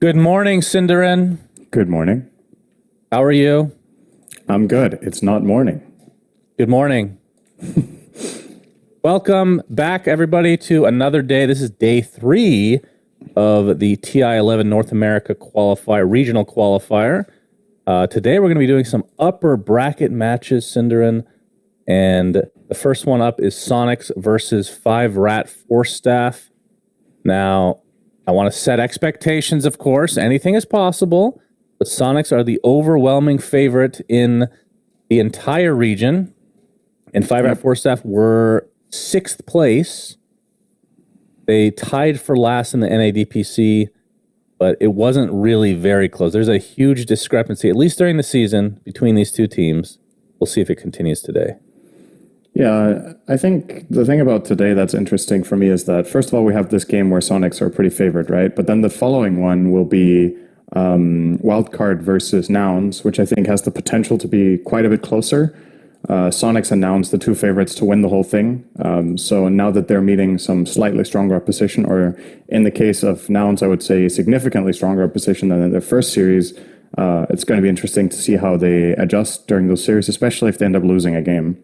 Good morning, Cinderin. Good morning. How are you? I'm good. It's not morning. Good morning. Welcome back, everybody, to another day. This is day 3 of the TI-11 North America Qualifier, Regional Qualifier. Today, we're going to be doing some upper bracket matches, Cinderin. And the first one up is Soniqs versus 5RATFORCESTAFF. Now, I want to set expectations, of course. Anything is possible. But Soniqs are the overwhelming favorite in the entire region. And 5RATFORCESTAFF were 6th place. They tied for last in the NADPC, but it wasn't really very close. There's a huge discrepancy, at least during the season, between these two teams. We'll see if it continues today. Yeah, I think the thing about today that's interesting for me is that, first of all, we have this game where Soniqs are pretty favored, right? But then the following one will be Wildcard versus Nouns, which I think has the potential to be quite a bit closer. Soniqs and Nouns, the two favorites to win the whole thing. So now that they're meeting some slightly stronger opposition, or in the case of Nouns, I would say significantly stronger opposition than in their first series, it's going to be interesting to see how they adjust during those series, especially if they end up losing a game.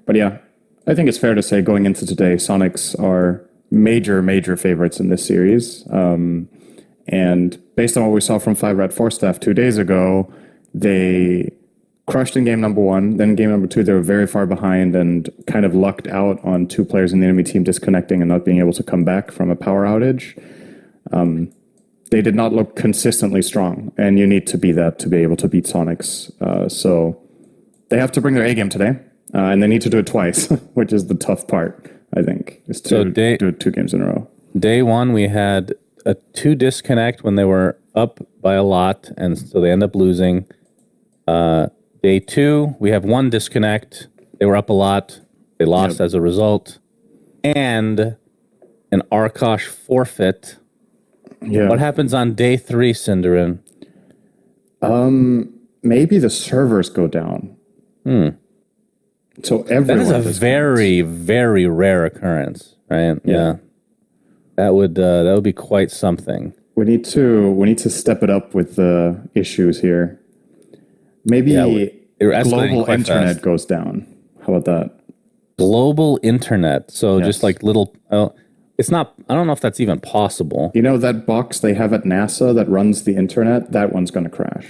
But yeah, I think it's fair to say going into today, Soniqs are major favorites in this series. And based on what we saw from 5RATFORCESTAFF 2 days ago, they crushed in game number 1. Then in game number 2, they were very far behind and kind of lucked out on 2 players in the enemy team disconnecting and not being able to come back from a power outage. They did not look consistently strong, and you need to be that to be able to beat Soniqs. So they have to bring their A game today, and they need to do it twice, which is the tough part, I think, is to do it 2 games in a row. Day 1, we had a 2 disconnect when they were up by a lot, and so they end up losing. Day 2, we have 1 disconnect. They were up a lot. They lost as a result. And an Arkosh forfeit. Yeah. What happens on day 3, Cinderin? Maybe the servers go down. So everyone. That is a very rare occurrence, right? Yeah. That would be quite something. We need to step it up with the issues here. Maybe global internet goes down. How about that? Global internet. So just like little. It's not. I don't know if that's even possible. You know that box they have at NASA that runs the internet? That one's going to crash.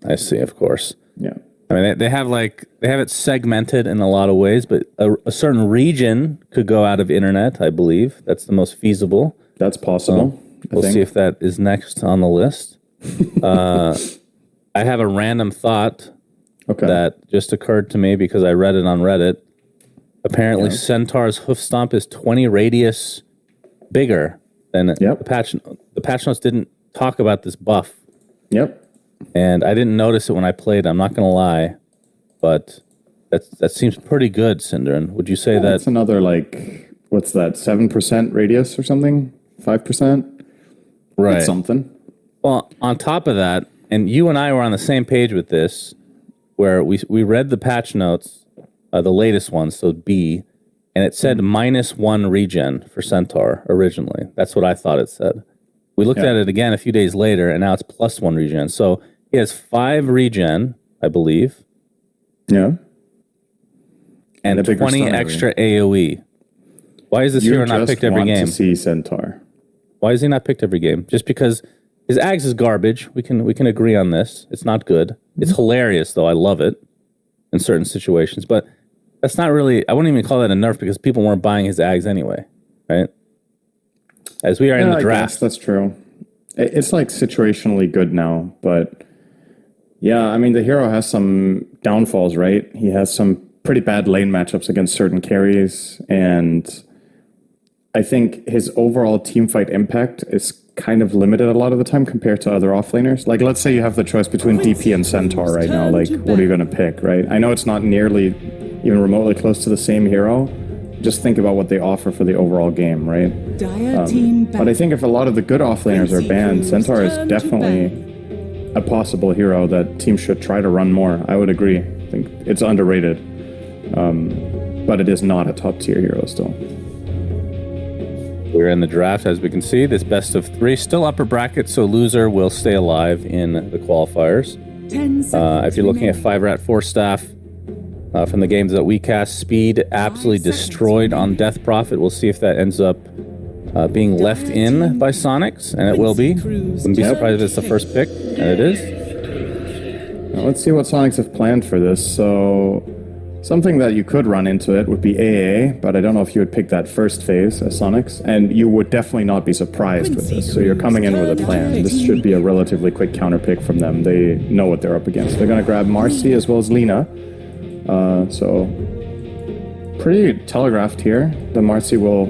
I see. Of course. Yeah. I mean, they have it segmented in a lot of ways, but a certain region could go out of internet. I believe that's the most feasible. That's possible. We'll see if that is next on the list. I have a random thought that just occurred to me because I read it on Reddit. Apparently, Centaur's hoof stomp is 20 radius bigger than the patch. The patch notes didn't talk about this buff. Yep. And I didn't notice it when I played. I'm not going to lie, but that seems pretty good, Cinderin. Would you say that? That's another, what's that, 7% radius or something? 5%? Right. That's something. Well, on top of that, and you and I were on the same page with this, where we read the patch notes, the latest one, so B, and it said -1 regen for Centaur originally. That's what I thought it said. We looked at it again a few days later, and now it's +1 regen. So he has 5 regen, I believe. Yeah. And 20 extra AoE. Why is this hero not picked every game? To see Centaur. Why is he not picked every game? Just because his Ags is garbage. We can agree on this. It's not good. It's hilarious, though. I love it in certain situations. But that's not really... I wouldn't even call that a nerf because people weren't buying his Ags anyway, right? As we are in the draft. Yes, that's true. It's situationally good now, but yeah, I mean, the hero has some downfalls, right? He has some pretty bad lane matchups against certain carries, and I think his overall teamfight impact is kind of limited a lot of the time compared to other offlaners. Let's say you have the choice between DP and Centaur right now. What are you going to pick, right? I know it's not nearly even remotely close to the same hero. Just think about what they offer for the overall game, right? But I think if a lot of the good offlaners are banned, Centaur is definitely a possible hero that teams should try to run more. I would agree. I think it's underrated. But it is not a top tier hero still. We're in the draft, as we can see. This best of 3, still upper bracket, so loser will stay alive in the qualifiers. If you're looking at 5RATFORCESTAFF from the games that we cast, Speed absolutely destroyed on Death Prophet. We'll see if that ends up being left in by Soniqs, and it will be. Wouldn't be surprised if it's the first pick, and it is. Now, let's see what Soniqs have planned for this. So, something that you could run into it would be AA, but I don't know if you would pick that first phase as Soniqs, and you would definitely not be surprised with this. So you're coming in with a plan. This should be a relatively quick counter pick from them. They know what they're up against. They're going to grab Marcy as well as Lina. So, pretty telegraphed here. The Marcy will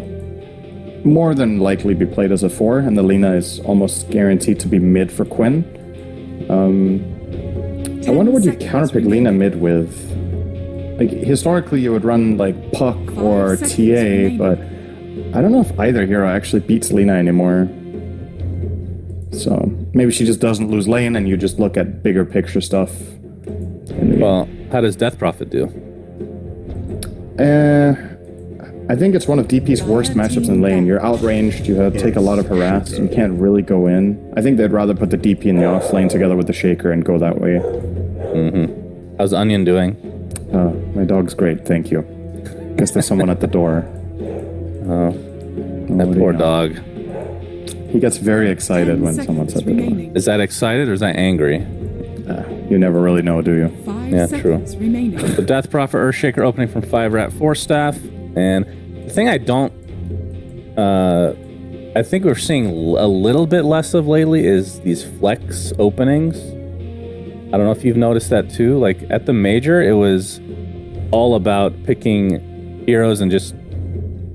more than likely be played as a 4, and the Lina is almost guaranteed to be mid for Quinn. I wonder what you counterpick Lina mid with. Like, historically you would run like Puck or TA, but I don't know if either hero actually beats Lina anymore. So maybe she just doesn't lose lane and you just look at bigger picture stuff. Well, how does Death Prophet do? I think it's one of DP's worst matchups in lane. You're outranged, you take a lot of harass, you can't really go in. I think they'd rather put the DP in the off lane together with the Shaker and go that way. How's Onion doing? My dog's great, thank you. Guess there's someone at the door. That poor dog. He gets very excited when someone's at the door. Is that excited or is that angry? You never really know, do you? Yeah, true. The Death Prophet Earthshaker opening from 5RATFORCESTAFF. And the thing I think we're seeing a little bit less of lately is these flex openings. I don't know if you've noticed that too. Like at the major, it was all about picking heroes and just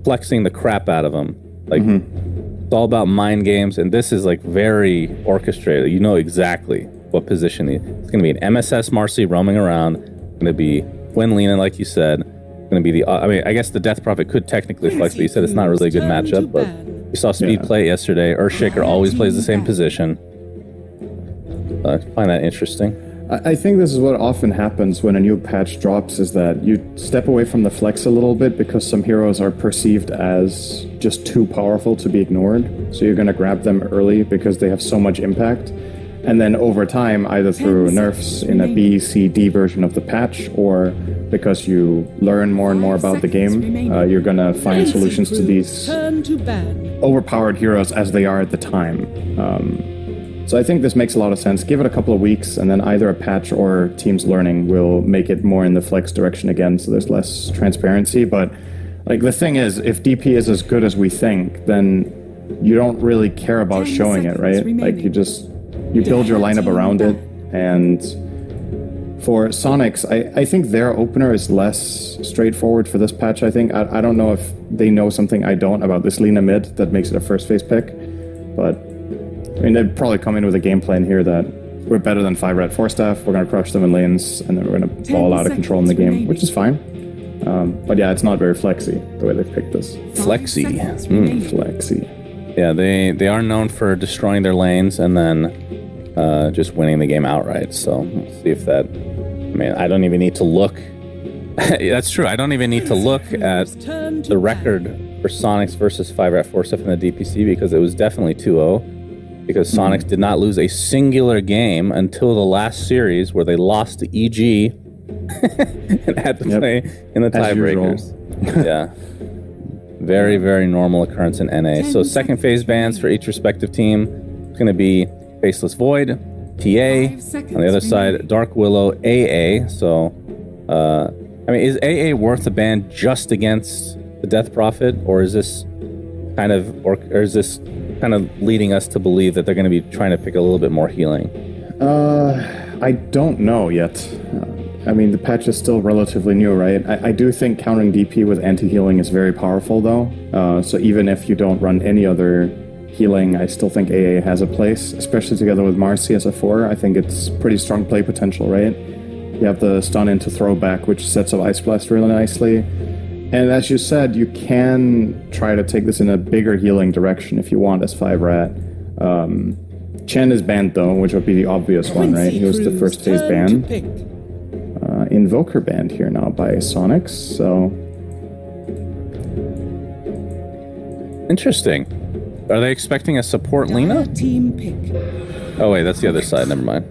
flexing the crap out of them. Like it's all about mind games, and this is like very orchestrated. You know exactly what position it's going to be an MSS Marcy roaming around. It's going to be Quinn Lina, like you said. It's going to be the. I mean, I guess the Death Prophet could technically flex, but you said it's not really a good matchup. But we saw Speed play yesterday. Earthshaker always plays the same position. I find that interesting. I think this is what often happens when a new patch drops, is that you step away from the flex a little bit because some heroes are perceived as just too powerful to be ignored. So you're going to grab them early because they have so much impact. And then over time, either through nerfs in a B, C, D version of the patch, or because you learn more and more about the game, you're going to find solutions to these overpowered heroes as they are at the time. So I think this makes a lot of sense. Give it a couple of weeks, and then either a patch or teams learning will make it more in the flex direction again, so there's less transparency. But like the thing is, if DP is as good as we think, then you don't really care about showing it, right? Like you build your lineup around it. And for Soniqs, I think their opener is less straightforward for this patch. I think I don't know if they know something I don't about this Lina mid that makes it a first phase pick, but I mean, they'd probably come in with a game plan here that we're better than 5RATFORCESTAFF, we're going to crush them in lanes, and then we're going to ball out of control in the game, which is fine. But yeah, it's not very flexy, the way they've picked this. Flexy. Flexy. Yeah, they are known for destroying their lanes and then just winning the game outright. So we'll see if that... I mean, I don't even need to look... That's true. I don't even need to look at the record for Soniqs versus 5RATFORCESTAFF in the DPC, because it was definitely 2-0. Because Soniqs did not lose a singular game until the last series where they lost to EG and had to play in the tiebreakers. Yeah. Very, very normal occurrence in NA. So second phase bans for each respective team. It's going to be Faceless Void, TA, on the other side, Dark Willow, AA. So, I mean, is AA worth a ban just against the Death Prophet, or is this kind of leading us to believe that they're going to be trying to pick a little bit more healing? I don't know yet. I mean, the patch is still relatively new, right? I do think countering DP with anti-healing is very powerful, though. So even if you don't run any other healing, I still think AA has a place, especially together with Marcy as a 4. I think it's pretty strong play potential, right? You have the stun into throwback, which sets up Ice Blast really nicely. And as you said, you can try to take this in a bigger healing direction if you want as 5RAT. Chen is banned, though, which would be the obvious one, right? He was the first phase ban. Invoker banned here now by Soniqs, so... Interesting. Are they expecting a support Lina? Team pick. Oh wait, that's the other side. Never mind.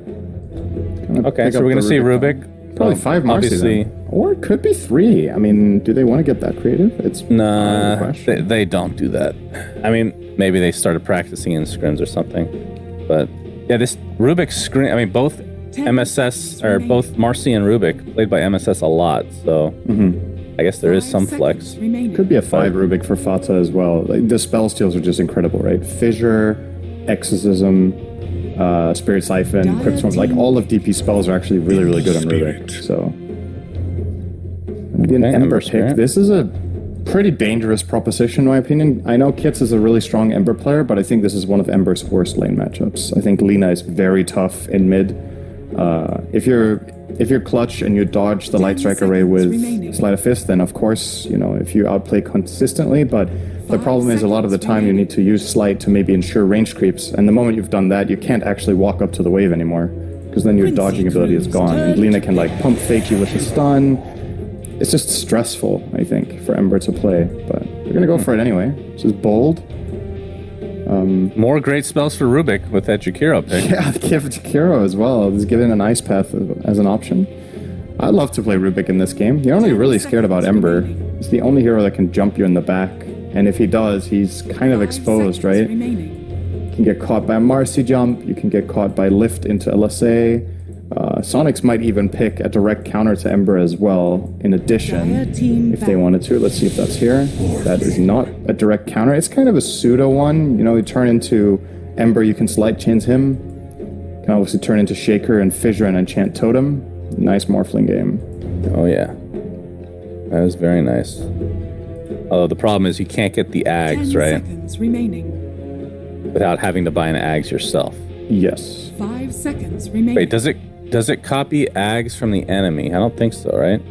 Okay, so we're gonna see Rubik. Probably 5 Marcy obviously. then. Or it could be 3. I mean, do they want to get that creative? It's Nah, they don't do that. I mean, maybe they started practicing in scrims or something. But yeah, this Rubik screen. I mean, both MSS or both Marcy and Rubik played by MSS a lot. So I guess there is some flex. Could be a 5 Rubik for Fata as well. Like, the spell steals are just incredible, right? Fissure, Exorcism, Spirit Siphon, Crypt Swarm, like all of DP spells are actually really, really good on Rubik. So maybe an Ember pick. This is a pretty dangerous proposition in my opinion. I know Kits is a really strong Ember player, but I think this is one of Ember's worst lane matchups. I think Lina is very tough in mid. If you're clutch and you dodge the Light Strike array with Sleight of Fist, then of course, you know, if you outplay consistently, but the problem is a lot of the time you need to use Sleight to maybe ensure range creeps, and the moment you've done that, you can't actually walk up to the wave anymore, because then your dodging ability is gone, and Lina can like pump fake you with the stun. It's just stressful, I think, for Ember to play, but we're gonna go for it anyway. This is bold. More great spells for Rubik with that Jakiro pick. Yeah, give Jakiro as well. Just give it an Ice Path as an option. I'd love to play Rubik in this game. You're only really scared about Ember. He's the only hero that can jump you in the back. And if he does, he's kind of exposed, right? You can get caught by a Marcy jump. You can get caught by lift into LSA. Soniqs might even pick a direct counter to Ember as well, in addition, if they wanted to. Let's see if that's here. That is not a direct counter. It's kind of a pseudo one. You know, you turn into Ember, you can Slight Chains him. You can obviously turn into Shaker and Fissure and enchant Totem. Nice Morphling game. Oh yeah. That is very nice. Although the problem is you can't get the Ags, right? Without having to buy an Ags yourself. Yes. 5 seconds remaining. Wait, does it copy Ags from the enemy? I don't think so, right?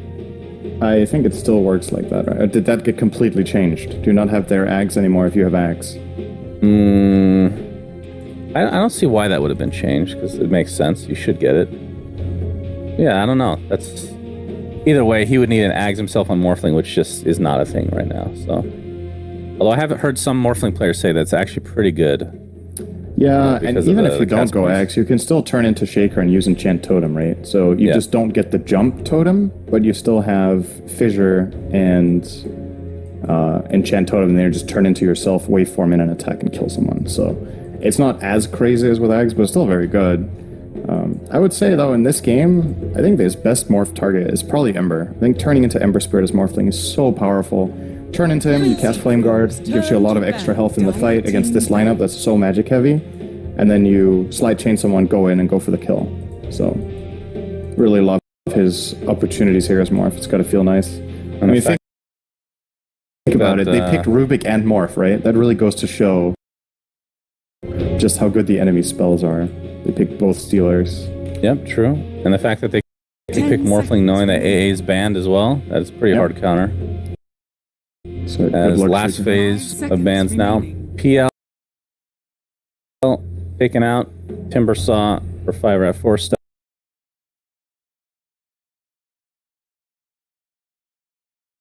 I think it still works like that, right? Or did that get completely changed? Do you not have their Ags anymore if you have Ags? I don't see why that would have been changed, because it makes sense. You should get it. Yeah, I don't know. That's either way, he would need an Ags himself on Morphling, which just is not a thing right now. So, although I haven't heard some Morphling players say that's actually pretty good. Yeah, and even if you don't go Axe, you can still turn into Shaker and use Enchant Totem, right? So you just don't get the jump totem, but you still have Fissure and Enchant Totem, and then you just turn into yourself, waveform in an attack, and kill someone. So it's not as crazy as with Axe, but it's still very good. I would say, though, in this game, I think his best morph target is probably Ember. I think turning into Ember Spirit as Morphling is so powerful. Turn into him, you cast Flame Guard, gives you a lot of extra health in the fight against this lineup that's so magic heavy, and then you Slight Chain someone, go in, and go for the kill. So, really love his opportunities here as Morph. It's got to feel nice. I mean, think about it. They picked Rubik and Morph, right? That really goes to show just how good the enemy spells are. They picked both Stealers. Yep, true. And the fact that they pick Morphling knowing that AA is banned as well, that's pretty hard counter. So as last phase of bans now. PL taken out. Timbersaw for 5RATFORCESTAFF.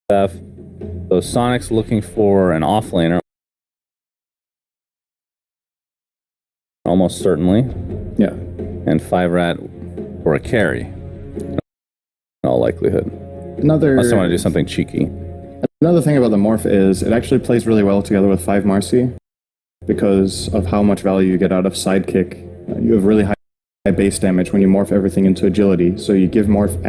So Soniqs looking for an offlaner. Almost certainly. Yeah. And 5RAT for a carry. In all likelihood. Unless they want to do something cheeky. Another thing about the morph is it actually plays really well together with 5 Marcy because of how much value you get out of Sidekick. You have really high base damage when you morph everything into agility. So you give morph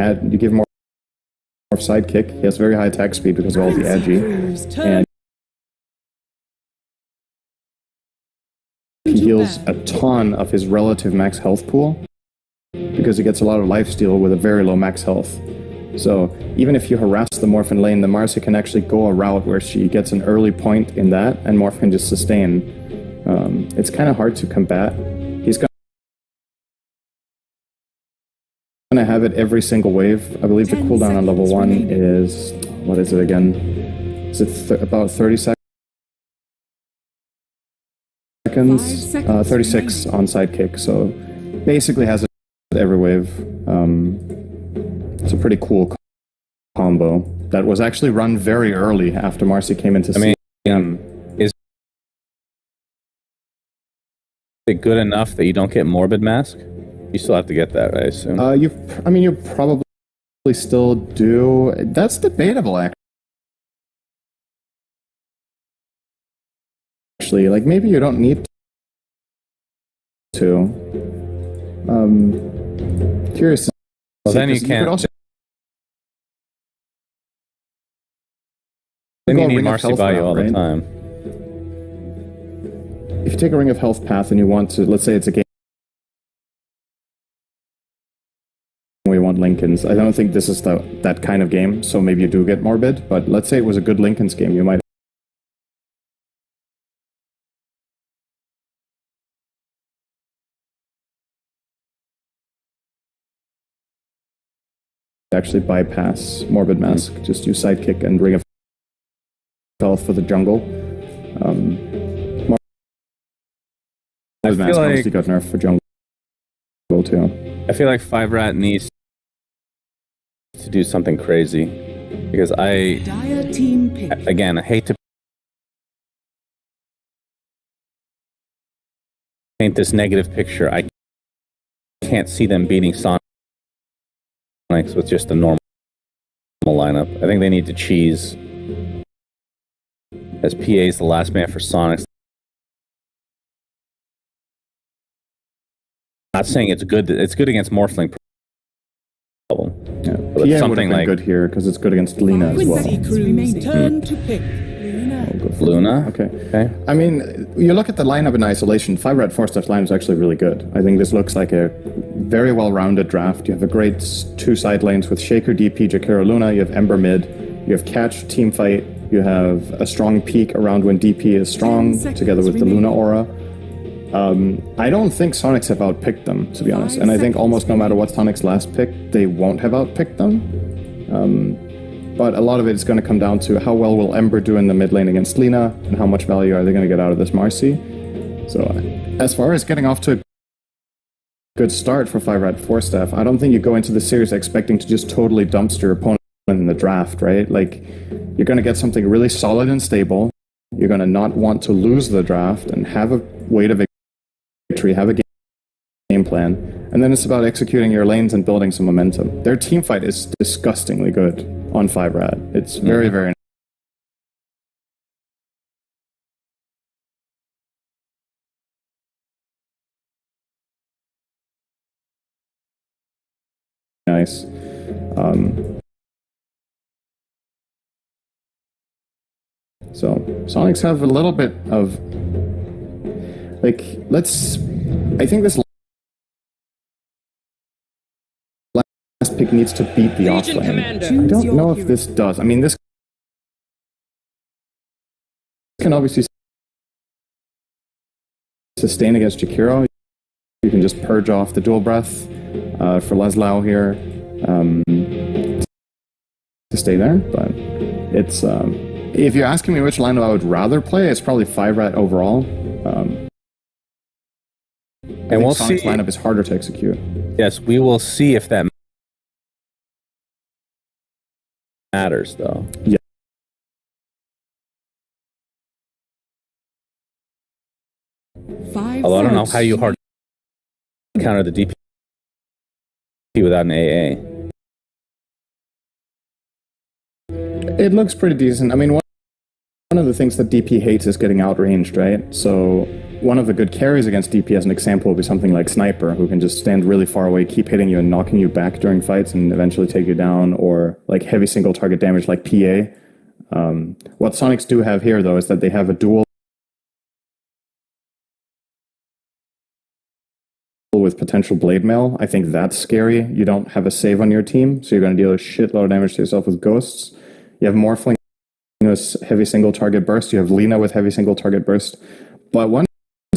Sidekick. He has very high attack speed because of all the agi, and he heals a ton of his relative max health pool because he gets a lot of lifesteal with a very low max health. So even if you harass the Morph in lane, the Marcy can actually go a route where she gets an early point in that, and Morph can just sustain. It's kind of hard to combat. He's going to have it every single wave. I believe the cooldown on level 1 is, what is it again? Is it about 30 seconds? 36 on Sidekick, so basically has it every wave. It's a pretty cool combo that was actually run very early after Marcy came into it good enough that you don't get Morbid Mask? You still have to get that, I assume. You probably still do. That's debatable, actually. Like, maybe you don't need to. Curious. Well, then you can't. Also then you need Ring of Marcy Health by you round, all right? the time. If you take a Ring of Health path and you want to, let's say it's a game where you want Lincolns. I don't think this is that kind of game, so maybe you do get Morbid, but let's say it was a good Lincolns game, you might actually bypass Morbid Mask. Just do Sidekick and Ring of Health for the jungle. Morbid Mask obviously got nerfed for jungle too. I feel like 5RAT needs to do something crazy because again, I hate to paint this negative picture. I can't see them beating Soniqs with just a normal lineup. I think they need to cheese. As PA is the last man for Soniqs. Not saying it's good. It's good against Morphling. Yeah, but PA something like good here because it's good against Lina as well. Turn to pick. Luna. Okay. I mean, you look at the lineup in isolation. 5RATFORCESTAFF lineup is actually really good. I think this looks like a very well-rounded draft. You have a great two side lanes with Shaker, DP, Jakiro, Luna. You have Ember mid. You have Catch, team fight. You have a strong peak around when DP is strong, together with the Luna aura. I don't think Soniqs have outpicked them, to be honest. And I think almost no matter what Soniqs last pick, they won't have outpicked them. But a lot of it is going to come down to how well will Ember do in the mid lane against Lina, and how much value are they going to get out of this Marcy. So as far as getting off to a good start for 5RATFORCESTAFF, I don't think you go into the series expecting to just totally dumpster your opponent in the draft, right? Like, you're going to get something really solid and stable. You're going to not want to lose the draft and have a way to victory, have a game plan, and then it's about executing your lanes and building some momentum. Their team fight is disgustingly good on 5RAT. It's very, very nice. So Soniqs have a little bit of like, I think this last pick needs to beat the offlane. I don't know if this does. I mean, this can obviously sustain against Jakiro. You can just purge off the dual breath for Leslau here to stay there, but it's if you're asking me which lineup I would rather play, it's probably 5RAT overall. And we'll see. Lineup is harder to execute. Yes, we will see if that matters, though. Yeah. Although I don't know how you hard counter the DP without an AA. It looks pretty decent. I mean, one of the things that DP hates is getting outranged, right? So one of the good carries against DP, as an example, would be something like Sniper, who can just stand really far away, keep hitting you and knocking you back during fights and eventually take you down, or like heavy single target damage like PA. What Soniqs do have here, though, is that they have a dual with potential blade mail. I think that's scary. You don't have a save on your team, so you're going to deal a shitload of damage to yourself with ghosts. You have Morphling with heavy single target burst. You have Lina with heavy single target burst. But once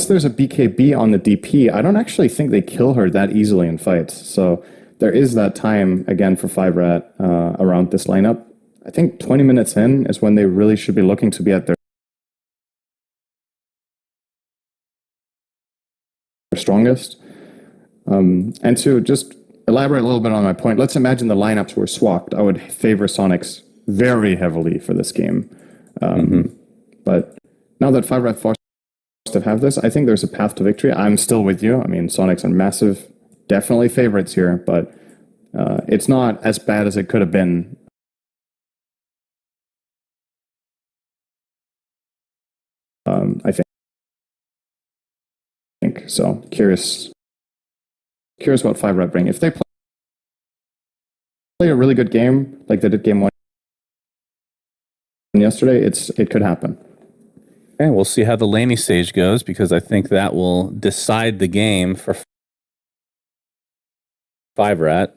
there's a BKB on the DP, I don't actually think they kill her that easily in fights. So there is that time, again, for 5RAT around this lineup. I think 20 minutes in is when they really should be looking to be at their strongest. And to just elaborate a little bit on my point, let's imagine the lineups were swapped. I would favor Soniqs very heavily for this game. But now that 5RATFORCESTAFF have this. I think there's a path to victory. I'm still with you. I mean, Soniqs are massive, definitely favorites here, but it's not as bad as it could have been. I think so. Curious what 5RAT bring. If they play a really good game like they did game 1 yesterday, it could happen. Okay, we'll see how the laney stage goes, because I think that will decide the game for 5RAT.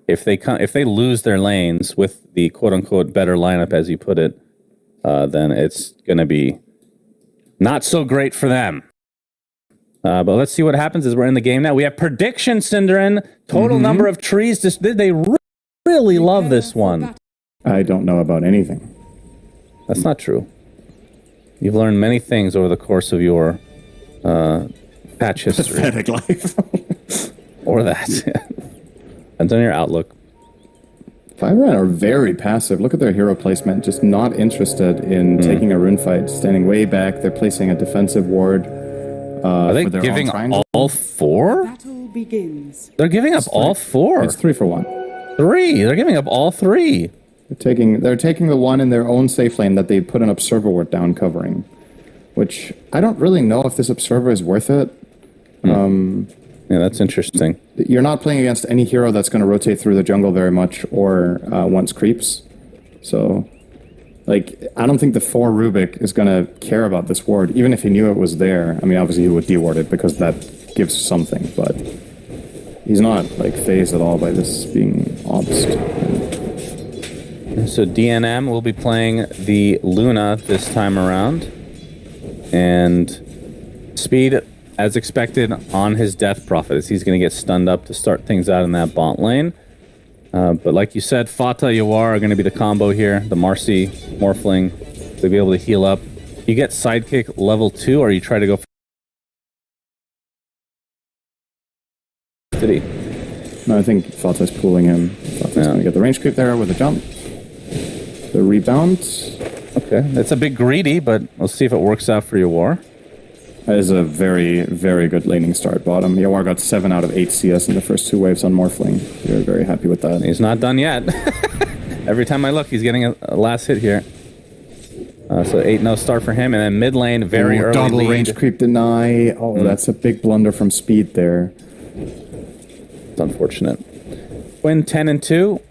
If they lose their lanes with the quote-unquote better lineup, as you put it, then it's going to be not so great for them. But let's see what happens as we're in the game now. We have prediction, Cinderin. Total number of trees. They really love this one. I don't know about anything. That's not true. You've learned many things over the course of your patch history. Pathetic life. Or that. Depends on your outlook. 5RAT are very passive. Look at their hero placement. Just not interested in taking a rune fight. Standing way back. They're placing a defensive ward. Are they giving all 4? Battle begins. They're giving up all 4. It's 3 for 1. 3. They're giving up all 3. They're taking the one in their own safe lane that they put an observer ward down covering, which I don't really know if this observer is worth it. Yeah, that's interesting. You're not playing against any hero that's going to rotate through the jungle very much or wants creeps. So, like, I don't think the 4 Rubik is going to care about this ward, even if he knew it was there. I mean, obviously he would deward it because that gives something, but he's not, like, phased at all by this being obst. So DNM will be playing the Luna this time around. And Speed, as expected, on his Death Prophet, as he's going to get stunned up to start things out in that bot lane. But like you said, Fata, Yawar are going to be the combo here. The Marcy, Morphling, they'll be able to heal up. You get Sidekick level 2, or you try to go for City. No, I think Fata's pulling him. Fata's going to get the range creep there with a jump. The rebound. Okay, it's a bit greedy, but we'll see if it works out for Yawar. That is a very, very good laning start bottom. Yawar got 7 out of 8 CS in the first 2 waves on Morphling. We're very happy with that. He's not done yet. Every time I look, he's getting a last hit here. So 8-0 start for him, and then mid lane, very early double lead. range creep deny. Oh, that's a big blunder from Speed there. It's unfortunate. Quinn 10-2,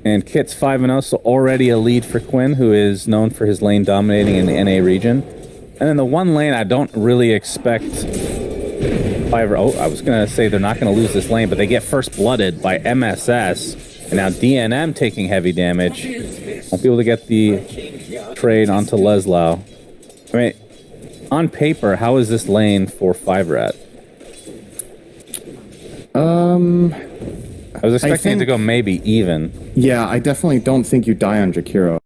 and Kit's 5-0, so already a lead for Quinn, who is known for his lane dominating in the NA region. And then the one lane I don't really expect 5RAT. Oh, I was going to say they're not going to lose this lane, but they get first blooded by MSS. And now DNM taking heavy damage. Won't be able to get the trade onto Leslau. I mean, on paper, how is this lane for 5RAT? I was expecting it to go maybe even. Yeah, I definitely don't think you die on Jakiro.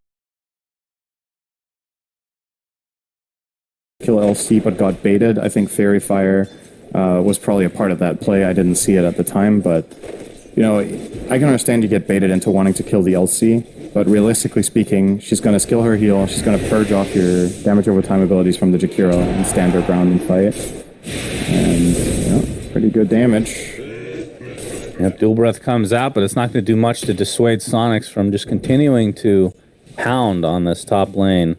Kill LC but got baited. I think Fairy Fire was probably a part of that play. I didn't see it at the time, but you know, I can understand you get baited into wanting to kill the LC, but realistically speaking, she's going to skill her heal, she's going to purge off your damage over time abilities from the Jakiro and stand her ground and fight. And, you know, pretty good damage. Yep, Dual Breath comes out, but it's not going to do much to dissuade Soniqs from just continuing to pound on this top lane.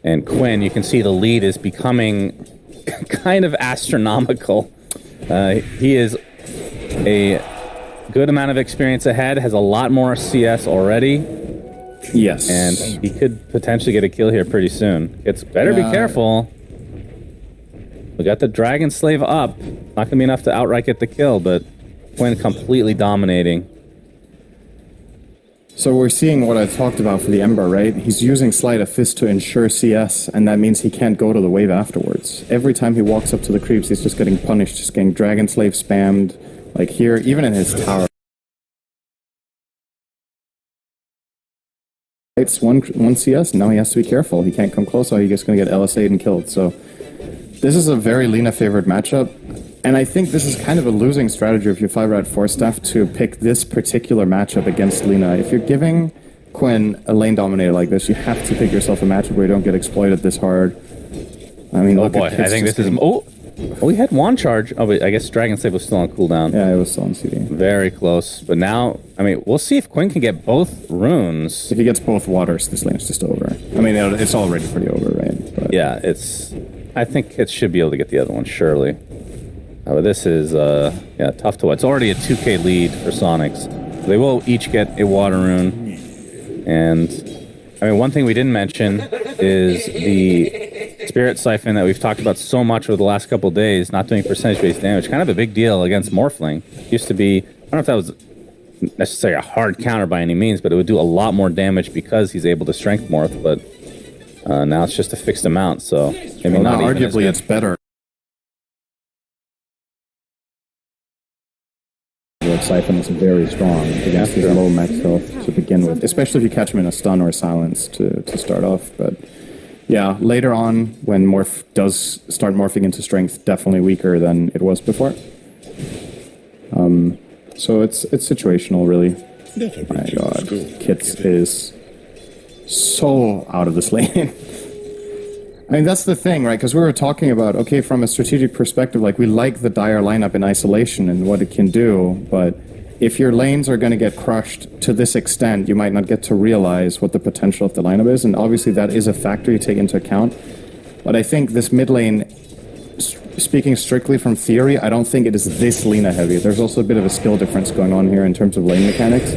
And Quinn, you can see the lead is becoming kind of astronomical. He is a good amount of experience ahead, has a lot more CS already. Yes. And he could potentially get a kill here pretty soon. It's better be careful. We got the Dragon Slave up. Not going to be enough to outright get the kill, but Quinn completely dominating. So we're seeing what I talked about for the Ember, right? He's using Sleight of Fist to ensure CS, and that means he can't go to the wave afterwards. Every time he walks up to the creeps, he's just getting punished, just getting Dragon Slave spammed. Like here, even in his tower. It's one CS, now he has to be careful. He can't come close, or he's just going to get LSA'd and killed. So this is a very Lina-favored matchup. And I think this is kind of a losing strategy if you're 5RATFORCESTAFF to pick this particular matchup against Lina. If you're giving Quinn a lane dominator like this, you have to pick yourself a matchup where you don't get exploited this hard. I mean, Oh look boy, at I think Kit's this is... Oh, we had one charge. Oh, but I guess Dragon Slave was still on cooldown. Yeah, it was still on CD. Very close. But now, I mean, we'll see if Quinn can get both runes. If he gets both waters, this lane's just over. I mean, it's already pretty over, right? But Yeah, it's... I think Kit should be able to get the other one, surely. But this is, yeah, tough to watch. It's already a 2k lead for Soniqs. They will each get a water rune. And, I mean, one thing we didn't mention is the Spirit Siphon that we've talked about so much over the last couple days, not doing percentage-based damage. Kind of a big deal against Morphling. Used to be... I don't know if that was necessarily a hard counter by any means, but it would do a lot more damage because he's able to Strength Morph, but now it's just a fixed amount, so maybe well, not even as arguably good. it's better. Siphon is very strong against his low max health to begin with, especially if you catch him in a stun or silence to start off. But yeah, later on, when Morph does start morphing into strength, definitely weaker than it was before. So it's situational, really. My God, Kits is so out of this lane. I mean, that's the thing, right? Because we were talking about, okay, from a strategic perspective, like, we like the Dire lineup in isolation and what it can do, but if your lanes are going to get crushed to this extent, you might not get to realize what the potential of the lineup is, and obviously that is a factor you take into account. But I think this mid lane, speaking strictly from theory, I don't think it is this Lina heavy. There's also a bit of a skill difference going on here in terms of lane mechanics.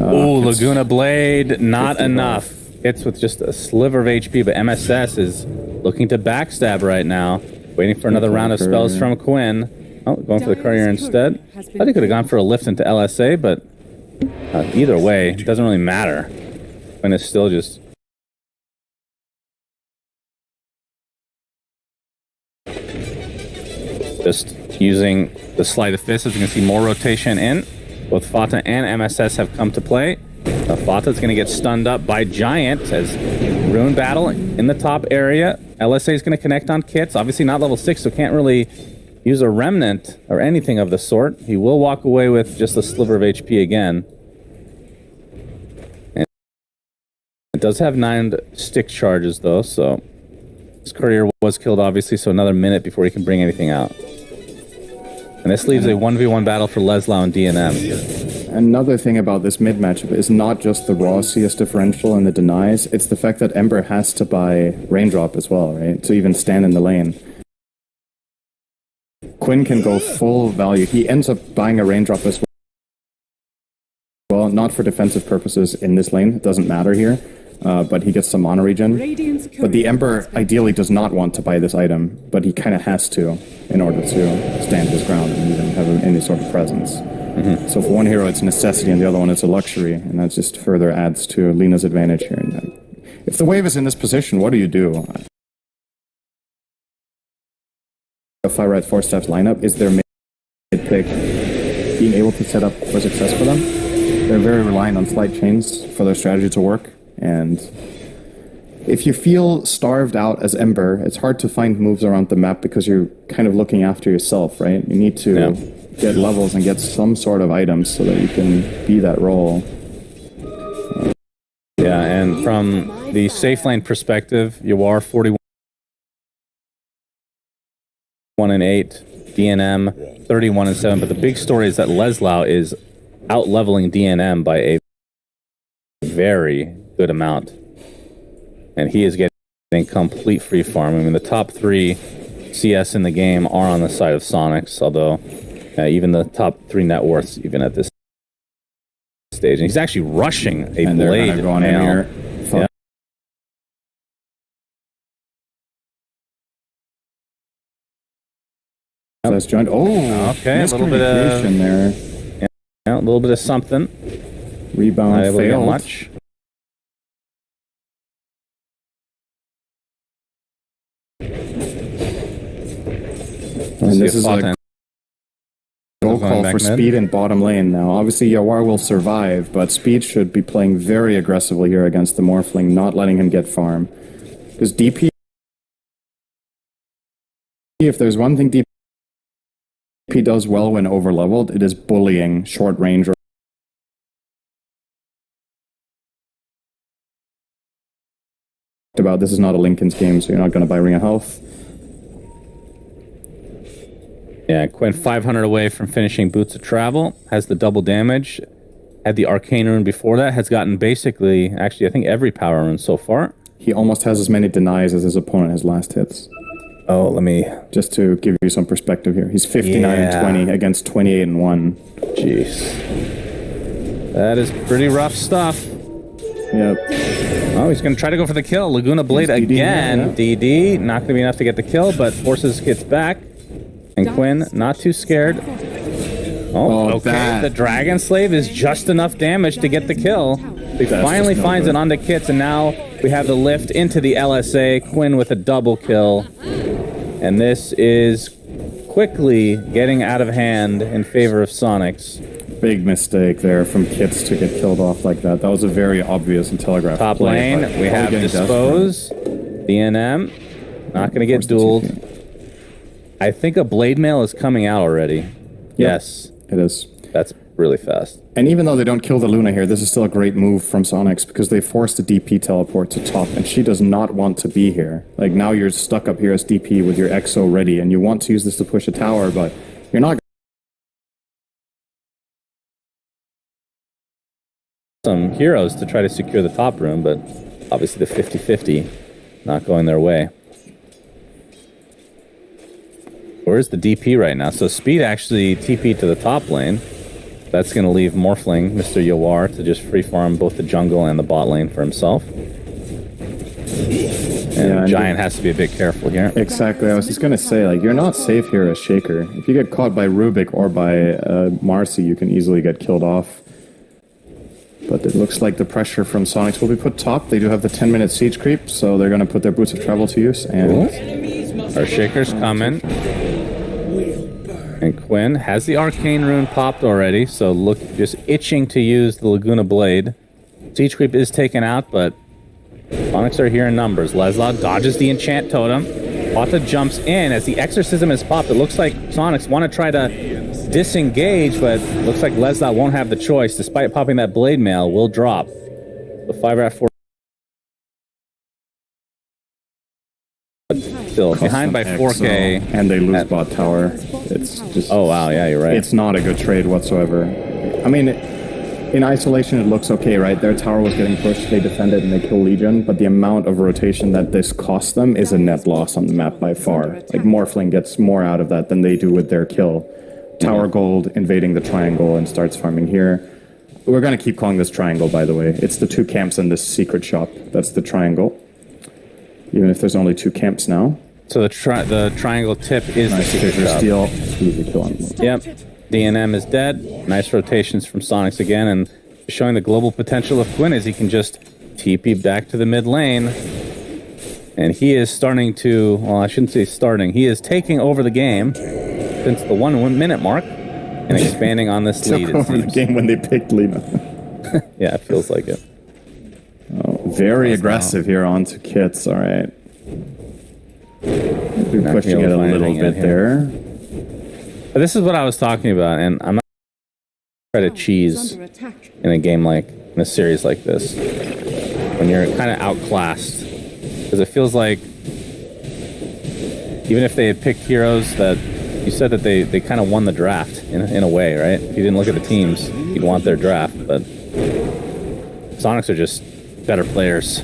Oh, Laguna Blade, not enough. Hits with just a sliver of HP, but MSS is looking to backstab right now. Waiting for another round of spells from Quinn. Oh, going for the courier instead. Thought he could have gone for a lift into LSA, but either way, it doesn't really matter. Quinn is still just... using the Sleight of Fist. As you can see, more rotation in. Both Fata and MSS have come to play. Fata's going to get stunned up by Giant as Rune Battle in the top area. LSA is going to connect on Kits. Obviously not level 6, so can't really use a Remnant or anything of the sort. He will walk away with just a sliver of HP again. And it does have 9 stick charges, though, so... His courier was killed, obviously, so another minute before he can bring anything out. And this leaves a 1v1 battle for Leslau and DNM. Another thing about this mid matchup is not just the raw CS differential and the denies, it's the fact that Ember has to buy Raindrop as well, right? To even stand in the lane. Quinn can go full value. He ends up buying a Raindrop as well, not for defensive purposes in this lane, it doesn't matter here. But he gets some mana regen. But the Ember ideally does not want to buy this item, but he kind of has to in order to stand his ground and even have any sort of presence. So for one hero it's a necessity and the other one it's a luxury, and that just further adds to Lina's advantage here. And if the wave is in this position, what do you do? A 5RATFORCESTAFF's lineup is their mid pick being able to set up for success for them. They're very reliant on slight chains for their strategy to work. And if you feel starved out as Ember, it's hard to find moves around the map because you're kind of looking after yourself, right? You need to get levels and get some sort of items so that you can be that role. Yeah, and from the safe lane perspective, you are 41 and 8, DNM 31 and 7, but the big story is that Leslau is out-leveling DNM by a very good amount, and he is getting complete free farm. I mean, the top 3 CS in the game are on the side of Soniqs, although even the top 3 net worths even at this stage, and he's actually rushing a and blade going in here. Yeah. That's joined. Oh, okay, a little bit of there. Yeah, a little bit of something. Rebound Not able to get failed. much. And this is a goal call for Speed in bottom lane now. Obviously, Yawar will survive, but Speed should be playing very aggressively here against the Morphling, not letting him get farm. Because DP, if there's one thing DP does well when overleveled, it is bullying short range or about, this is not a Lincoln's game, so you're not going to buy Ring of Health. Yeah, Quinn 500 away from finishing Boots of Travel. Has the double damage. Had the Arcane Rune before that. Has gotten basically, actually, I think every power rune so far. He almost has as many denies as his opponent has last hits. Oh, let me... Just to give you some perspective here. He's 59 and 20 against 28 and 1. Jeez. That is pretty rough stuff. Yep. Oh, he's going to try to go for the kill. Laguna Blade DD, again. yeah. DD. Not going to be enough to get the kill, but forces gets back. And Quinn, not too scared. Oh, okay. That. The Dragon Slave is just enough damage to get the kill. He finally finds it onto Kits, and now we have the lift into the LSA. Quinn with a double kill. And this is quickly getting out of hand in favor of Soniqs. Big mistake there from Kits to get killed off like that. That was a very obvious and telegraphed Top play, lane, we have Dispose. DNM. Not going to get dueled. I think a Blade Mail is coming out already. Yep. Yes. It is. That's really fast. And even though they don't kill the Luna here, this is still a great move from Soniqs because they forced the DP teleport to top, and she does not want to be here. Like, now you're stuck up here as DP with your EXO ready, and you want to use this to push a tower, but you're not. Some heroes to try to secure the top room, but obviously the 50-50 not going their way. Where's the DP right now? So Speed actually TP to the top lane. That's going to leave Morphling, Mr. Yawar, to just free farm both the jungle and the bot lane for himself. And Giant has to be a bit careful here. Exactly. I was just going to say, like, you're not safe here as Shaker. If you get caught by Rubik or by Marcy, you can easily get killed off. But it looks like the pressure from Soniqs will be put top. They do have the 10-minute siege creep, so they're going to put their Boots of Travel to use. And our Shaker's coming. And Quinn has the Arcane Rune popped already, so look, just itching to use the Laguna Blade. Siege creep is taken out, but Soniqs are here in numbers. Lesla dodges the Enchant Totem. Pata jumps in as the Exorcism is popped. It looks like Soniqs want to try to disengage, but looks like Lesla won't have the choice. Despite popping that Blade Mail, will drop. The 5RATFORCESTAFF still behind by 4K. And they lose bot tower. It's just... Oh, wow, yeah, you're right. It's not a good trade whatsoever. I mean, in isolation, it looks okay, right? Their tower was getting pushed, they defended, and they kill Legion, but the amount of rotation that this costs them is a net loss on the map by far. Like, Morphling gets more out of that than they do with their kill. Tower Gold invading the triangle and starts farming here. We're going to keep calling this triangle, by the way. It's the two camps in this secret shop. That's the triangle. Even if there's only two camps now. So the triangle tip is nice the secret shop. Steal. Easy kill on. Yep. DNM is dead. Nice rotations from Soniqs again, and showing the global potential of Quinn as he can just TP back to the mid lane. And he is starting to, well, I shouldn't say starting, he is taking over the game since the 1 minute mark and expanding on this lead. Took over the game when they picked Lena. Yeah, it feels like it. Oh, very aggressive here onto Kits, alright. We're pushing it a little bit there. But this is what I was talking about, and I'm not going to try to cheese in a game like, in a series like this, when you're kind of outclassed. Because it feels like, even if they had picked heroes that, you said that they kind of won the draft in a way, right? If you didn't look at the teams, you'd want their draft, but Soniqs are just better players.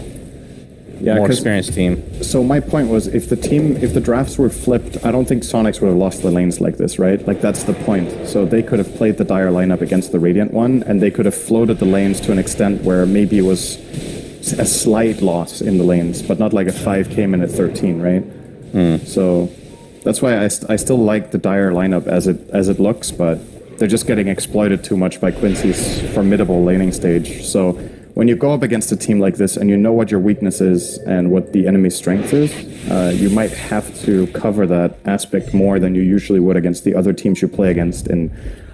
Yeah, more experienced team. So my point was, if the drafts were flipped, I don't think Soniqs would have lost the lanes like this, right? Like, that's the point. So they could have played the Dire lineup against the Radiant one, and they could have floated the lanes to an extent where maybe it was a slight loss in the lanes, but not like a 5k minute 13, right? So that's why I still like the Dire lineup as it looks, but they're just getting exploited too much by Quincy's formidable laning stage. So when you go up against a team like this and you know what your weakness is and what the enemy's strength is, you might have to cover that aspect more than you usually would against the other teams you play against in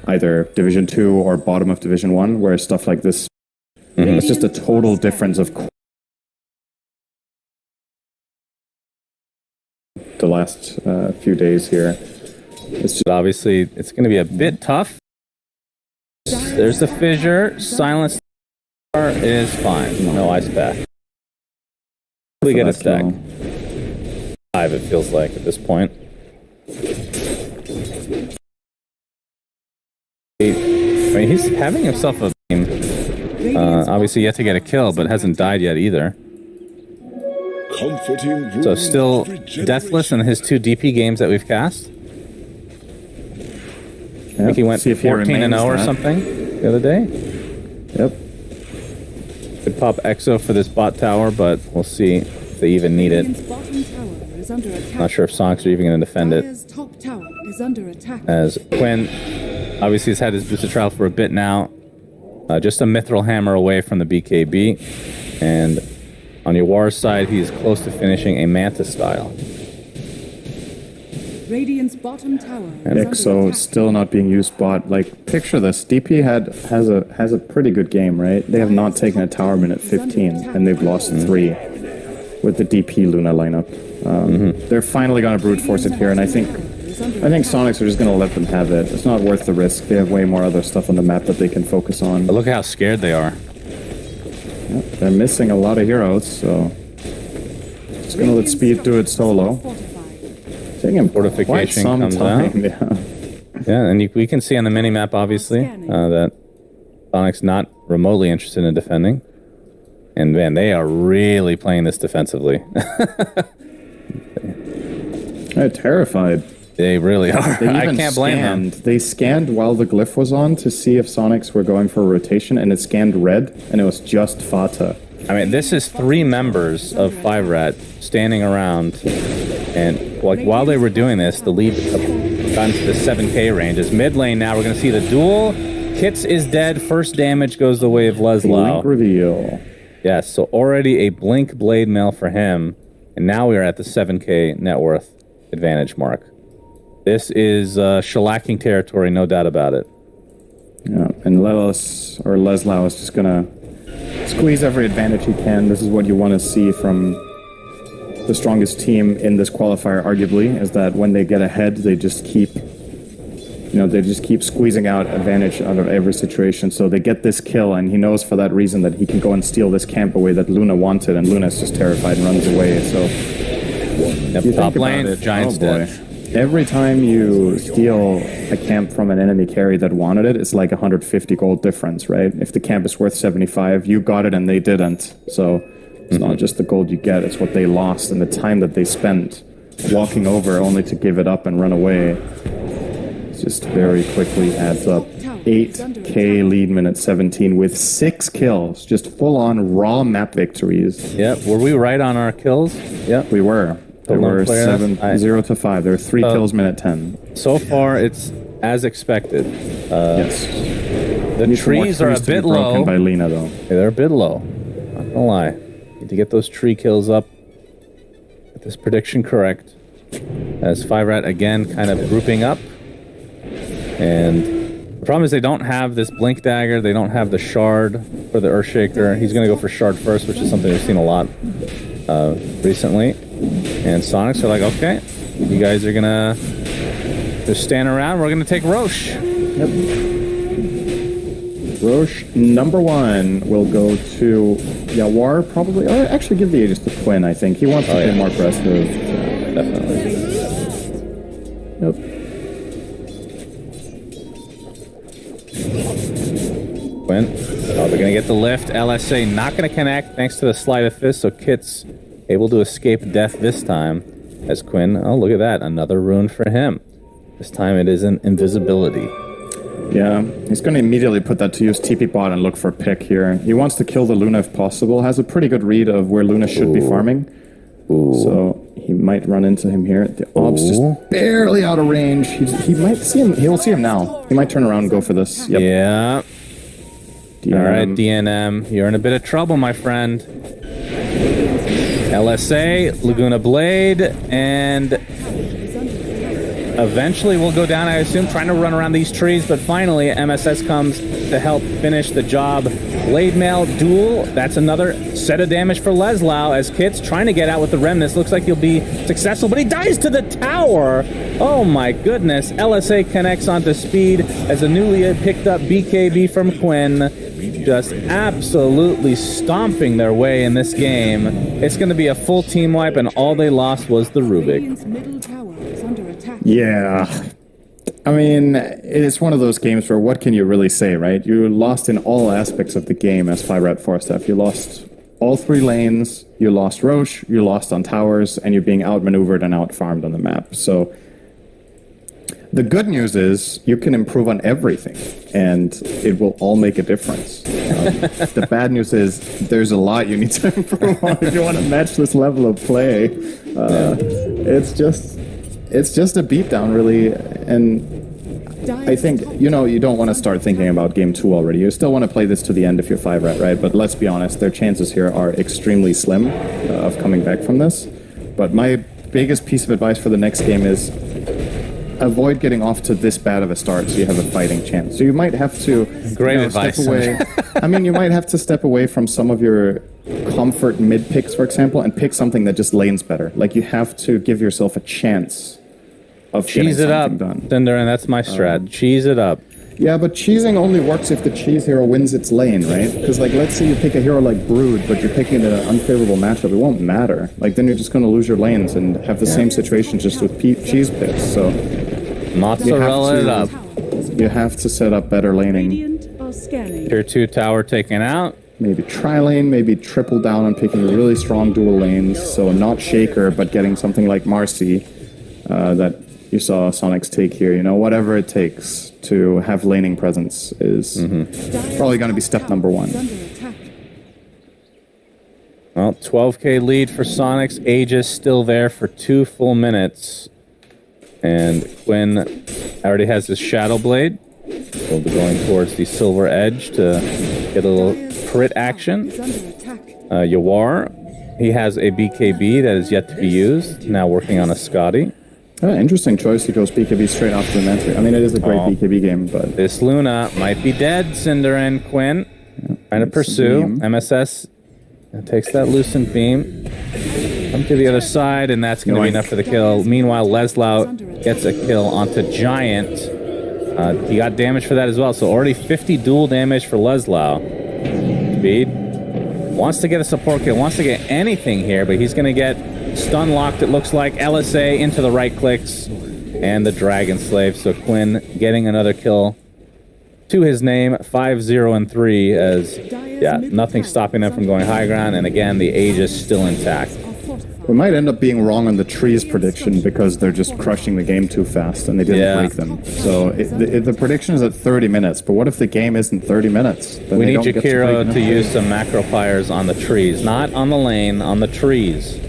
either Division 2 or bottom of Division 1, where stuff like this, it's just a total difference of the last few days here. It's just obviously, it's going to be a bit tough. There's the fissure. Silence is fine. No ice pack. We get a that stack. kill. 5, it feels like, at this point. I mean, he's having himself a game. Obviously, yet to get a kill, but hasn't died yet either. So still deathless in his 2 DP games that we've cast. I think he went 14-0 or something the other day. Yep. Could pop Exo for this bot tower, but we'll see if they even need it. Not sure if Soniqs are even going to defend it. As Quinn obviously has had his boosted trial for a bit now. Just a Mithril Hammer away from the BKB. And on your War side, he is close to finishing a Manta style. Radiant's bottom tower. Exo still not being used bot. Like, picture this. DP has a pretty good game, right? They have not taken a tower minute 15, and they've lost 3 with the DP Luna lineup. They're finally going to brute force it here, and I think Soniqs are just going to let them have it. It's not worth the risk. They have way more other stuff on the map that they can focus on. But look how scared they are. Yep, they're missing a lot of heroes, so just going to let Speed do it solo. Taking him Fortification quite some comes time. out. Yeah, and we can see on the mini-map, obviously, that Soniqs not remotely interested in defending. And man, they are really playing this defensively. They're terrified. They really are. I can't blame them. They scanned while the glyph was on to see if Soniqs were going for a rotation, and it scanned red, and it was just Fata. I mean, this is 3 members of 5RAT standing around, and like while they were doing this, the lead got into the 7k range. As mid lane now, we're going to see the duel. Kits is dead. First damage goes the way of Leslau. Blink reveal. Yes, so already a Blink Blade Mail for him, and now we are at the 7k net worth advantage mark. This is shellacking territory, no doubt about it. Yeah, and Leslau is just gonna squeeze every advantage he can. This is what you want to see from the strongest team in this qualifier, arguably, is that when they get ahead, they just keep, squeezing out advantage out of every situation. So they get this kill, and he knows for that reason that he can go and steal this camp away that Luna wanted, and Luna's just terrified and runs away. So top lane, Giant's dead. Every time you steal a camp from an enemy carry that wanted it, it's like 150 gold difference, right? If the camp is worth 75, you got it and they didn't. So it's not just the gold you get, it's what they lost and the time that they spent walking over only to give it up and run away. It just very quickly adds up. 8k lead minute 17 with 6 kills. Just full-on raw map victories. Yep, were we right on our kills? Yep, we were. There were 0 to 5. There were 3 kills minute 10. So far, it's as expected. Yes. The trees are a bit low. By Lena, though. Yeah, they're a bit low. Not gonna lie. Need to get those tree kills up. Get this prediction correct. As 5RAT again kind of grouping up. And the problem is they don't have this Blink Dagger. They don't have the Shard for the Earthshaker. He's going to go for Shard first, which is something we've seen a lot recently. And Soniqs are like, okay, you guys are going to just stand around. We're going to take Roche. Yep. Roche, number 1, will go to Yawar, probably. Or actually give the Aegis to Quinn, I think. He wants to be more aggressive. Definitely. Yep. Quinn. Oh, they're going to get the lift. LSA not going to connect thanks to the Sleight of Fist, so Kit's able to escape death this time. As Quinn, oh, look at that. Another rune for him. This time it is an invisibility. Yeah, he's going to immediately put that to use TP bot and look for a pick here. He wants to kill the Luna if possible. Has a pretty good read of where Luna should be farming. So he might run into him here. The Ob's just barely out of range. He might see him. He'll see him now. He might turn around and go for this. Yep. Yeah. DNM. All right, DNM. You're in a bit of trouble, my friend. LSA, Laguna Blade, and eventually we'll go down, I assume, trying to run around these trees, but finally MSS comes to help finish the job Blade Mail duel. That's another set of damage for Leslau as Kit's trying to get out with the remnants. Looks like he'll be successful, but he dies to the tower. Oh my goodness. LSA connects onto speed as a newly picked up BKB from Quinn. Just absolutely stomping their way in this game. It's going to be a full team wipe, and all they lost was the Rubik. Yeah. I mean, it's one of those games where what can you really say, right? You lost in all aspects of the game as 5RATFORCESTAFF. You lost all 3 lanes, you lost Roche, you lost on towers, and you're being outmaneuvered and outfarmed on the map. So the good news is you can improve on everything, and it will all make a difference. The bad news is there's a lot you need to improve on if you want to match this level of play. It's just a beatdown, really, and I think, you don't want to start thinking about Game 2 already. You still want to play this to the end if you're 5RAT, right? But let's be honest, their chances here are extremely slim of coming back from this. But my biggest piece of advice for the next game is avoid getting off to this bad of a start so you have a fighting chance. So you might have to advice. Step away. I mean, you might have to step away from some of your comfort mid picks, for example, and pick something that just lanes better. Like, you have to give yourself a chance of getting something done. Cinder, and that's my strat. Cheese it up. Yeah, but cheesing only works if the cheese hero wins its lane, right? Because, like, let's say you pick a hero like Brood, but you're picking an unfavorable matchup. It won't matter. Like, then you're just going to lose your lanes and have the same situation just with cheese picks. So mozzarella it up. You have to set up better laning. Tier 2 tower taken out. Maybe tri-lane, maybe triple down on picking really strong dual lanes. So not Shaker, but getting something like Marcy that you saw Soniqs take here. Whatever it takes to have laning presence is probably going to be step number 1. Well, 12k lead for Soniqs. Aegis still there for 2 full minutes. And Quinn already has his Shadow Blade. We'll be going towards the Silver Edge to get a little crit action. Yawar, he has a BKB that is yet to be used. Now working on a Scotty. Interesting choice. He goes BKB straight after the Mantle. I mean, it is a great BKB game, but this Luna might be dead. Cinder and Quinn trying to pursue. MSS takes that Lucent Beam. Come to the other side, and that's going to be enough for the kill. Meanwhile, Leslau gets a kill onto Giant. He got damage for that as well, so already 50 dual damage for Leslau. Speed wants to get a support kill, wants to get anything here, but he's going to get stun locked, it looks like. LSA into the right clicks, and the Dragon Slave. So Quinn getting another kill to his name, 5-0-3, as, nothing stopping them from going high ground, and again, the Aegis still intact. We might end up being wrong on the trees prediction because they're just crushing the game too fast and they didn't break them. So the prediction is at 30 minutes, but what if the game isn't 30 minutes? Then we need Jakiro to use some macro fires on the trees, not on the lane, on the trees.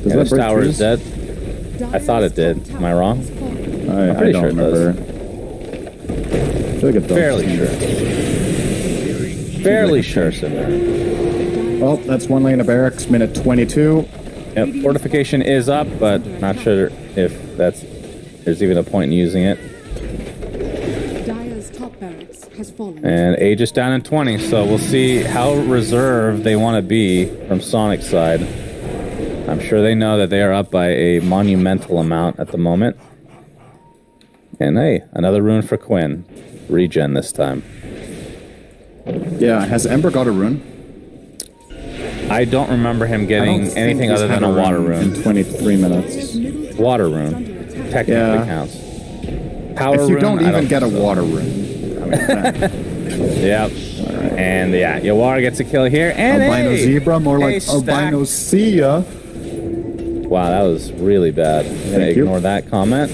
This tower is dead. I thought it did. Am I wrong? I'm pretty sure it does. I feel like it does. Fairly sure, Cinder. Well, that's 1 lane of barracks, minute 22. Yep, fortification is up, but not sure if there's even a point in using it. And Aegis down in 20, so we'll see how reserved they want to be from Sonic's side. I'm sure they know that they are up by a monumental amount at the moment. And hey, another rune for Quinn. Regen this time. Yeah, has Ember got a rune? I don't remember him getting anything other than a water rune. In 23 minutes. Water rune. Technically counts. Power if you rune, don't even get a water rune. I mean, yep. Right. And Yawar gets a kill here. And albino zebra, more like albino Sia. Wow, that was really bad. I'm going to ignore that comment.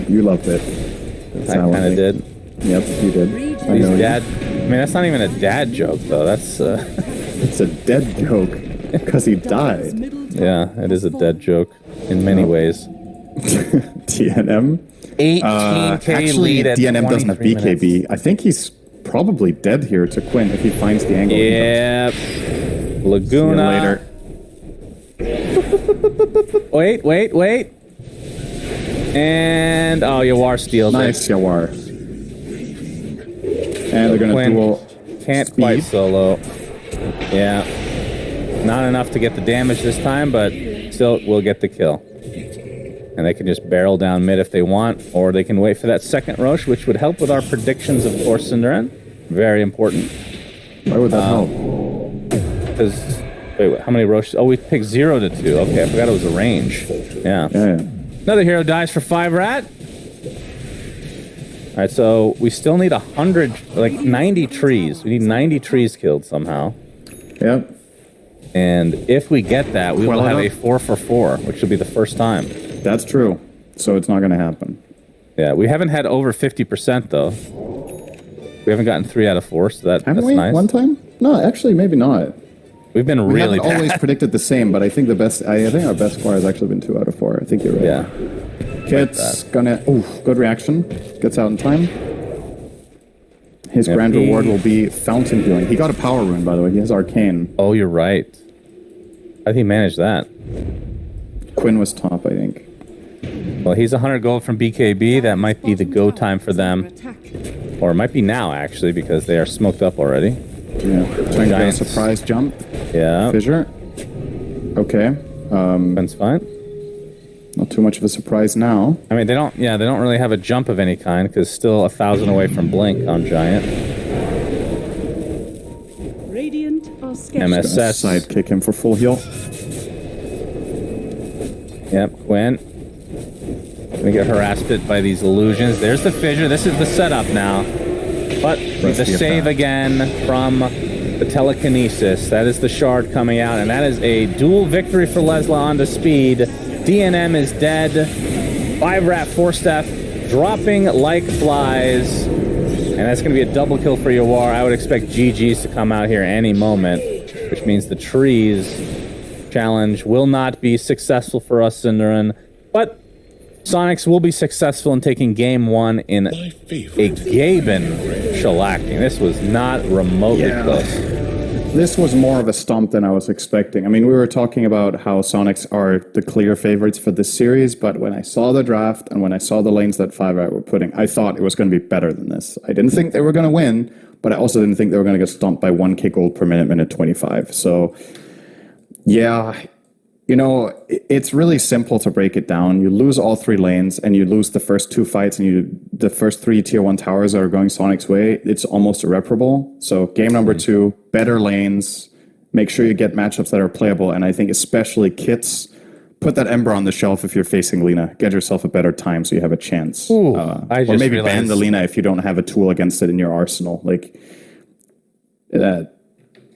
You loved it. I kind of did. Yep, you did. He's dad. I mean, that's not even a dad joke, though. That's... It's a dead joke, because he died. Yeah, it is a dead joke in many ways. DNM? 18k actually, lead at DNM doesn't have BKB. Minutes. I think he's probably dead here to Quinn if he finds the angle. Yep. Laguna. Wait. And, Yawar steals nice, it. Yawar. And they're going to duel can't quite solo. Yeah. Not enough to get the damage this time, but still will get the kill. And they can just barrel down mid if they want, or they can wait for that second Roche, which would help with our predictions, of course, Cinderan. Very important. Why would that help? Because, wait, how many Roches? Oh, we picked 0 to 2. Okay, I forgot it was a range. Yeah. Yeah. Another hero dies for 5RAT. All right, so we still need 90 trees. We need 90 trees killed somehow. Yep. And if we get that, we will have a 4 for 4, which will be the first time. That's true. So it's not going to happen. Yeah, we haven't had over 50%, though. We haven't gotten 3 out of 4, so that's nice. One time? No, actually, maybe not. We've been really bad. We haven't always predicted the same, but I think I think our best score has actually been 2 out of 4. I think you're right. Yeah. Kit's gonna... Ooh, good reaction. Gets out in time. His grand reward will be Fountain Healing. He got a power rune, by the way. He has Arcane. Oh, you're right. How did he manage that? Quinn was top, I think. Well, he's 100 gold from BKB. That might be the go time for them. Or it might be now, actually, because they are smoked up already. Yeah. Trying to get a surprise jump. Yeah. Fissure. Okay. That's fine. Not too much of a surprise now. I mean, they don't really have a jump of any kind, because still 1,000 away from Blink on Giant. Radiant are MSS. Sidekick him for full heal. Yep, Quinn. We get harassed bit by these illusions. There's the fissure. This is the setup now. But the save again from the telekinesis. That is the shard coming out, and that is a dual victory for Lesla onto speed. DNM is dead. 5RATFORCESTAFF dropping like flies. And that's going to be a double kill for Yawar. I would expect GG's to come out here any moment, which means the trees challenge will not be successful for us, Cinderan. But Soniqs will be successful in taking game 1 in a Gaben shellacking. This was not remotely close. This was more of a stomp than I was expecting. I mean, we were talking about how Soniqs are the clear favorites for this series, but when I saw the draft and when I saw the lanes that 5RAT were putting, I thought it was going to be better than this. I didn't think they were going to win, but I also didn't think they were going to get stomped by 1k gold per minute 25. So, yeah, you know, it's really simple to break it down. You lose all 3 lanes, and you lose the first 2 fights, and the first 3 tier 1 towers that are going Sonic's way. It's almost irreparable. So game number 2, better lanes. Make sure you get matchups that are playable, and I think especially kits. Put that Ember on the shelf if you're facing Lina. Get yourself a better time so you have a chance. Ooh, or maybe ban the Lina if you don't have a tool against it in your arsenal. Like that.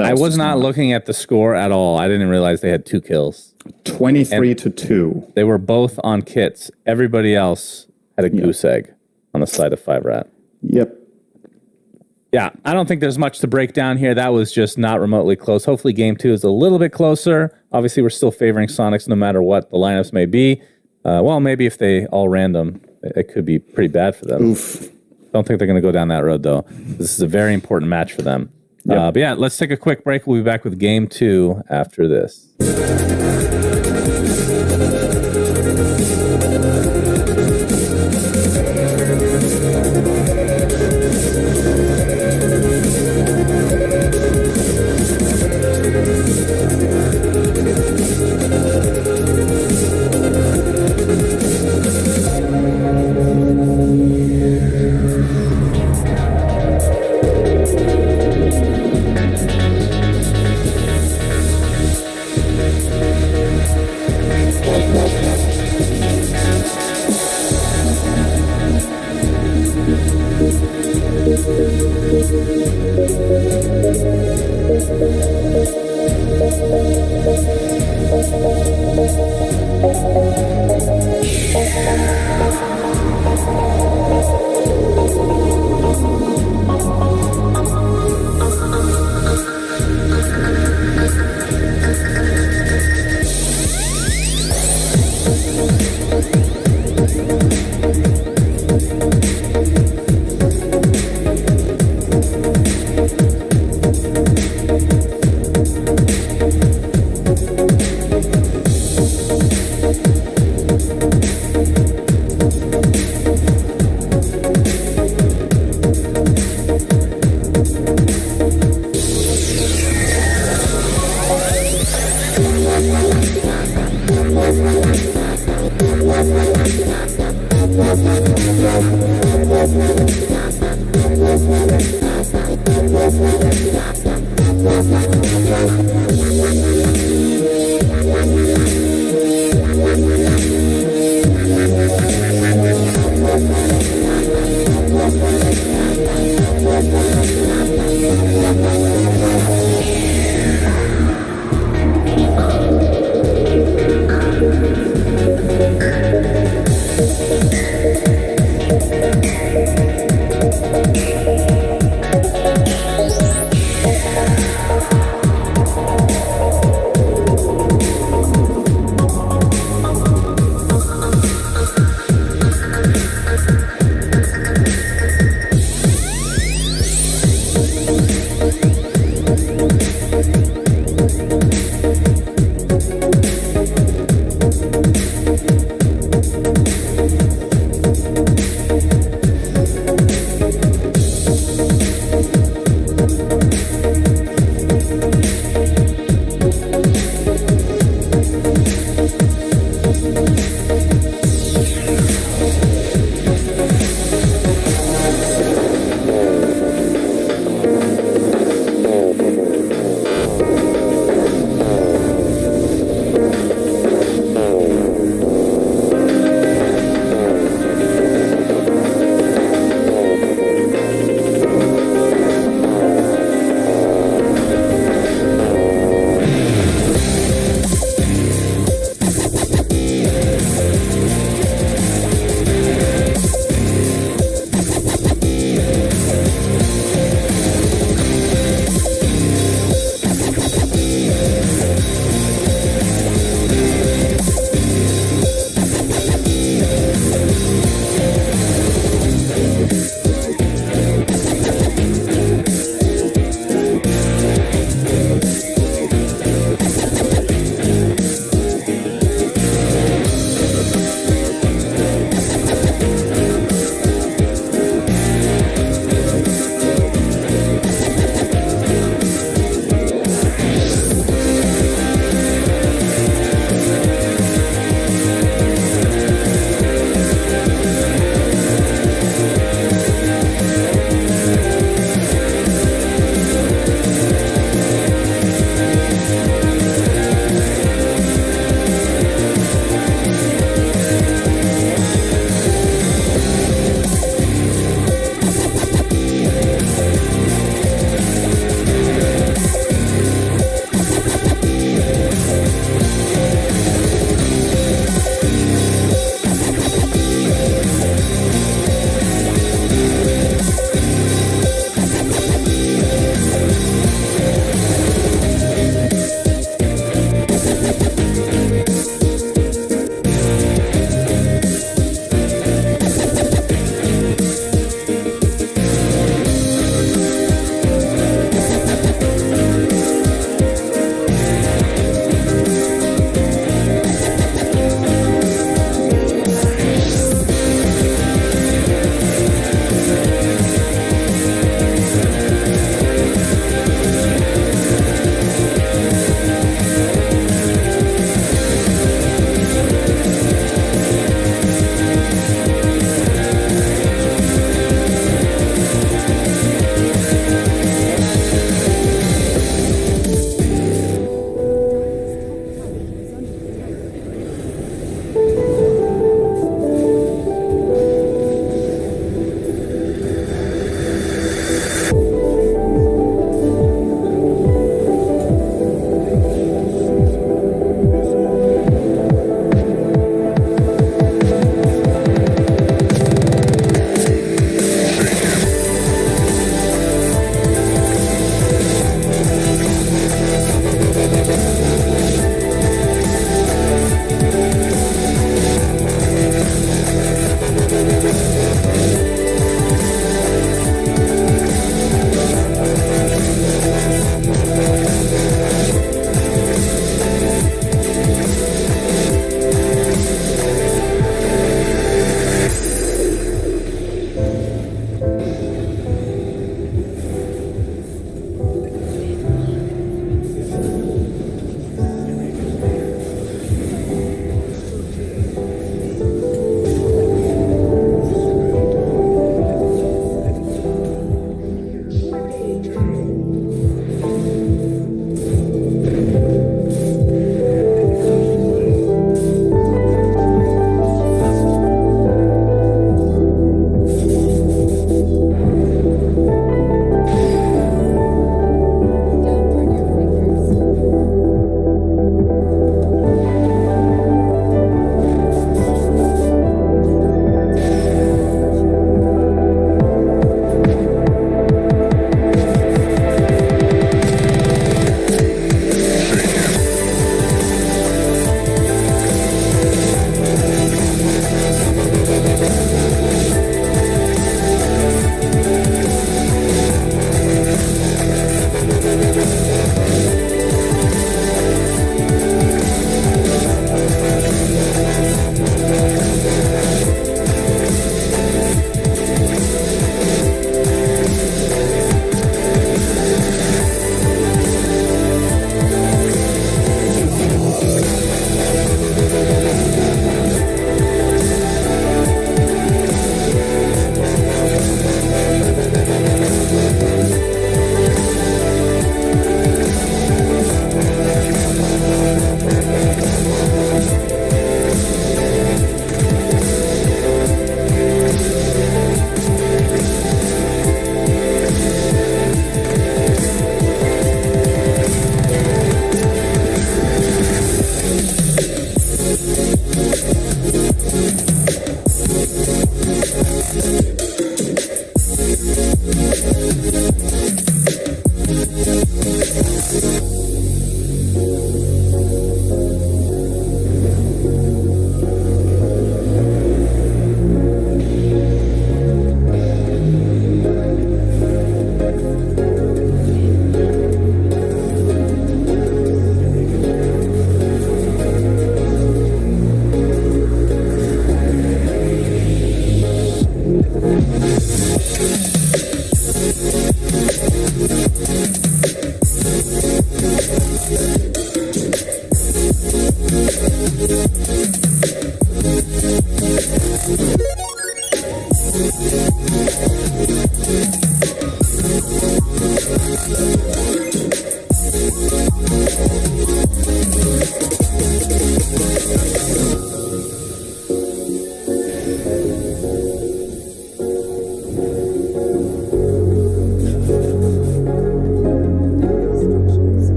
I was not looking at the score at all. I didn't realize they had 2 kills. 23 to 2. They were both on kits. Everybody else had a goose egg on the side of 5RAT. Yep. Yeah, I don't think there's much to break down here. That was just not remotely close. Hopefully game 2 is a little bit closer. Obviously, we're still favoring Soniqs no matter what the lineups may be. Well, maybe if they all random, it could be pretty bad for them. Oof. Don't think they're going to go down that road, though. This is a very important match for them. But yeah, let's take a quick break. We'll be back with game 2 after this.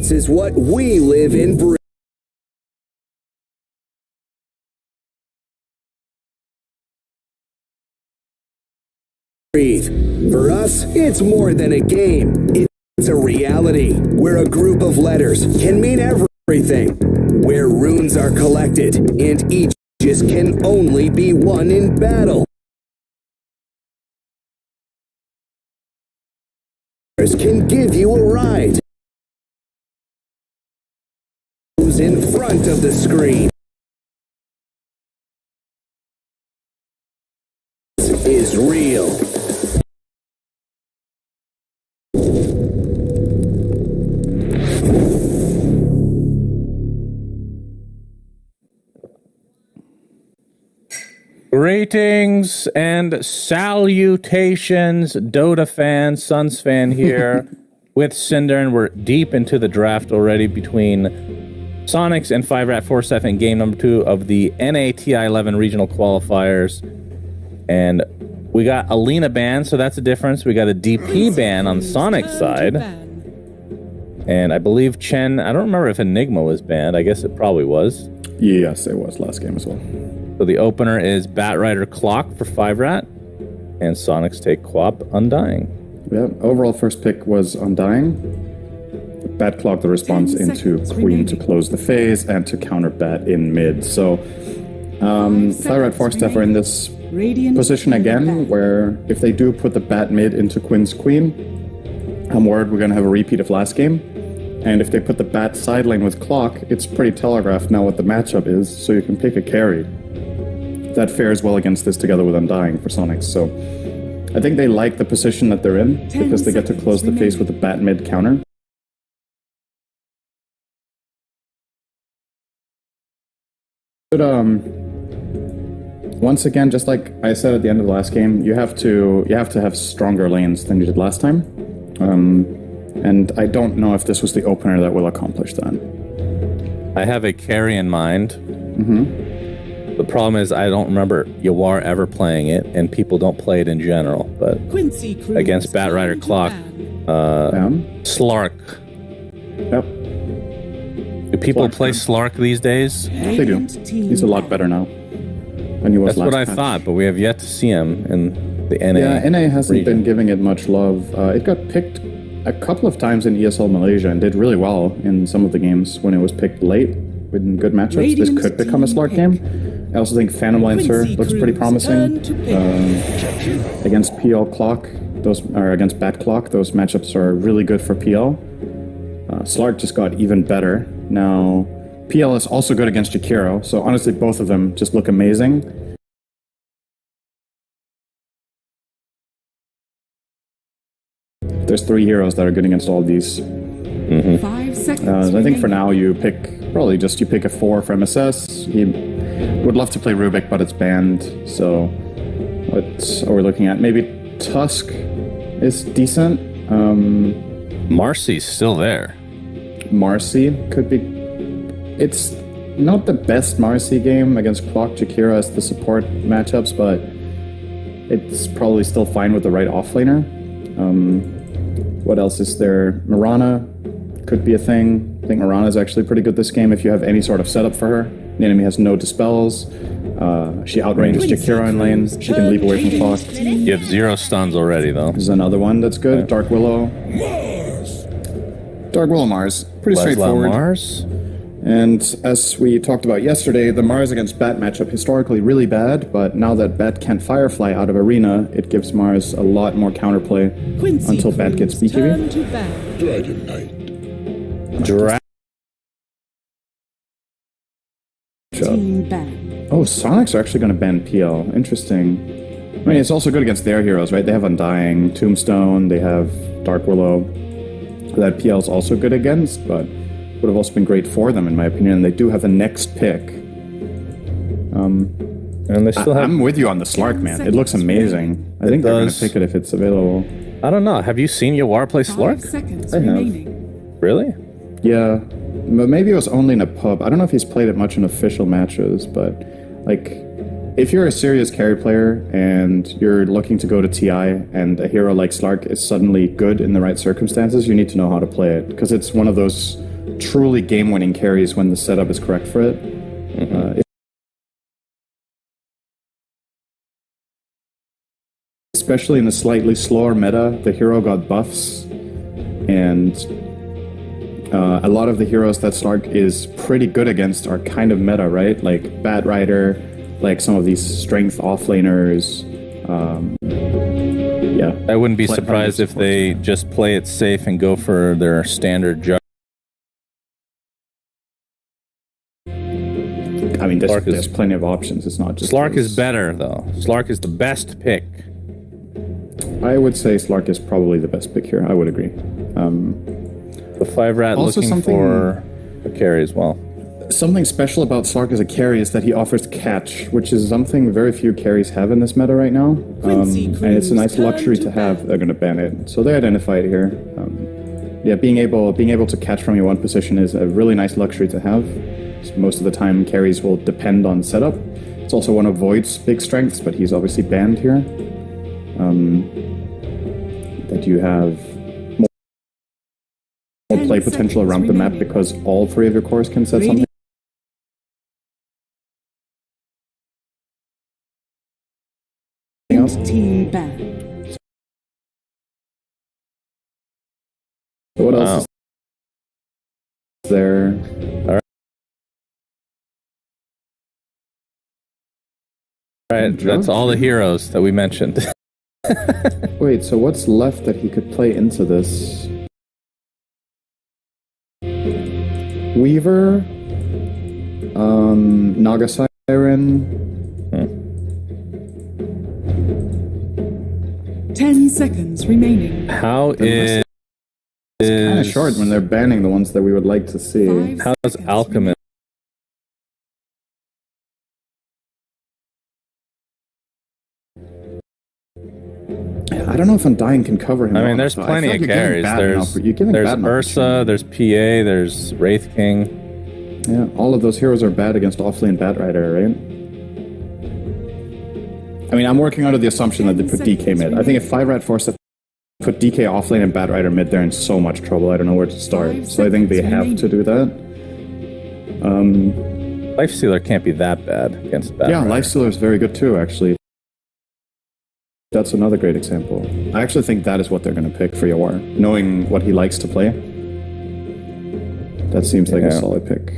performance is what we live and breathe. For us, it's more than a game. It's a reality where a group of letters can mean everything, where runes are collected and each can only be won in battle. Can give you a ride. Who's in front of the screen is real. Greetings and salutations, Dota fan, Suns fan here with Cinder, and we're deep into the draft already between Soniqs and 5RATFORCESTAFF in game number 2 of the NATI11 regional qualifiers. And we got Alina ban, so that's a difference. We got a DP ban on the Sonic side. And I believe Chen, I don't remember if Enigma was banned. I guess it probably was. Yes, it was last game as well. So the opener is Batrider Clock for 5RAT, and Soniqs take Quap Undying. Yeah, overall first pick was Undying. Bat Clock the response into Queen to close the phase and to counter Bat in mid. So 5RATFORCESTAFF are in this position again, where if they do put the Bat mid into Queen's Queen, I'm worried we're going to have a repeat of last game. And if they put the Bat side lane with Clock, it's pretty telegraphed now what the matchup is, so you can pick a carry. That fares well against this together with Undying for Soniqs. So I think they like the position that they're in because they get to close the phase with the Bat mid counter. But once again, just like I said at the end of the last game, you have to have stronger lanes than you did last time. And I don't know if this was the opener that will accomplish that. I have a carry in mind. Mm-hmm. The problem is I don't remember Yawar ever playing it, and people don't play it in general. But against Batrider Clock, Slark. Yep. Do people play Slark these days? They do. He's a lot better now than he was last That's what I patch. thought, but we have yet to see him in the NA. Yeah, NA hasn't region. been giving it much love. It got picked a couple of times in ESL Malaysia and did really well in some of the games when it was picked late in good matchups. This could become a Slark game. I also think Phantom Lancer looks pretty promising. Against PL Clock, against Bat Clock, those matchups are really good for PL. Slark just got even better. Now, PL is also good against Jakiro, so honestly, both of them just look amazing. There's 3 heroes that are good against all of these. Mm-hmm. 5 seconds. I think for now you pick a 4 for MSS. He would love to play Rubik, but it's banned. So what are we looking at? Maybe Tusk is decent. Marcy's still there. Marcy could be. It's not the best Marcy game against Clock Jakira as the support matchups, but it's probably still fine with the right offlaner. What else is there? Mirana could be a thing. I think Mirana is actually pretty good this game if you have any sort of setup for her. The enemy has no dispels. She outranges Jakira in lane. She can leap away from Clock. You have 0 stuns already, though. This is another one that's good. Yeah. Dark Willow. Dark Willow Mars. Pretty straightforward. Mars. And as we talked about yesterday, the Mars against Bat matchup historically really bad, but now that Bat can't Firefly out of Arena, it gives Mars a lot more counterplay until Bat gets BKB. Dragon Knight. Oh, Soniqs are actually going to ban PL. Interesting. I mean, it's also good against their heroes, right? They have Undying, Tombstone, they have Dark Willow. That PL is also good against, but would have also been great for them, in my opinion. And they do have the next pick. And they still have... I'm with you on the Slark, man. It looks amazing. I think they're going to pick it if it's available. I don't know. Have you seen Yawar play Slark? I have. Really? Yeah. But maybe it was only in a pub. I don't know if he's played it much in official matches, but like, if you're a serious carry player and you're looking to go to TI and a hero like Slark is suddenly good in the right circumstances, you need to know how to play it, because it's one of those truly game-winning carries when the setup is correct for it. Especially in the slightly slower meta, the hero got buffs, and a lot of the heroes that Slark is pretty good against are kind of meta, right? Like Bat Rider, like some of these strength offlaners. I wouldn't be surprised if they just play it safe and go for their standard jug. I mean, there's plenty of options. It's not just Slark is better, though. Slark is the best pick. I would say Slark is probably the best pick here. I would agree. The 5RAT looking for a carry as well. Something special about Slark as a carry is that he offers catch, which is something very few carries have in this meta right now. And it's a nice luxury to have. They're going to ban it. So they identify it here. Being able to catch from your one position is a really nice luxury to have. So most of the time, carries will depend on setup. It's also one of Void's big strengths, but he's obviously banned here. That you have more play potential around the map because all three of your cores can set something else. Team ban. So what else is there? All right, that's all the heroes that we mentioned. Wait, so what's left that he could play into this? Weaver, Naga Siren. 10 seconds remaining. How is Kind of short when they're banning the ones that we would like to see. how's Alchemist? I don't know if Undying can cover him. I mean, there's plenty of carries. There's Ursa, there's PA, there's Wraith King. Yeah, all of those heroes are bad against Offlane Bat Rider, right? I mean, I'm working under the assumption that they put DK mid. I think if 5RATFORCESTAFF put DK offlane and Bat Rider mid, they're in so much trouble. I don't know where to start. So I think they have to do that. Lifestealer can't be that bad against Bat Rider. Lifestealer is very good too, actually. That's another great example. I actually think that is what they're going to pick for Yawar. Knowing what he likes to play, that seems like a solid pick.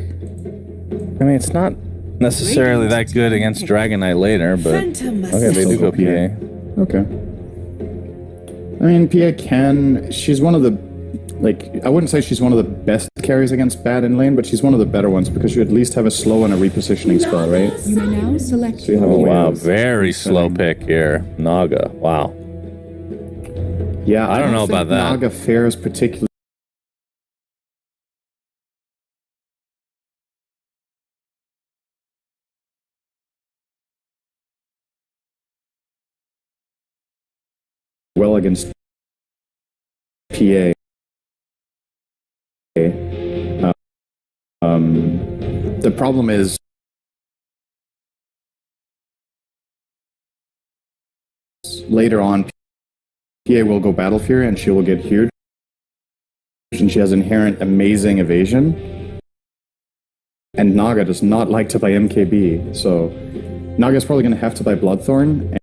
I mean, it's not necessarily that good against Dragon Knight later, but okay, they do go PA. Okay. I mean, PA can... She's one of the... Like, I wouldn't say she's one of the best carries against Bat in lane, but she's one of the better ones because you at least have a slow and a repositioning spell, right? You may now select. So you have Wow, very slow pick here. Naga, wow. Yeah, I don't know about that. Naga fares particularly well against PA. The problem is later on PA will go Battle Fury and she will get huge, and she has inherent amazing evasion, and Naga does not like to play MKB, so Naga is probably going to have to buy Bloodthorn,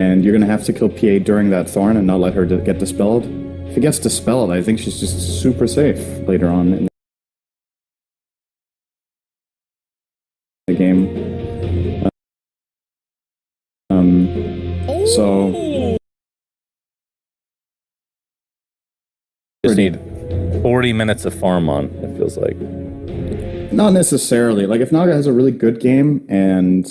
and you're going to have to kill PA during that Thorn and not let her get dispelled. If it gets dispelled, I think she's just super safe later on in the game. So... Just need 40 minutes of farm on, it feels like. Not necessarily. Like, if Naga has a really good game and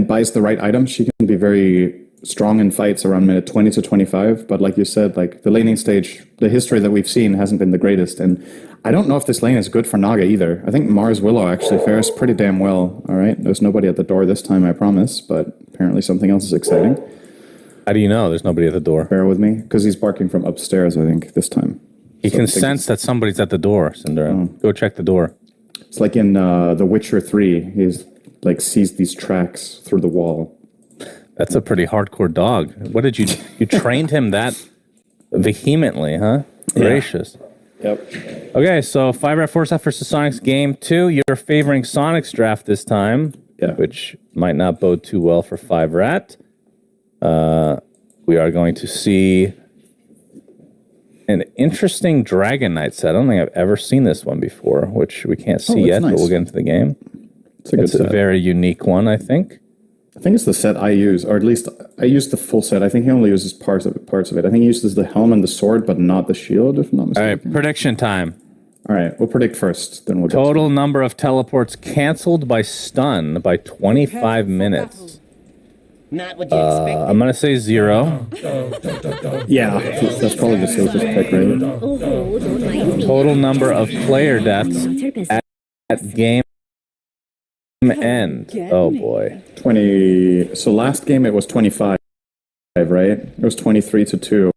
buys the right items, she can be very strong in fights around minute 20 to 25. But like you said, like the laning stage, the history that we've seen hasn't been the greatest. And I don't know if this lane is good for Naga either. I think Mars Willow actually fares pretty damn well. All right, there's nobody at the door this time, I promise. But apparently something else is exciting. How do you know there's nobody at the door? Bear with me, because he's barking from upstairs, I think, this time. He can sense that somebody's at the door, Cinder. Go check the door. It's like in The Witcher 3. He's like sees these tracks through the wall. That's a pretty hardcore dog. What did you trained him that vehemently, huh? Gracious. Yep. Okay, so 5RATFORCESTAFF versus Soniqs game 2. You're favoring Soniqs draft this time, which might not bode too well for 5RAT. We are going to see an interesting Dragon Knight set. I don't think I've ever seen this one before, which we can't see yet, but we'll get into the game. It's a very unique one, I think. I think it's the set I use, or at least I use the full set. I think he only uses parts of it. I think he uses the helm and the sword, but not the shield, if I'm not mistaken. All right, prediction time. All right, we'll predict first, then we'll get Total number of teleports canceled by stun by 25 minutes. Not what you expected. I'm going to say 0. Yeah, that's probably the safest pick, right? Don't mind me. Total number of player deaths at game end. Oh, boy. 20. So last game it was 25, right? It was 23-2.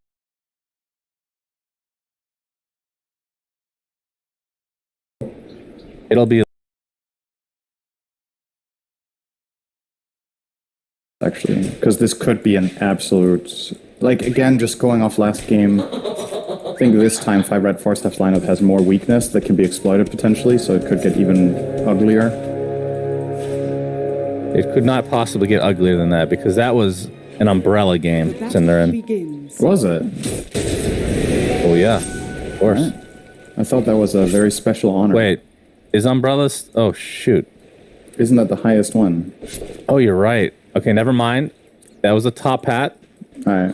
It'll be Actually, because this could be an absolute, like, again, just going off last game, I think this time 5RATFORCESTAFF's lineup has more weakness that can be exploited potentially, so it could get even uglier. It could not possibly get uglier than that because that was an umbrella game. The Cinderin. begins. Was it? Oh, yeah. Of course. Right. I thought that was a very special honor. Wait. Is umbrella... Oh, shoot. Isn't that the highest one? Oh, you're right. Okay, never mind. That was a top hat. All right.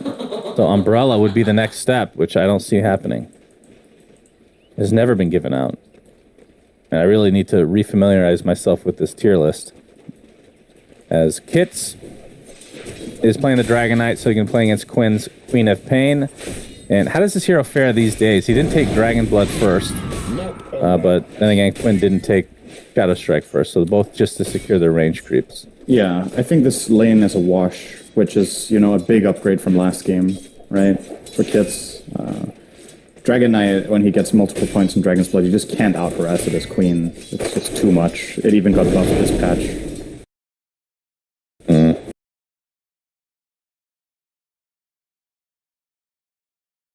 So umbrella would be the next step, which I don't see happening. Has never been given out. And I really need to refamiliarize myself with this tier list. As Kits is playing the Dragon Knight, so he can play against Quinn's Queen of Pain. And how does this hero fare these days? He didn't take Dragon Blood first. But then again, Quinn didn't take Shadow Strike first. So both just to secure their range creeps. Yeah, I think this lane is a wash, which is, you know, a big upgrade from last game, right? For Kits. Dragon Knight, when he gets multiple points in Dragon's Blood, you just can't out-harass it as Queen. It's just too much. It even got buffed this patch.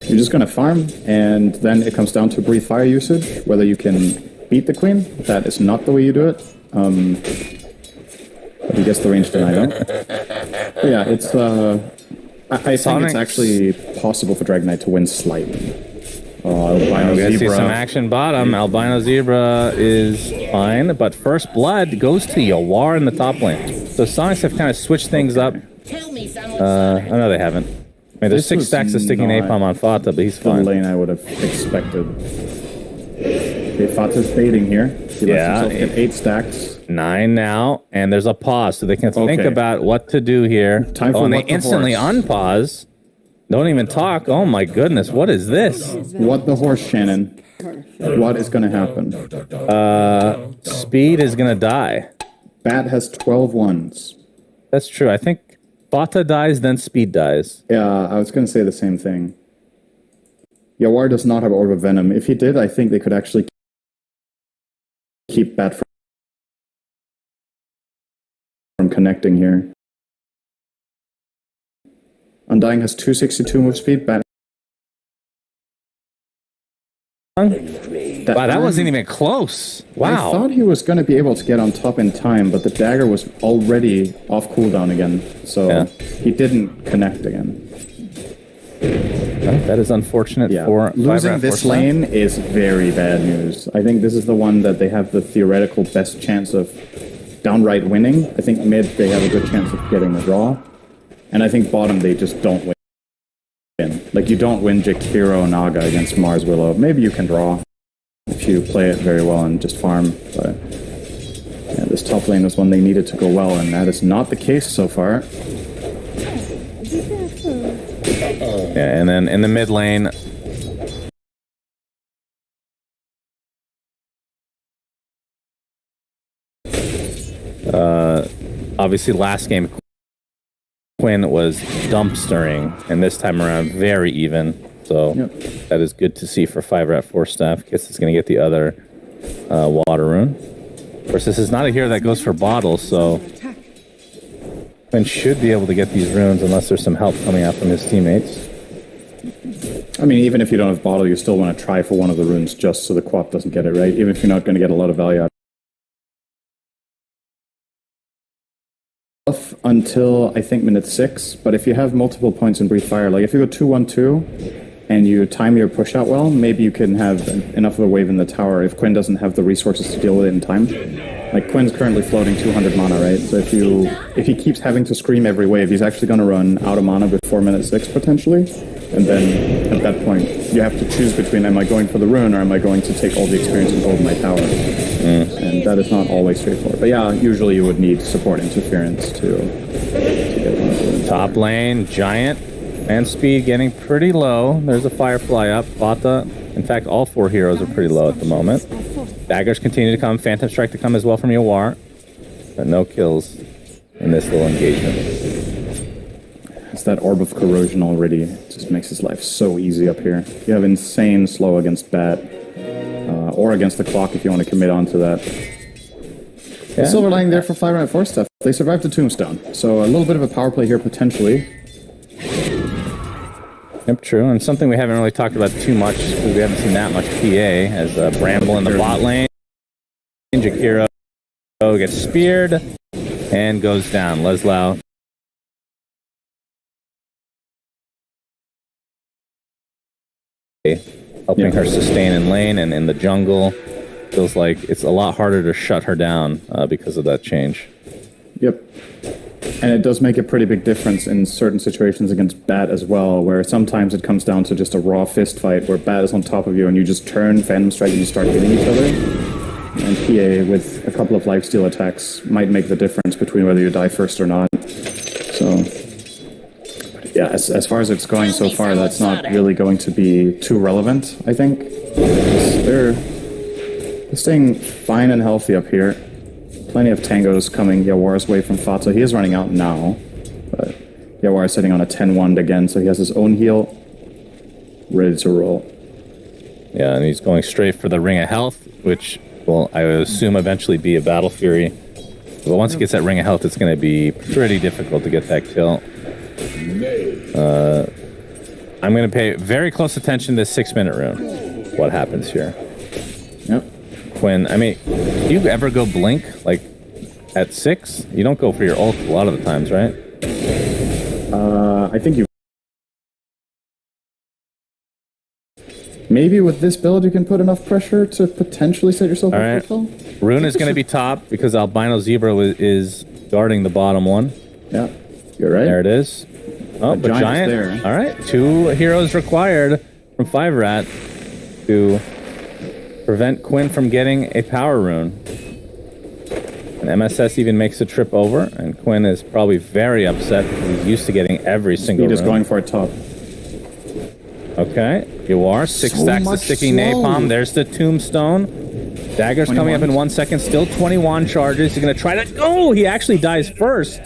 You're just going to farm, and then it comes down to Breathe Fire usage, whether you can beat the Queen. That is not the way you do it. But he gets the range deny, don't. But yeah, it's... I think it's actually possible for Dragon Knight to win slightly. Albino We Zebra. see some action bottom. Albino Zebra is fine, but First Blood goes to Yawar in the top lane. So Sonics have kind of switched things up. Tell me someone I know they haven't. I mean, there's This 6 was stacks of sticking not napalm on Fata, but he's The fine. lane I would have expected. Okay, Fata's baiting here. He Yeah, lets himself get 8 stacks. 9 now, and there's a pause, so they can think Okay. about what to do here. Time for and they What the instantly Horse. unpause. Don't even talk. Oh my goodness, what is this? What the horse, Shannon? What is going to happen? Speed is gonna die. Bat has 12 ones. That's true. I think Fata dies, then Speed dies. Yeah, I was going to say the same thing. Yawar does not have Orb of Venom. If he did, I think they could actually keep Bat from connecting here. Undying has 262 move speed. Bat. Wow, that wasn't even close. Wow. I thought he was going to be able to get on top in time, but the dagger was already off cooldown again, so he didn't connect again. Well, that is unfortunate for losing this 5RATFORCESTAFF. lane is very bad news. I think this is the one that they have the theoretical best chance of downright winning. I think mid they have a good chance of getting a draw, and I think bottom they just don't win. Like, you don't win Jakiro Naga against Mars Willow. Maybe you can draw if you play it very well and just farm, but yeah, this top lane was one they needed to go well, and that is not the case so far. Yeah, and then in the mid lane, obviously last game Quinn was dumpstering, and this time around very even. So that is good to see for 5RATFORCESTAFF. Kits is going to get the other water rune. Of course, this is not a hero that goes for bottles, so Quinn should be able to get these runes unless there's some help coming out from his teammates. I mean, even if you don't have bottle, you still want to try for one of the runes just so the Quap doesn't get it, right? Even if you're not going to get a lot of value out of it. Until, I think, minute 6. But if you have multiple points in Breathe Fire, like if you go 2-1-2 and you time your push out well, maybe you can have enough of a wave in the tower if Quinn doesn't have the resources to deal with it in time. Like, Quinn's currently floating 200 mana, right? So if he keeps having to scream every wave, he's actually going to run out of mana before minute 6, potentially. And then, at that point, you have to choose between, am I going for the rune, or am I going to take all the experience and hold my tower? And that is not always straightforward. But yeah, usually you would need support interference to get one of the runes. Top lane, Giant, and Speed getting pretty low. There's a Firefly up. Vata, in fact, all 4 heroes are pretty low at the moment. Daggers continue to come, Phantom Strike to come as well from Yawar. But no kills in this little engagement. It's that Orb of Corrosion already. It just makes his life so easy up here. You have insane slow against Bat. Or against the clock if you want to commit onto that. Yeah. Silver Lining there for 5RATFORCESTAFF. They survived the Tombstone. So a little bit of a power play here potentially. Yep, true. And something we haven't really talked about too much, because we haven't seen that much PA, as Bramble in the bot lane. Jakiro gets speared and goes down. Leslau helping her sustain in lane and in the jungle. Feels like it's a lot harder to shut her down because of that change. Yep. And it does make a pretty big difference in certain situations against Bat as well, where sometimes it comes down to just a raw fist fight where Bat is on top of you and you just turn Phantom Strike and you start hitting each other. And PA with a couple of lifesteal attacks might make the difference between whether you die first or not. So, yeah, as far as it's going so far, that's not really going to be too relevant, I think. They're staying fine and healthy up here. Plenty of tangos coming Yawar's way from Fata. He is running out now, but Yawar is sitting on a 10-1 again, so he has his own heal ready to roll. Yeah, and he's going straight for the Ring of Health, which will, I would assume, eventually be a Battle Fury. But once he gets that Ring of Health, it's going to be pretty difficult to get that kill. I'm going to pay very close attention to this 6-minute rune. What happens here? Yep. Quinn, I mean, do you ever go blink, like, at 6? You don't go for your ult a lot of the times, right? I think you... Maybe with this build you can put enough pressure to potentially set yourself up for kill? Rune is going to be top because Albino Zebra is guarding the bottom one. Yeah, you're right. There it is. Oh, but Giant. There. All right, 2 heroes required from 5RAT to prevent Quinn from getting a power rune. And MSS even makes the trip over, and Quinn is probably very upset because he's used to getting every single rune. He is going for it top. Okay, you are. 6 stacks of sticky napalm. There's the tombstone. Dagger's 21. Coming up in 1 second. Still 21 charges. He's going to try to... Oh, he actually dies first.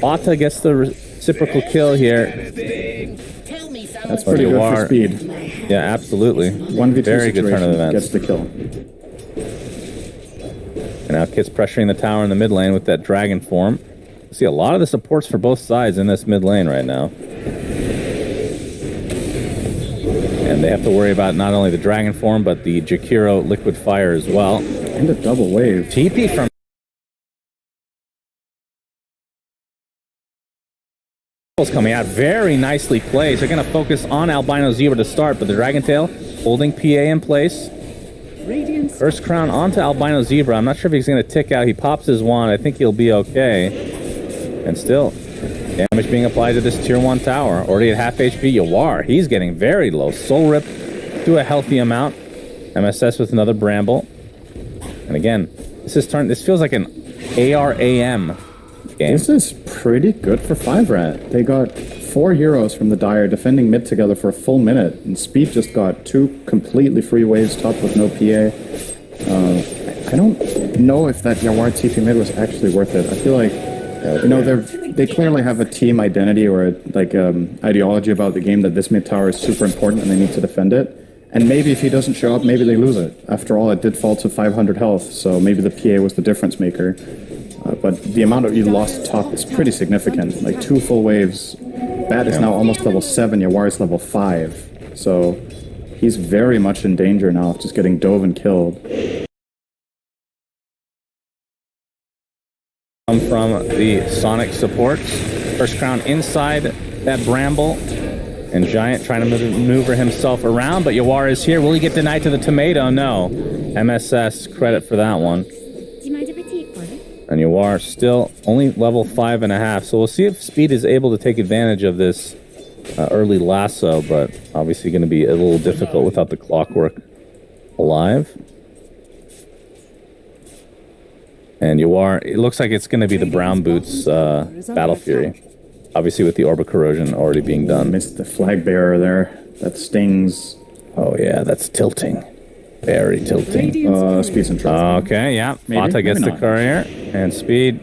Bata gets the reciprocal kill here. That's pretty good for speed. Yeah, absolutely. 1v2 very good turn of events. Gets the kill. And now Kit's pressuring the tower in the mid lane with that dragon form. See a lot of the supports for both sides in this mid lane right now. And they have to worry about not only the dragon form, but the Jakiro liquid fire as well. And a double wave. TP from coming out very nicely placed. They're going to focus on Albino Zebra to start, but the Dragon Tail holding PA in place. First crown onto Albino Zebra. I'm not sure if he's going to tick out. He pops his wand. I think he'll be okay. And still, damage being applied to this tier 1 tower. Already at half HP. Yawar, he's getting very low. Soul Rip to a healthy amount. MSS with another Bramble. And again, this feels like an ARAM game. This is pretty good for 5RAT. They got 4 heroes from the Dire defending mid together for a full minute, and Speed just got 2 completely free waves top with no PA. I don't know if that Yawar TP mid was actually worth it. I feel like, you know, they clearly have a team identity or ideology about the game that this mid tower is super important and they need to defend it. And maybe if he doesn't show up, maybe they lose it. After all, it did fall to 500 health, so maybe the PA was the difference maker. but the amount of you lost top is pretty significant. Like 2 full waves. Bat is now almost level 7, Yawar is level 5. So he's very much in danger now of just getting dove and killed. Come from the Sonic supports. First crown inside that bramble. And Giant trying to maneuver himself around, but Yawar is here. Will he get denied to the tomato? No. MSS credit for that one. And Yawar still only level 5.5. So we'll see if Speed is able to take advantage of this early lasso, but obviously going to be a little difficult without the clockwork alive. And Yawar, it looks like it's going to be the Brown Boots Battle Fury. Obviously with the Orb of Corrosion already being done. Missed the flag bearer there. That stings. Oh yeah, that's tilting. Very tilting. Speed's in trouble. Okay, yeah. Maybe, Fata gets maybe the not. courier, and Speed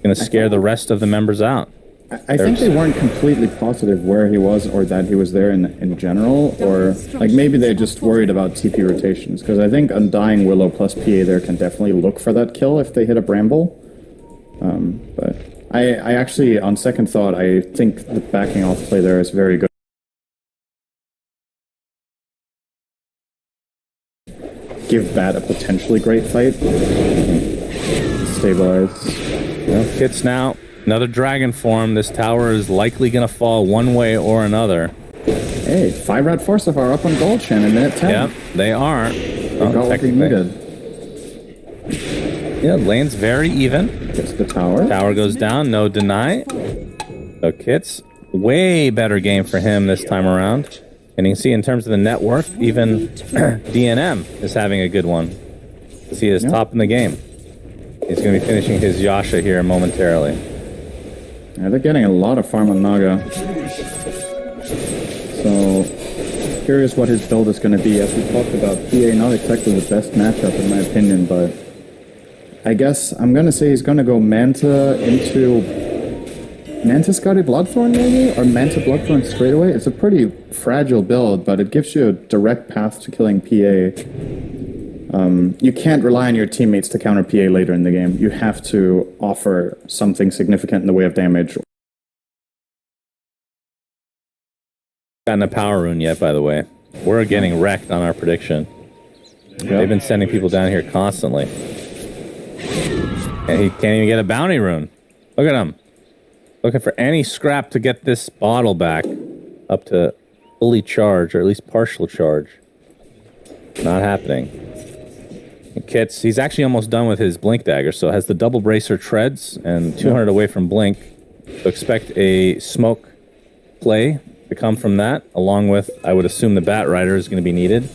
gonna scare the rest of the members out. I think they weren't completely positive where he was or that he was there in general, or like maybe they just worried about TP rotations, because I think Undying Willow plus PA there can definitely look for that kill if they hit a Bramble. But I actually, on second thought, I think the backing off play there is very good. Give Bat a potentially great fight. Stabilize. Well, Kits now. Another dragon form. This tower is likely going to fall one way or another. Hey, 5RATFORCESTAFF are up on gold, Shen, in minute 10. Yep, they are. They got what they needed. Yeah, lane's very even. Gets the tower. Tower goes down, no deny. So Kits, way better game for him this time around. And you can see in terms of the net worth, even DNM is having a good one. He is top in the game. He's going to be finishing his Yasha here momentarily. Yeah, they're getting a lot of farm on Naga. So, curious what his build is going to be. As we talked about, PA not exactly the best matchup in my opinion, but I guess I'm going to say he's going to go Manta into Manta Scouty Bloodthorn maybe? Or Manta Bloodthorn straight away? It's a pretty fragile build, but it gives you a direct path to killing PA. You can't rely on your teammates to counter PA later in the game. You have to offer something significant in the way of damage. Gotten a power rune yet, by the way. We're getting wrecked on our prediction. They've been sending people down here constantly. And he can't even get a bounty rune. Look at him. Looking for any scrap to get this bottle back up to fully charge, or at least partial charge. Not happening. And Kits, he's actually almost done with his Blink Dagger, so has the double bracer treads and 200 away from Blink. So expect a smoke play to come from that, along with, I would assume, the Bat Rider is going to be needed.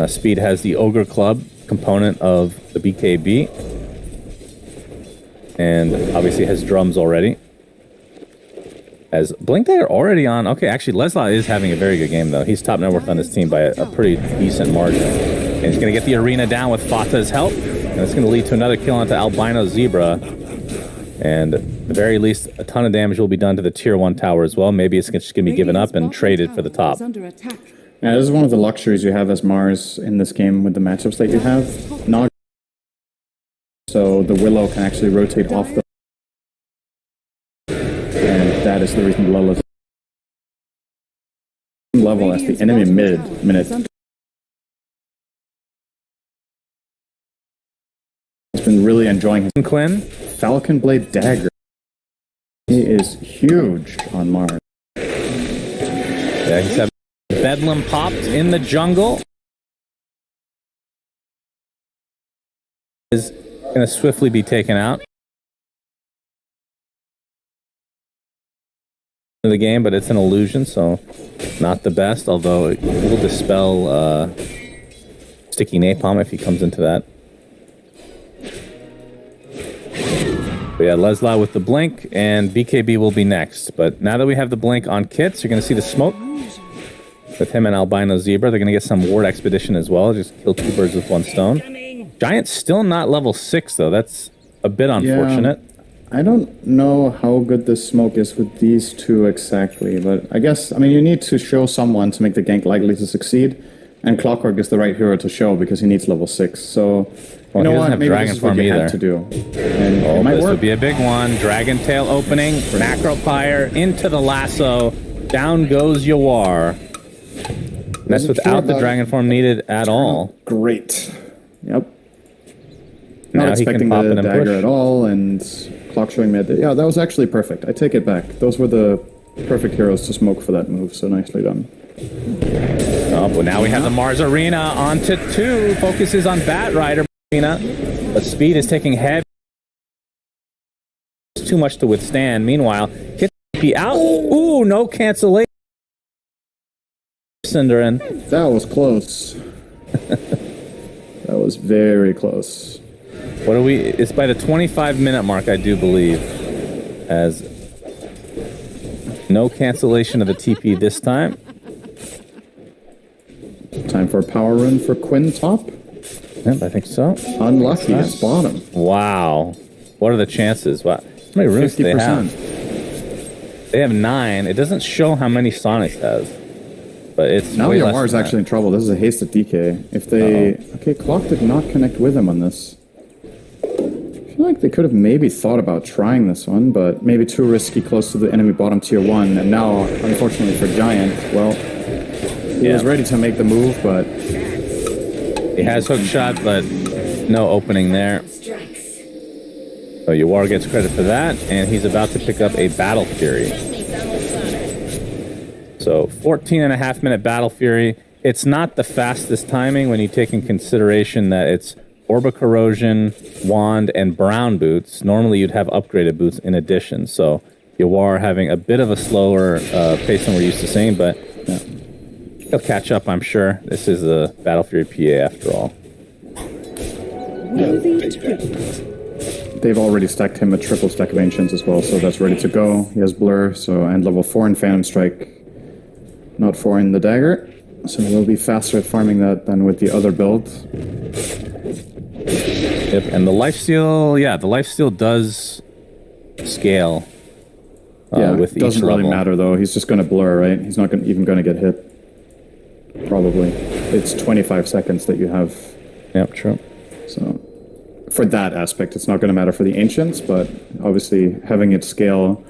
Speed has the Ogre Club component of the BKB. And obviously has drums already. As Blink Dagger already on... Okay, actually, Leslie is having a very good game, though. He's top net worth on his team by a pretty decent margin. And he's going to get the arena down with Fata's help. And it's going to lead to another kill onto Albino Zebra. And at the very least, a ton of damage will be done to the Tier 1 tower as well. Maybe it's just going to be given up and traded for the top. Yeah, this is one of the luxuries you have as Mars in this game with the matchups that you have. Nog, so the Willow can actually rotate off the... And that is the reason Lola is level as the enemy minute. He's been really enjoying his Quinn? Falcon Blade Dagger. He is huge on Mars. Yeah, he's having Bedlam popped in the jungle. Is going to swiftly be taken out of the game, but it's an illusion, so not the best, although it will dispel Sticky Napalm if he comes into that. But yeah, Leslie with the blink, and BKB will be next. But now that we have the blink on Kits, you're going to see the smoke with him and Albino Zebra. They're going to get some Ward Expedition as well. Just kill 2 birds with 1 stone. Giant's still not level 6, though. That's a bit unfortunate. Yeah, I don't know how good this smoke is with these 2 exactly, but I guess, I mean, you need to show someone to make the gank likely to succeed. And Clockwork is the right hero to show because he needs level 6. So, Well, you know he doesn't what? have Maybe Dragon this is what Form you either. have to do. And it might This work. would be a big one. Dragon Tail opening. Macropire into the lasso. Down goes Yawar. That's without the Dragon Form needed at all. Great. Yep. Now Not he can expecting pop the in and dagger push. at all, and clock showing mid. Yeah, that was actually perfect. I take it back. Those were the perfect heroes to smoke for that move, so nicely done. Oh, but now we have the Mars Arena onto 2. Focuses on Bat Rider Arena, but speed is taking heavy. It's too much to withstand. Meanwhile, hit be out. Ooh, no cancellation. Cinderin. That was close. That was very close. What are we? It's by the 25-minute mark, I do believe. As no cancellation of the TP this time. Time for a power run for Quinn top. Yep, I think so. Unlucky to spot him. Wow. What are the chances? Wow. How many runes do they have? 50%. They have 9. It doesn't show how many Sonics has. But it's Now way less Yamar's than actually in trouble. This is a hasted DK. If they... Okay, Clock did not connect with him on this. I feel like they could have maybe thought about trying this one, but maybe too risky close to the enemy bottom tier 1. And now, unfortunately for Giant, well, he was ready to make the move, but... He has hook shot, but no opening there. So Yawar gets credit for that, and he's about to pick up a Battle Fury. So 14.5-minute Battle Fury. It's not the fastest timing when you take in consideration that it's Orba Corrosion, Wand, and Brown Boots. Normally you'd have upgraded boots in addition. So Yawar having a bit of a slower pace than we're used to seeing, but he'll catch up, I'm sure. This is a Battle Fury PA after all. Worthy tribute. They've already stacked him a triple stack of Ancients as well, so that's ready to go. He has Blur, so and level 4 in Phantom Strike. Not 4 in the Dagger, so he'll be faster at farming that than with the other build. Yep, and the lifesteal, the lifesteal does scale with each doesn't level. really matter though. He's just going to blur, right? He's not even going to get hit. Probably. It's 25 seconds that you have. Yep, true. So for that aspect, it's not going to matter for the Ancients, but obviously having it scale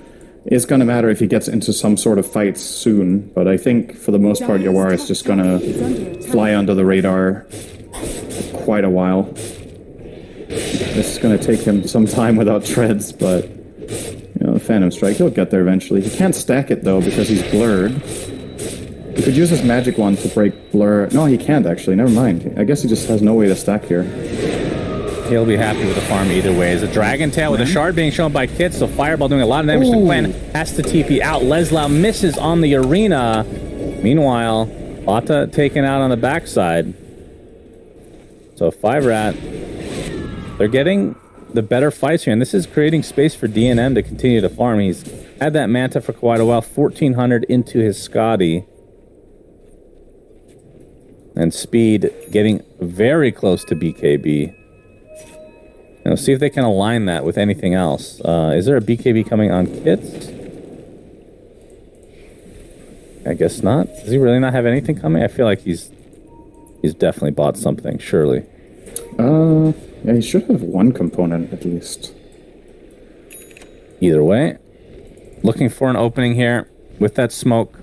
is going to matter if he gets into some sort of fights soon. But I think for the most part, Yawar is just going to fly under the radar for quite a while. This is going to take him some time without treads, but you know, Phantom Strike, he'll get there eventually. He can't stack it though because he's blurred. He could use his magic wand to break blur. No, he can't actually. Never mind. I guess he just has no way to stack here. He'll be happy with the farm either way. As a Dragon Tail with a shard being shown by Kit, so Fireball doing a lot of damage to Quinn. Has to TP out. Leslau misses on the arena. Meanwhile, Lata taken out on the backside. So 5RAT, they're getting the better fights here, and this is creating space for DNM to continue to farm. He's had that Manta for quite a while. 1,400 into his Scotty. And speed getting very close to BKB. You know, see if they can align that with anything else. Is there a BKB coming on Kits? I guess not. Does he really not have anything coming? I feel like he's definitely bought something, surely. Yeah, he should have one component at least. Either way, looking for an opening here with that smoke.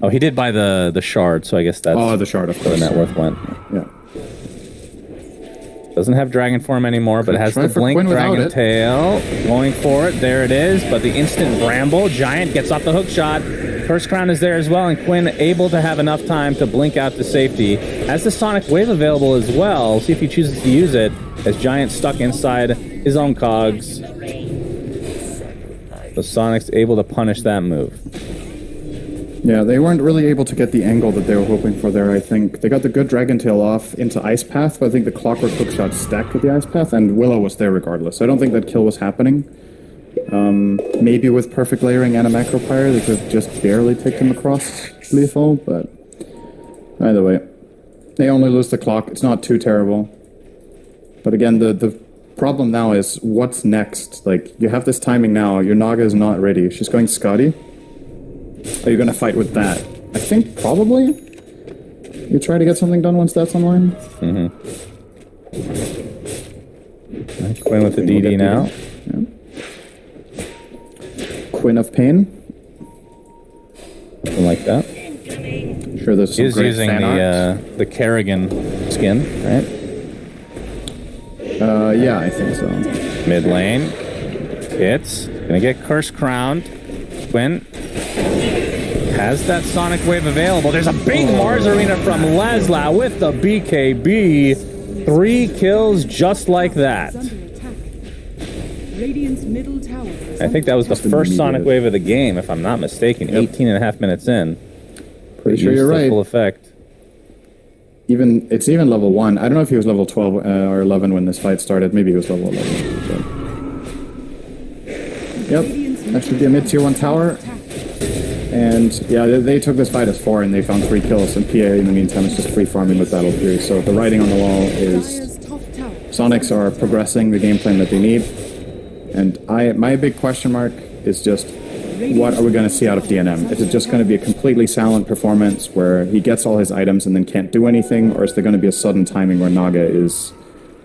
Oh, he did buy the shard, so I guess that's the shard, of where course. the net worth went. Yeah. Doesn't have Dragon Form anymore, but it has the for Blink Quinn without Dragon it. Tail. Going for it. There it is. But the instant Bramble. Giant gets off the hook shot. First Crown is there as well, and Quinn able to have enough time to blink out to safety. Has the Sonic Wave available as well. See if he chooses to use it, as Giant stuck inside his own cogs. So Sonic's able to punish that move. Yeah, they weren't really able to get the angle that they were hoping for there, I think. They got the good Dragon Tail off into Ice Path, but I think the Clockwork hookshot stacked with the Ice Path, and Willow was there regardless. I don't think that kill was happening. Maybe with perfect layering and a Macropire, they could have just barely take them across lethal, but either way. They only lose the clock. It's not too terrible. But again, the problem now is what's next? Like, you have this timing now. Your Naga is not ready. She's going Scotty. Are you going to fight with that? I think probably. you try to get something done once that's online? Quinn with the DD now. Yeah. Quinn of Pain. Something like that. I'm sure there's some He's great using fan art. the Kerrigan skin, right? Yeah, I think so. Mid lane. Hits. Gonna get Curse Crowned. Quinn has that Sonic Wave available. There's a big Mars Arena from Laszlo with the BKB. 3 kills just like that. Radiant's middle tower. I think that was the first Sonic Wave of the game, if I'm not mistaken. 18 and a half minutes in. Pretty sure you're right. Full effect. It's even level 1. I don't know if he was level 12 or 11 when this fight started. Maybe he was level 11. But... Yep, that should be a mid-tier 1 tower. And yeah, they took this fight as 4 and they found 3 kills. And PA in the meantime is just free farming with Battle Fury. So the writing on the wall is Sonics are progressing the game plan that they need. And my big question mark is just, what are we going to see out of DNM? Is it just going to be a completely silent performance where he gets all his items and then can't do anything? Or is there going to be a sudden timing where Naga is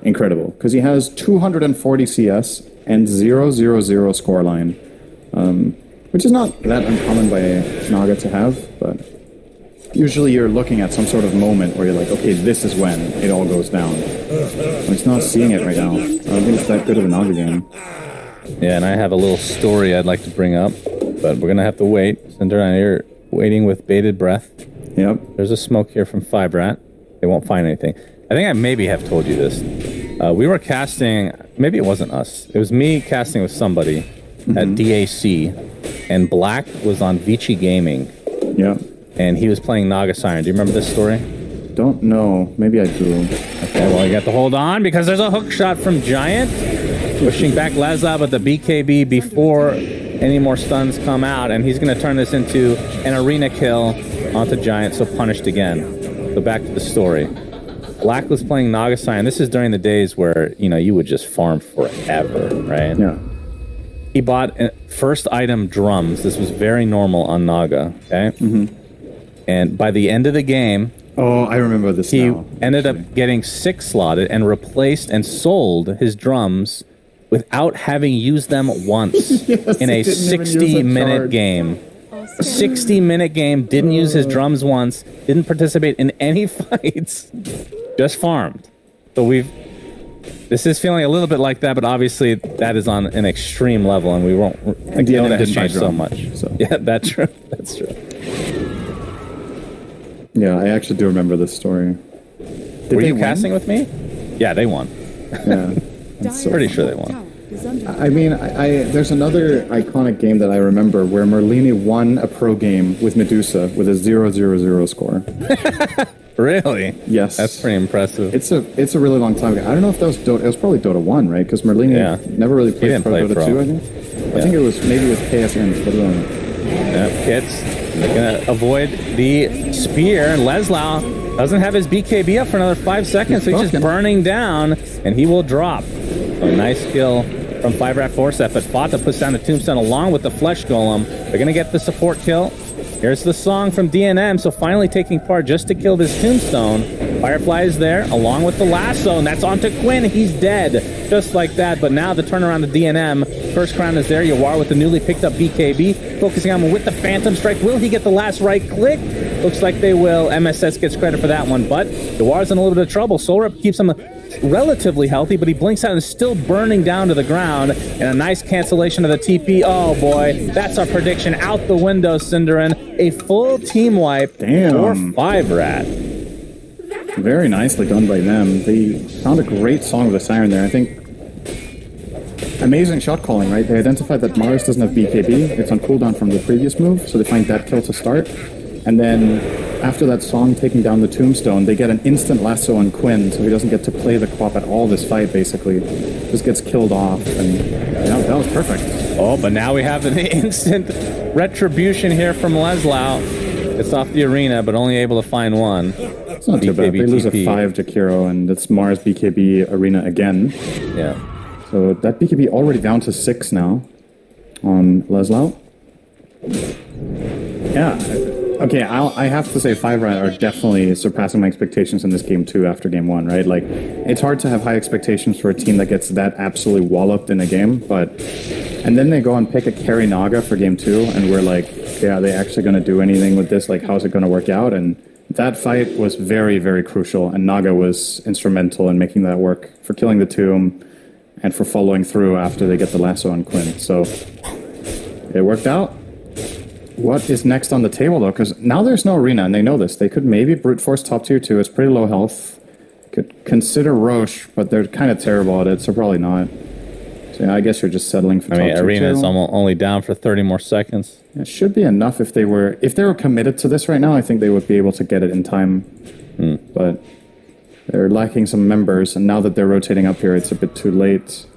incredible? Because he has 240 CS and 000 scoreline, which is not that uncommon by Naga to have, but usually you're looking at some sort of moment where you're like, okay, this is when it all goes down. And he's not seeing it right now. I don't think it's that good of a Naga game. Yeah, and I have a little story I'd like to bring up, but we're going to have to wait. Cinder and I are waiting with bated breath. Yep. There's a smoke here from 5RAT. They won't find anything. I think I maybe have told you this. We were casting, maybe it wasn't us. It was me casting with somebody at DAC, and Black was on Vici Gaming. Yeah. And he was playing Naga Siren. Do you remember this story? Don't know. Maybe I do. Okay, well, you got to hold on because there's a hook shot from Giant. Pushing back Laszlo with the BKB before any more stuns come out, and he's going to turn this into an arena kill onto Giant, so punished again. So back to the story. Black was playing Naga Siren. This is during the days where, you know, you would just farm forever, right? Yeah. He bought first item drums. This was very normal on Naga, okay? And by the end of the game... Oh, I remember this He now, ended up getting 6 slotted and replaced and sold his drums without having used them once in a 60-minute game. A 60-minute game, didn't use his drums once, didn't participate in any fights, just farmed. So this is feeling a little bit like that, but obviously that is on an extreme level, and we won't. Like, Dota has changed so much. So. Yeah, that's true. That's true. Yeah, I actually do remember this story. Were you casting with me? Yeah, they won. Yeah. Pretty sure they won. I mean, there's another iconic game that I remember where Merlini won a pro game with Medusa with a 000 score. Really? Yes. That's pretty impressive. It's a really long time ago. I don't know if that was Dota. It was probably Dota 1, right? Because Merlini never really played pro Dota 2, I think. I think it was maybe with KSN. But, Kits, they're going to avoid the spear, and Laszlo doesn't have his BKB up for another 5 seconds, so he's just burning down, and he will drop. So nice kill from 5RATFORCESTAFF, but Fata puts down the Tombstone along with the Flesh Golem. They're going to get the support kill. Here's the song from DNM, so finally taking part just to kill this Tombstone. Firefly is there, along with the lasso, and that's onto Quinn. He's dead, just like that. But now the turnaround to DNM. First crown is there. Yawar with the newly picked up BKB, focusing on him with the Phantom Strike. Will he get the last right click? Looks like they will. MSS gets credit for that one, but Yawar's in a little bit of trouble. Soulrip keeps him relatively healthy, but he blinks out and is still burning down to the ground. And a nice cancellation of the TP. Oh boy, that's our prediction out the window, Cinderin. A full team wipe for 5RAT. Very nicely done by them. They found a great song of the Siren there. I think amazing shot calling, right? They identified that Mars doesn't have BKB. It's on cooldown from the previous move, so they find that kill to start. And then after that song taking down the Tombstone, they get an instant lasso on Quinn, so he doesn't get to play the Quap at all this fight, basically. Just gets killed off, and yeah, that was perfect. Oh, but now we have an instant retribution here from Laszlo. It's off the arena, but only able to find one. It's not too bad. They lose a 5 to Kiro, and it's Mars BKB arena again. Yeah. So that BKB already down to 6 now on Laszlo. Yeah. Okay, I have to say 5RAT are definitely surpassing my expectations in this game too after game one, right? Like, it's hard to have high expectations for a team that gets that absolutely walloped in a game, but... And then they go and pick a carry Naga for game two, and we're like, yeah, are they actually going to do anything with this? Like, how's it going to work out? And that fight was very, very crucial, and Naga was instrumental in making that work, for killing the tomb, and for following through after they get the lasso on Quinn. So, it worked out. What is next on the table, though? Because now there's no arena, and they know this. They could maybe brute force top tier 2. It's pretty low health. Could consider Roche, but they're kind of terrible at it, so probably not. So yeah, I guess you're just settling for top tier 2. Arena's only down for 30 more seconds. It should be enough if they were committed to this right now. I think they would be able to get it in time. But they're lacking some members, and now that they're rotating up here, it's a bit too late.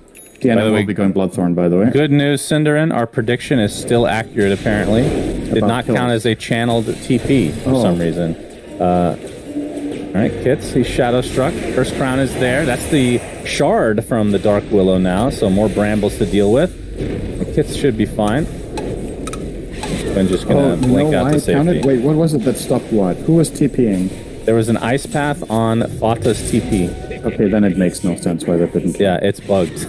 DNM will be going Bloodthorn, by the way. Good news, Cinderin. Our prediction is still accurate, apparently. Did not count as a channeled TP for some reason. All right, Kits, he's Shadow Struck. First crown is there. That's the shard from the Dark Willow now, so more brambles to deal with. And Kits should be fine. I'm just going to blink out to safety. Wait, what was it that stopped what? Who was TPing? There was an ice path on Fata's TP. Okay, then it makes no sense why that didn't. Yeah, it's bugged.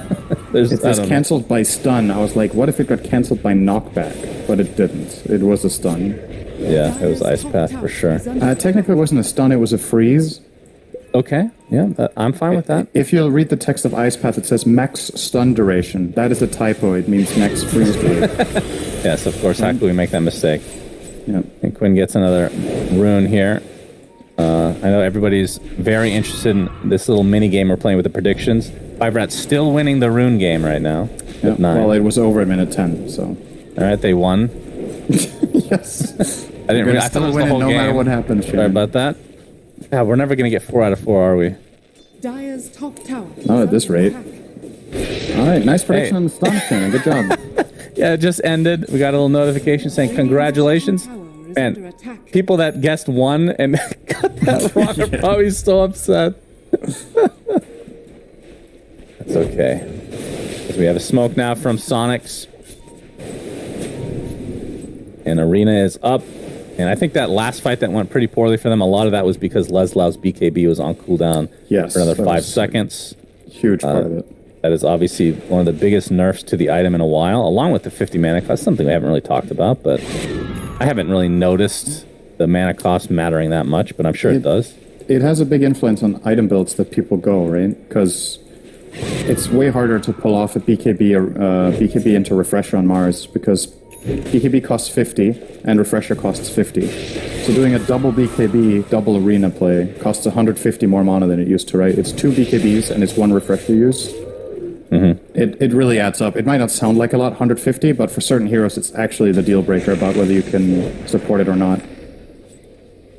It says cancelled by stun. I was like, what if it got cancelled by knockback? But it didn't. It was a stun. Yeah, it was ice path for sure. Technically, it wasn't a stun. It was a freeze. Okay, yeah, I'm fine with that. If you'll read the text of ice path, it says max stun duration. That is a typo. It means max freeze rate. Yes, of course. How could we make that mistake? Yeah. And Quinn gets another rune here. I know everybody's very interested in this little mini game we're playing with the predictions. 5RAT's still winning the rune game right now. Yeah, well, it was over at minute 10, so. All right, they won. Yes. I didn't really. I thought it was the whole no game. matter what happens. Sorry about that. God, we're never going to get 4 out of 4, are we? Dire's top tower. Not at this rate. All right, nice prediction on the stun, Shannon. Good job. Yeah, it just ended. We got a little notification saying congratulations. And people that guessed 1 and got that wrong are probably still upset. That's okay. We have a smoke now from Soniqs. And Arena is up. And I think that last fight that went pretty poorly for them, a lot of that was because Leslau's BKB was on cooldown for another 5 seconds. Huge part of it. That is obviously one of the biggest nerfs to the item in a while, along with the 50 mana cost, something we haven't really talked about, but I haven't really noticed the mana cost mattering that much, but I'm sure it does. It has a big influence on item builds that people go, right? Because it's way harder to pull off a BKB into Refresher on Mars, because BKB costs 50 and Refresher costs 50. So doing a double BKB, double Arena play costs 150 more mana than it used to, right? It's 2 BKBs and it's 1 Refresher use. It really adds up. It might not sound like a lot, 150, but for certain heroes, it's actually the deal breaker about whether you can support it or not.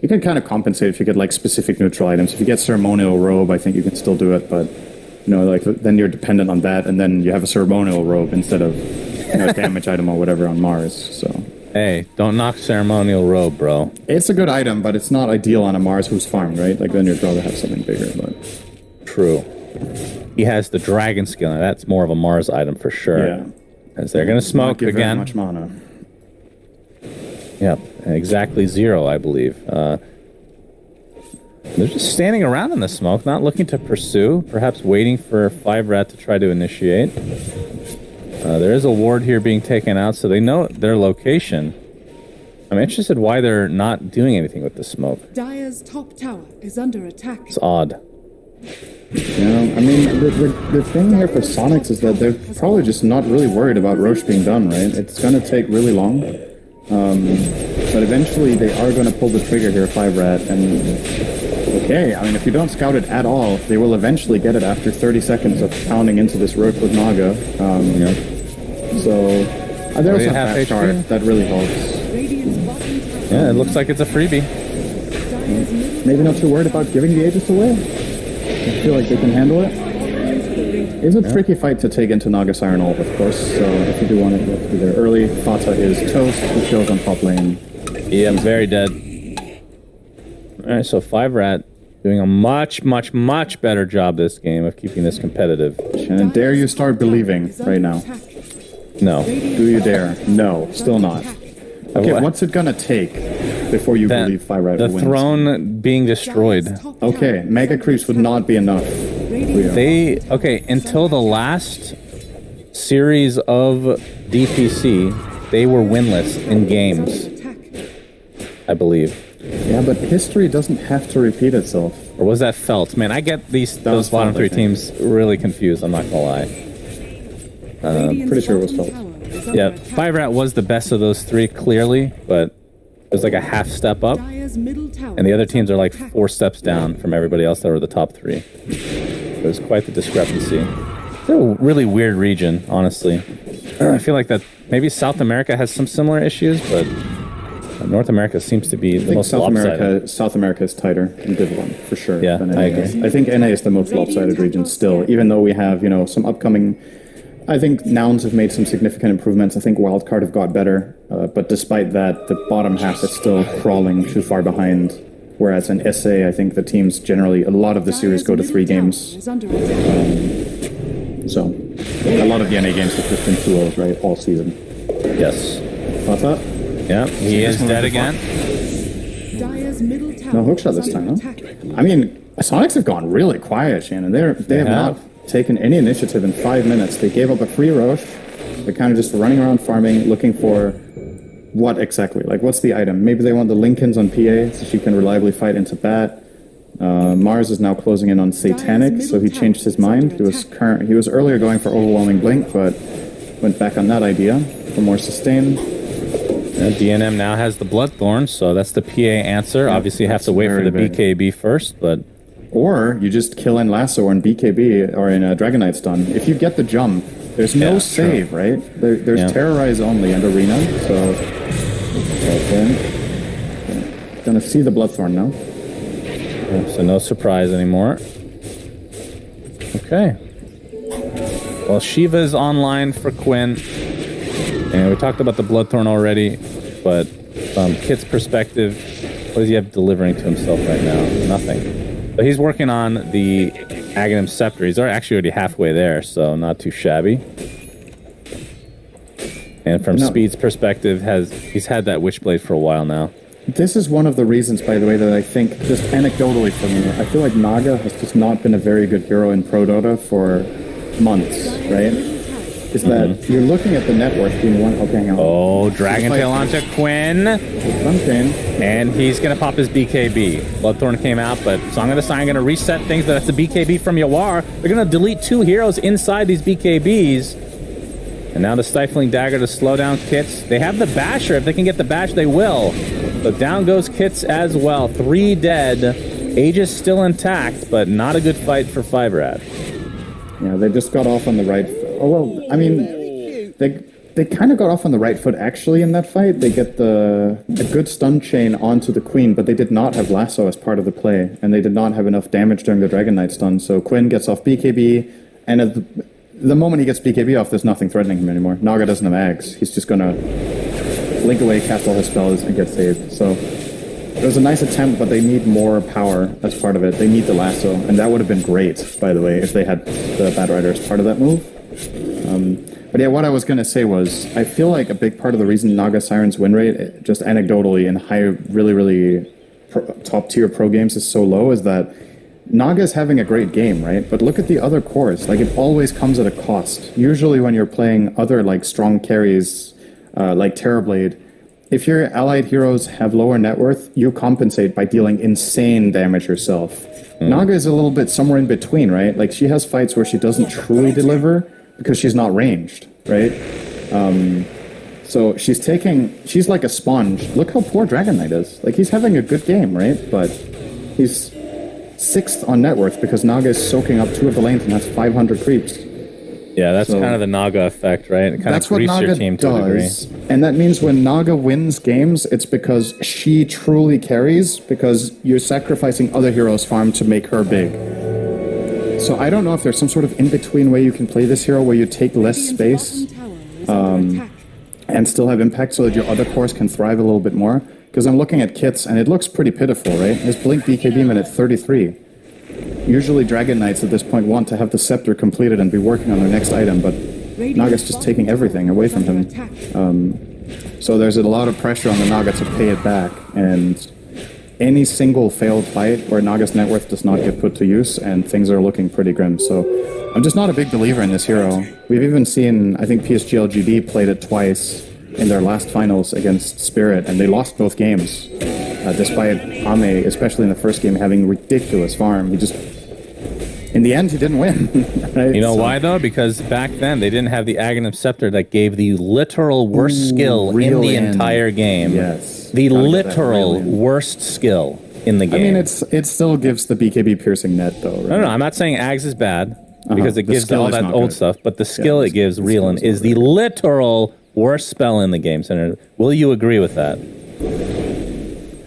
You can kind of compensate if you get like specific neutral items. If you get Ceremonial Robe, I think you can still do it, but like then you're dependent on that, and then you have a Ceremonial Robe instead of a damage item or whatever on Mars. So hey, don't knock Ceremonial Robe, bro. It's a good item, but it's not ideal on a Mars who's farmed, right? Like then you'd rather have something bigger. But true. He has the dragon skill, and that's more of a Mars item for sure. Yeah. As they're going to smoke give again. Very much mana. Yep, exactly 0, I believe. They're just standing around in the smoke, not looking to pursue, perhaps waiting for 5RAT to try to initiate. There is a ward here being taken out, so they know their location. I'm interested why they're not doing anything with the smoke. Dire's top tower is under attack. It's odd. Yeah, I mean, the thing here for Soniqs is that they're probably just not really worried about Roche being done, right? It's going to take really long. But eventually they are going to pull the trigger here, 5RAT, and okay, I mean, if you don't scout it at all, they will eventually get it after 30 seconds of pounding into this Roche with Naga. So, they also have that chart, that really helps. Yeah, it looks like it's a freebie. Maybe not too worried about giving the Aegis away. I feel like they can handle it. It's a tricky fight to take into Naga Siren Ult, of course, so if you do want it, you have to be there early. Fata is toast, he kills on top lane. Yeah, I'm very dead. Alright, so 5RAT doing a much, much, much better job this game of keeping this competitive. Shannon, dare you start believing right now? No. Do you dare? No, still not. Okay, what's it gonna take before you believe 5RAT the wins. throne being destroyed. Dire's top tower Okay, mega is creeps would under not be enough. Until the last series of DPC, they were winless in games, attack. I believe. Yeah, but history doesn't have to repeat itself. Or was that Felt? Man, I get those was bottom Felt, I three think. teams really confused, I'm not gonna lie. Radiant's pretty sure it was bottom Felt. tower is under Yeah, attack. 5RAT was the best of those three, clearly, but it was like a half step up. Dire's middle tower And the other is teams are under like attack. 4 steps down from everybody else that were the top 3. There's quite the discrepancy. It's a really weird region, honestly. I feel like that maybe South America has some similar issues, but North America seems to be I the think most lopsided. South America is tighter in Div 1, for sure. Yeah, than I NA. agree. I think NA is the most lopsided region still, even though we have, some upcoming... I think Nouns have made some significant improvements. I think Wildcard have got better. But despite that, the bottom half is still crawling too far behind. Whereas in SA, I think the teams generally, a lot of the series go to 3 games. Is under attack. So, a lot of the NA games have just been 2-0s, right, all season. Yes. What's that? Yeah, he is dead again. Dire's middle tower No hookshot is this time, under no? attack. I mean, Soniqs have gone really quiet, Shannon. They have not taken any initiative in 5 minutes. They gave up a free Roche. They're kind of just running around farming, looking for what exactly? Like, what's the item? Maybe they want the Lincolns on PA so she can reliably fight into bat. Mars is now closing in on Satanic, so he changed his mind. He was earlier going for Overwhelming Blink, but went back on that idea for more sustain. DNM now has the Bloodthorn, so that's the PA answer. Obviously, you have to wait for the very big. BKB first, but Or you just kill in Lasso or in BKB or in Dragon Knight Stun. If you get the jump, there's no Yeah, save, right? There's Yeah. Terrorize only and Arena, so... Okay. Gonna see the Bloodthorn now. so no surprise anymore. Okay. Well, Shiva's online for Quinn. And we talked about the Bloodthorn already, but from Kit's perspective, what does he have delivering to himself right now? Nothing. But he's working on the Aghanim Scepter. He's actually already halfway there, so not too shabby. And from Speed's perspective, he's had that Witchblade for a while now. This is one of the reasons, by the way, that I think, just anecdotally for me, I feel like Naga has just not been a very good hero in Pro Dota for months, right? Is that you're looking at the net worth being one... Okay, hang on. Oh, Dragon Tail onto Quinn. Okay. And he's going to pop his BKB. Bloodthorn came out, but Song of the Sign going to reset things, but that's the BKB from Yawar. They're going to delete 2 heroes inside these BKBs. And now the Stifling Dagger to slow down Kits. They have the Basher. If they can get the Bash, they will. So down goes Kits as well. 3 dead. Aegis still intact, but not a good fight for 5RAT. Yeah, they just got off on the right... Oh, well, I mean, they kind of got off on the right foot, actually, in that fight. They get a good stun chain onto the Queen, but they did not have Lasso as part of the play, and they did not have enough damage during the Dragon Knight stun, so Quinn gets off BKB, and at the moment he gets BKB off, there's nothing threatening him anymore. Naga doesn't have Ags. He's just gonna blink away, cast all his spells, and get saved. So it was a nice attempt, but they need more power as part of it. They need the Lasso, and that would have been great, by the way, if they had the Bad Rider as part of that move. But yeah, what I was going to say was, I feel like a big part of the reason Naga Siren's win rate, just anecdotally in high, really top-tier pro games is so low, is that Naga's having a great game, right? But look at the other cores. Like, it always comes at a cost. Usually when you're playing other, like, strong carries, like Terrorblade, if your allied heroes have lower net worth, you compensate by dealing insane damage yourself. Naga is a little bit somewhere in between, right? Like, she has fights where she doesn't truly deliver because she's not ranged, right? So she's like a sponge. Look how poor Dragon Knight is. Like, he's having a good game, right? But he's 6th on net worth because Naga is soaking up 2 of the lanes and has 500 creeps. Yeah, that's kind of the Naga effect, right? It kind That's of what greases Naga your team to a degree. does. And that means when Naga wins games, it's because she truly carries, because you're sacrificing other heroes' farm to make her big. So I don't know if there's some sort of in-between way you can play this hero where you take less space and still have impact so that your other cores can thrive a little bit more. Because I'm looking at Kits, and it looks pretty pitiful, right? His Blink BKB minute 33. Usually Dragon Knights at this point want to have the Scepter completed and be working on their next item, but Naga's just taking everything away from him. So there's a lot of pressure on the Naga to pay it back, and any single failed fight where Naga's net worth does not get put to use, and things are looking pretty grim. So I'm just not a big believer in this hero. We've even seen, I think PSG LGD played it twice in their last finals against Spirit, and they lost both games, despite Ame, especially in the first game, having ridiculous farm. He just, in the end, he didn't win. Right? You know why, though? Because back then, they didn't have the Aghanim Scepter that gave the literal worst skill in the entire game. Yes. The literal worst skill in the game. I mean, it still gives the BKB piercing net, though, right? No, I'm not saying Ags is bad, because it The gives skill all is that not old good. stuff, but the skill Yeah, it gives, the Reelin, skill is the literal worst spell in the game, Senator. Will you agree with that?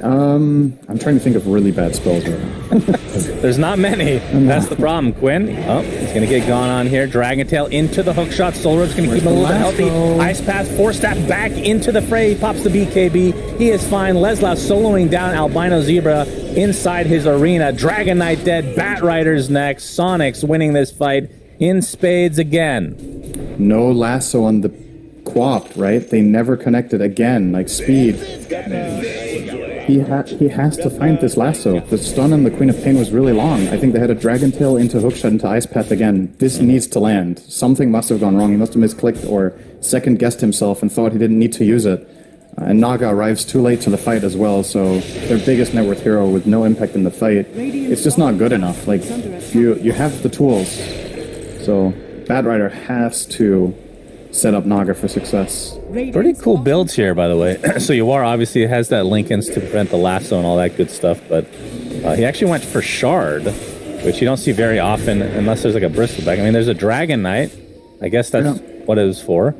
I'm trying to think of really bad spells right now. There's not many. That's the problem, Quinn. Oh, he's going to get gone on here. Dragon Tail into the hook shot. Soul Rope's going to keep him a little bit healthy. Ice Path, Force Staff back into the fray. He pops the BKB. He is fine. Leslau soloing down Albino Zebra inside his arena. Dragon Knight dead. Bat Rider's next. Soniqs winning this fight in spades again. No lasso on the Quap, right? They never connected again, like speed. He has to find this lasso. The stun on the Queen of Pain was really long. I think they had a Dragon Tail into Hookshot into Ice Path again. This needs to land. Something must have gone wrong. He must have misclicked or second-guessed himself and thought he didn't need to use it. And Naga arrives too late to the fight as well, so their biggest net worth hero with no impact in the fight. It's just not good enough. Like, you have the tools. So, Bat Rider has to set up Naga for success. Pretty cool builds here, by the way. So Yawar obviously has that Lincolns to prevent the lasso and all that good stuff, but he actually went for Shard, which you don't see very often unless there's like a Bristleback. I mean, there's a Dragon Knight. I guess that's what it was for.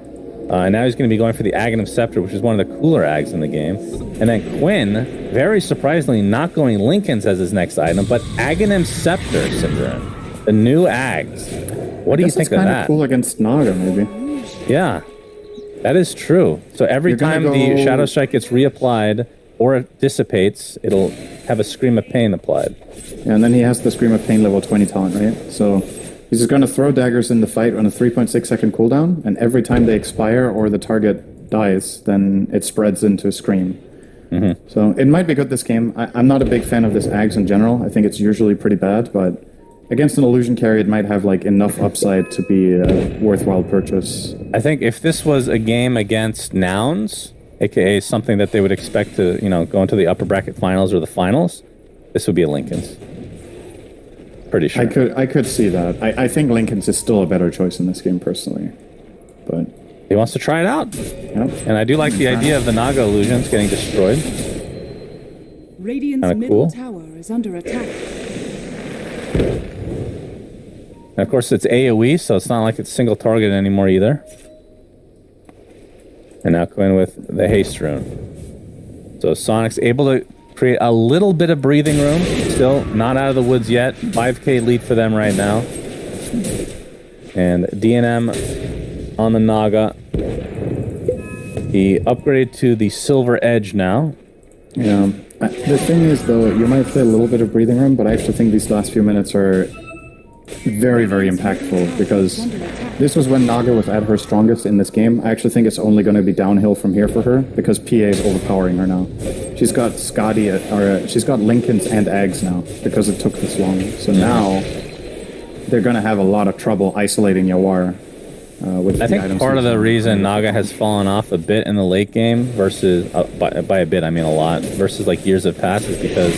And now he's going to be going for the Aghanim Scepter, which is one of the cooler Ags in the game. And then Quinn, very surprisingly, not going Lincolns as his next item, but Aghanim Scepter, Syndrome. The new Ags. What do you think of that? It's kind of cool against Naga, maybe. Yeah, that is true. So every time the Shadow Strike gets reapplied or it dissipates, it'll have a Scream of Pain applied. Yeah, and then he has the Scream of Pain level 20 taunt, right? So he's just going to throw daggers in the fight on a 3.6 second cooldown, and every time they expire or the target dies, then it spreads into Scream. So it might be good this game. I'm not a big fan of this Ags in general. I think it's usually pretty bad, but against an illusion carry, it might have like enough upside to be a worthwhile purchase. I think if this was a game against Nouns, aka something that they would expect to, go into the upper bracket finals or the finals, this would be a Lincoln's. Pretty sure. I could see that. I think Lincoln's is still a better choice in this game personally, but he wants to try it out. Yep. And I do like the idea of the Naga illusions getting destroyed. Radiant's Kinda middle cool. tower is under attack. And of course, it's AoE, so it's not like it's single target anymore either. And now going with the haste rune. So Soniqs able to create a little bit of breathing room. Still not out of the woods yet. 5k lead for them right now. And DNM on the Naga. He upgraded to the Silver Edge now. yeah. The thing is, though, you might play a little bit of breathing room, but I actually think these last few minutes are very, very impactful because this was when Naga was at her strongest in this game. I actually think it's only going to be downhill from here for her because PA is overpowering her now. She's got Scotty, she's got Lincolns and Ags now because it took this long. So now they're going to have a lot of trouble isolating Yawar. With I think part of the reason Naga has fallen off a bit in the late game versus, by a bit I mean a lot, versus like years have passed is because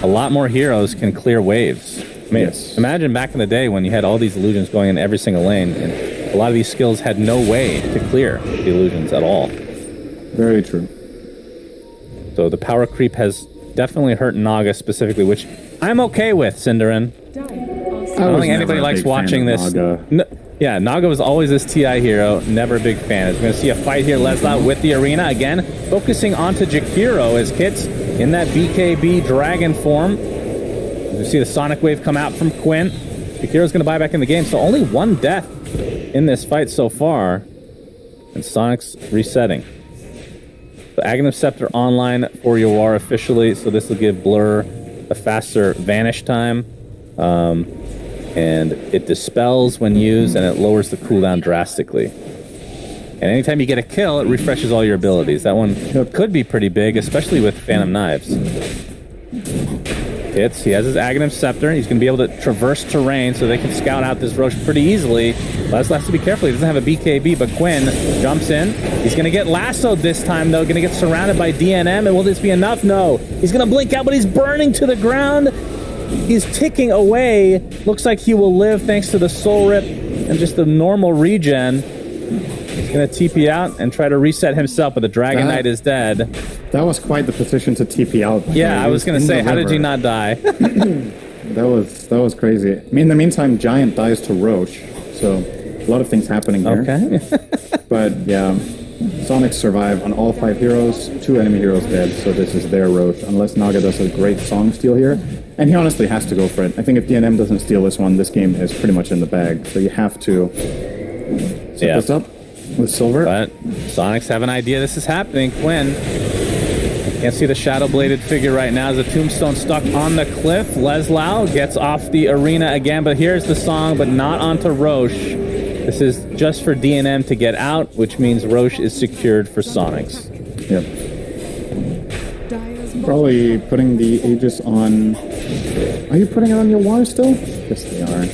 a lot more heroes can clear waves. I mean, imagine back in the day when you had all these illusions going in every single lane, and a lot of these skills had no way to clear the illusions at all. Very true. So the power creep has definitely hurt Naga specifically, which I'm okay with, Cinderin. I don't think anybody likes watching this. Yeah, Naga was always this TI hero, never a big fan. We're going to see a fight here, Leslau with the arena. Again, focusing onto Jakiro as Kit's in that BKB dragon form. You see the Sonic Wave come out from Quinn. Jakiro's going to buy back in the game, so only one death in this fight so far. And Sonic's resetting. The Aghanim Scepter online for Yawar officially, so this will give Blur a faster vanish time. And it dispels when used, and it lowers the cooldown drastically. And anytime you get a kill, it refreshes all your abilities. That one could be pretty big, especially with Phantom Knives. He has his Aghanim Scepter. He's going to be able to traverse terrain so they can scout out this Roche pretty easily. Leslie has to be careful. He doesn't have a BKB, but Quinn jumps in. He's going to get lassoed this time, though. Going to get surrounded by DNM. And will this be enough? No. He's going to blink out, but he's burning to the ground. He's ticking away. Looks like he will live thanks to the Soul Rip and just the normal regen. He's going to TP out and try to reset himself, but the Dragon Knight is dead. That was quite the position to TP out. Yeah, I was going to say, how did you not die? That was crazy. I mean, in the meantime, Giant dies to Roche, so a lot of things happening here. Okay. But yeah, Sonics survive on all 5 heroes, 2 enemy heroes dead, so this is their Roche, unless Naga does a great song steal here. And he honestly has to go for it. I think if DNM doesn't steal this one, this game is pretty much in the bag, so you have to set this up with Silver. But Sonics have an idea this is happening. Quinn. Can't see the shadow-bladed figure right now. There's a tombstone stuck on the cliff. Leslau gets off the arena again, but here's the song, but not onto Roche. This is just for DNM to get out, which means Roche is secured for Sonics. Yep. Probably putting the Aegis on... Are you putting it on your War still? Yes, they are.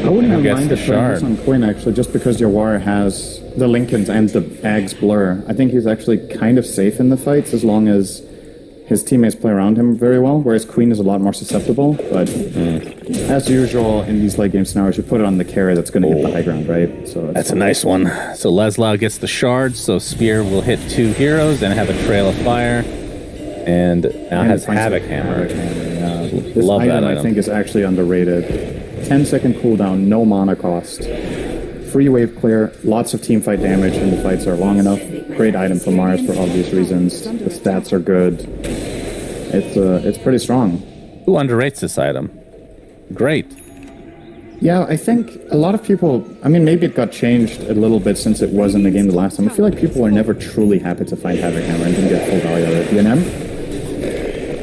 I wouldn't have minded putting this on Quinn, actually, just because your War has the Lincolns and the Ag's Blur. I think he's actually kind of safe in the fights as long as his teammates play around him very well, whereas Queen is a lot more susceptible. But as usual in these late game scenarios, you put it on the carry that's going to hit the high ground, right? So that's a nice one. So Leslau gets the shards, so Spear will hit 2 heroes and have a Trail of Fire. And now has Havoc Hammer. This Love item, that item. I think, is actually underrated. 10-second cooldown, no mana cost. Free wave clear, lots of team fight damage, and the fights are long enough. Great item for Mars for obvious reasons. The stats are good. It's pretty strong. Who underrates this item? Great. Yeah, I think a lot of people... I mean, maybe it got changed a little bit since it was in the game the last time. I feel like people are never truly happy to find Havoc Hammer and didn't get full value out of it. DNM?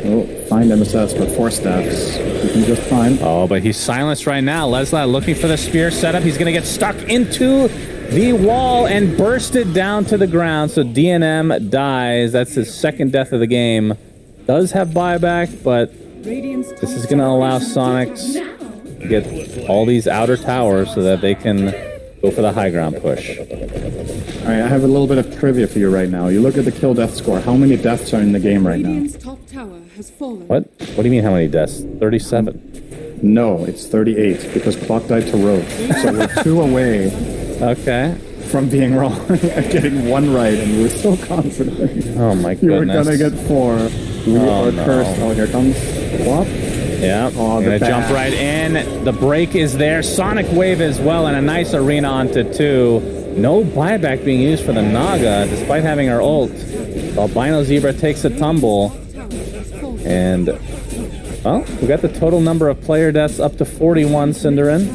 Oh, find MSS, but 4 staffs. You can just find. Oh, but he's silenced right now. Leslie looking for the spear setup. He's going to get stuck into the wall and bursted down to the ground. So DNM dies. That's his 2nd death of the game. Does have buyback, but this is going to allow Sonics to get all these outer towers so that they can go for the high ground push. All right, I have a little bit of trivia for you right now. You look at the kill death score. How many deaths are in the game right now? Top tower has fallen. What? What do you mean how many deaths? 37. No, it's 38 because Clock died to Roche. So we're 2 away Okay. from being wrong and getting 1 right, and you were so confident. Oh my You were goodness. gonna get 4. We are no. cursed. Oh, here comes Flop. Yeah, Oh, gonna the jump bash. right in. The break is there. Sonic Wave as well, and a nice arena onto 2. No buyback being used for the Naga, despite having our ult. Albino Zebra takes a tumble. And, well, we got the total number of player deaths up to 41, Cinderin.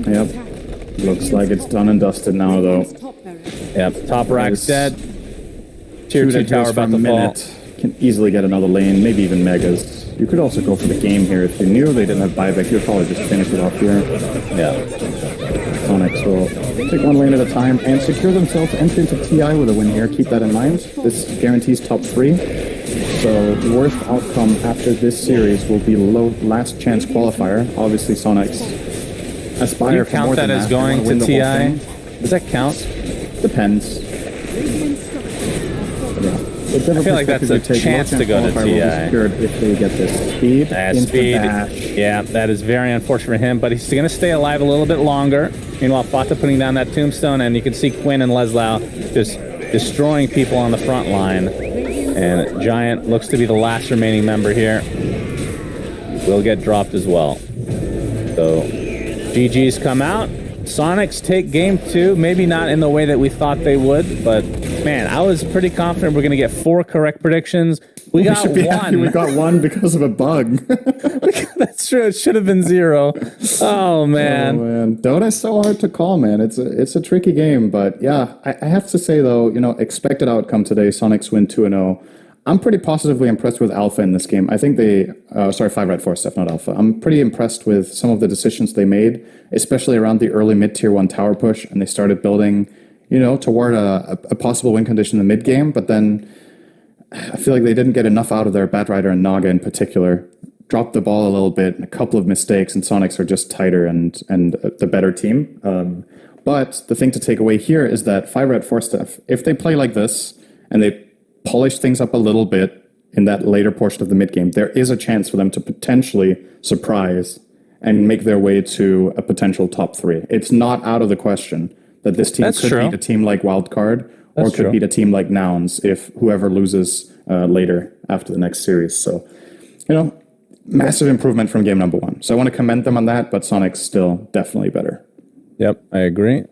Yep. Looks like it's done and dusted now, though. Yep, top rack's dead. Tier 2 tower about to fall. Can easily get another lane, maybe even Megas. You could also go for the game here. If you knew they didn't have buyback, you would probably just finish it off here. Yeah. Sonics will take 1 lane at a time and secure themselves entry into TI with a win here. Keep that in mind. This guarantees top 3. So the worst outcome after this series will be last chance qualifier. Obviously, Sonics aspire Do you for count more that than as They going wanna win to the whole TI? thing. Does that count? Depends. I feel like that's a chance to go to TI. If they get this speed, Speed. dash. Yeah, that is very unfortunate for him, but he's going to stay alive a little bit longer. Meanwhile, Fata putting down that tombstone, and you can see Quinn and Leslau just destroying people on the front line. And Giant looks to be the last remaining member here. Will get dropped as well. So, GG's come out. Sonics take game 2, maybe not in the way that we thought they would, but man, I was pretty confident we're going to get 4 correct predictions. We got should be happy 1. we got 1 because of a bug. That's true. It should have been 0. Oh man. Oh man, Dota's so hard to call, man. It's a tricky game, but yeah, I have to say though, expected outcome today. Sonics win 2-0. I'm pretty positively impressed with Alpha in this game. I think they, 5RATFORCESTAFF, not Alpha. I'm pretty impressed with some of the decisions they made, especially around the early mid-tier 1 tower push, and they started building, toward a possible win condition in the mid-game, but then I feel like they didn't get enough out of their Batrider and Naga in particular. Dropped the ball a little bit, and a couple of mistakes, and Soniqs are just tighter and the better team. But the thing to take away here is that 5RATFORCESTAFF, if they play like this, and they polish things up a little bit in that later portion of the mid-game, there is a chance for them to potentially surprise and make their way to a potential top 3. It's not out of the question that this team could beat a team like Wildcard, or could beat a team like Nouns if whoever loses later after the next series. So, massive improvement from game number 1. So I want to commend them on that, but Soniqs still definitely better. Yep, I agree.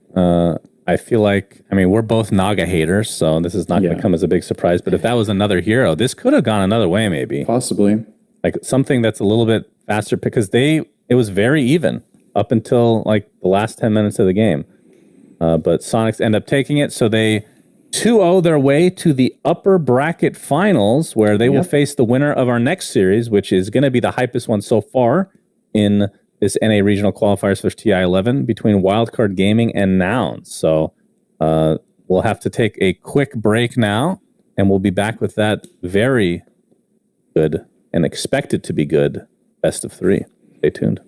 I feel like, we're both Naga haters, so this is not going to come as a big surprise. But if that was another hero, this could have gone another way, maybe. Possibly. Like something that's a little bit faster, because it was very even up until like the last 10 minutes of the game. But Soniqs end up taking it, so they 2-0 their way to the upper bracket finals, where they will face the winner of our next series, which is going to be the hypest one so far in this NA Regional Qualifiers for TI-11 between Wildcard Gaming and Nouns. So we'll have to take a quick break now, and we'll be back with that very good and expected to be good best of 3. Stay tuned.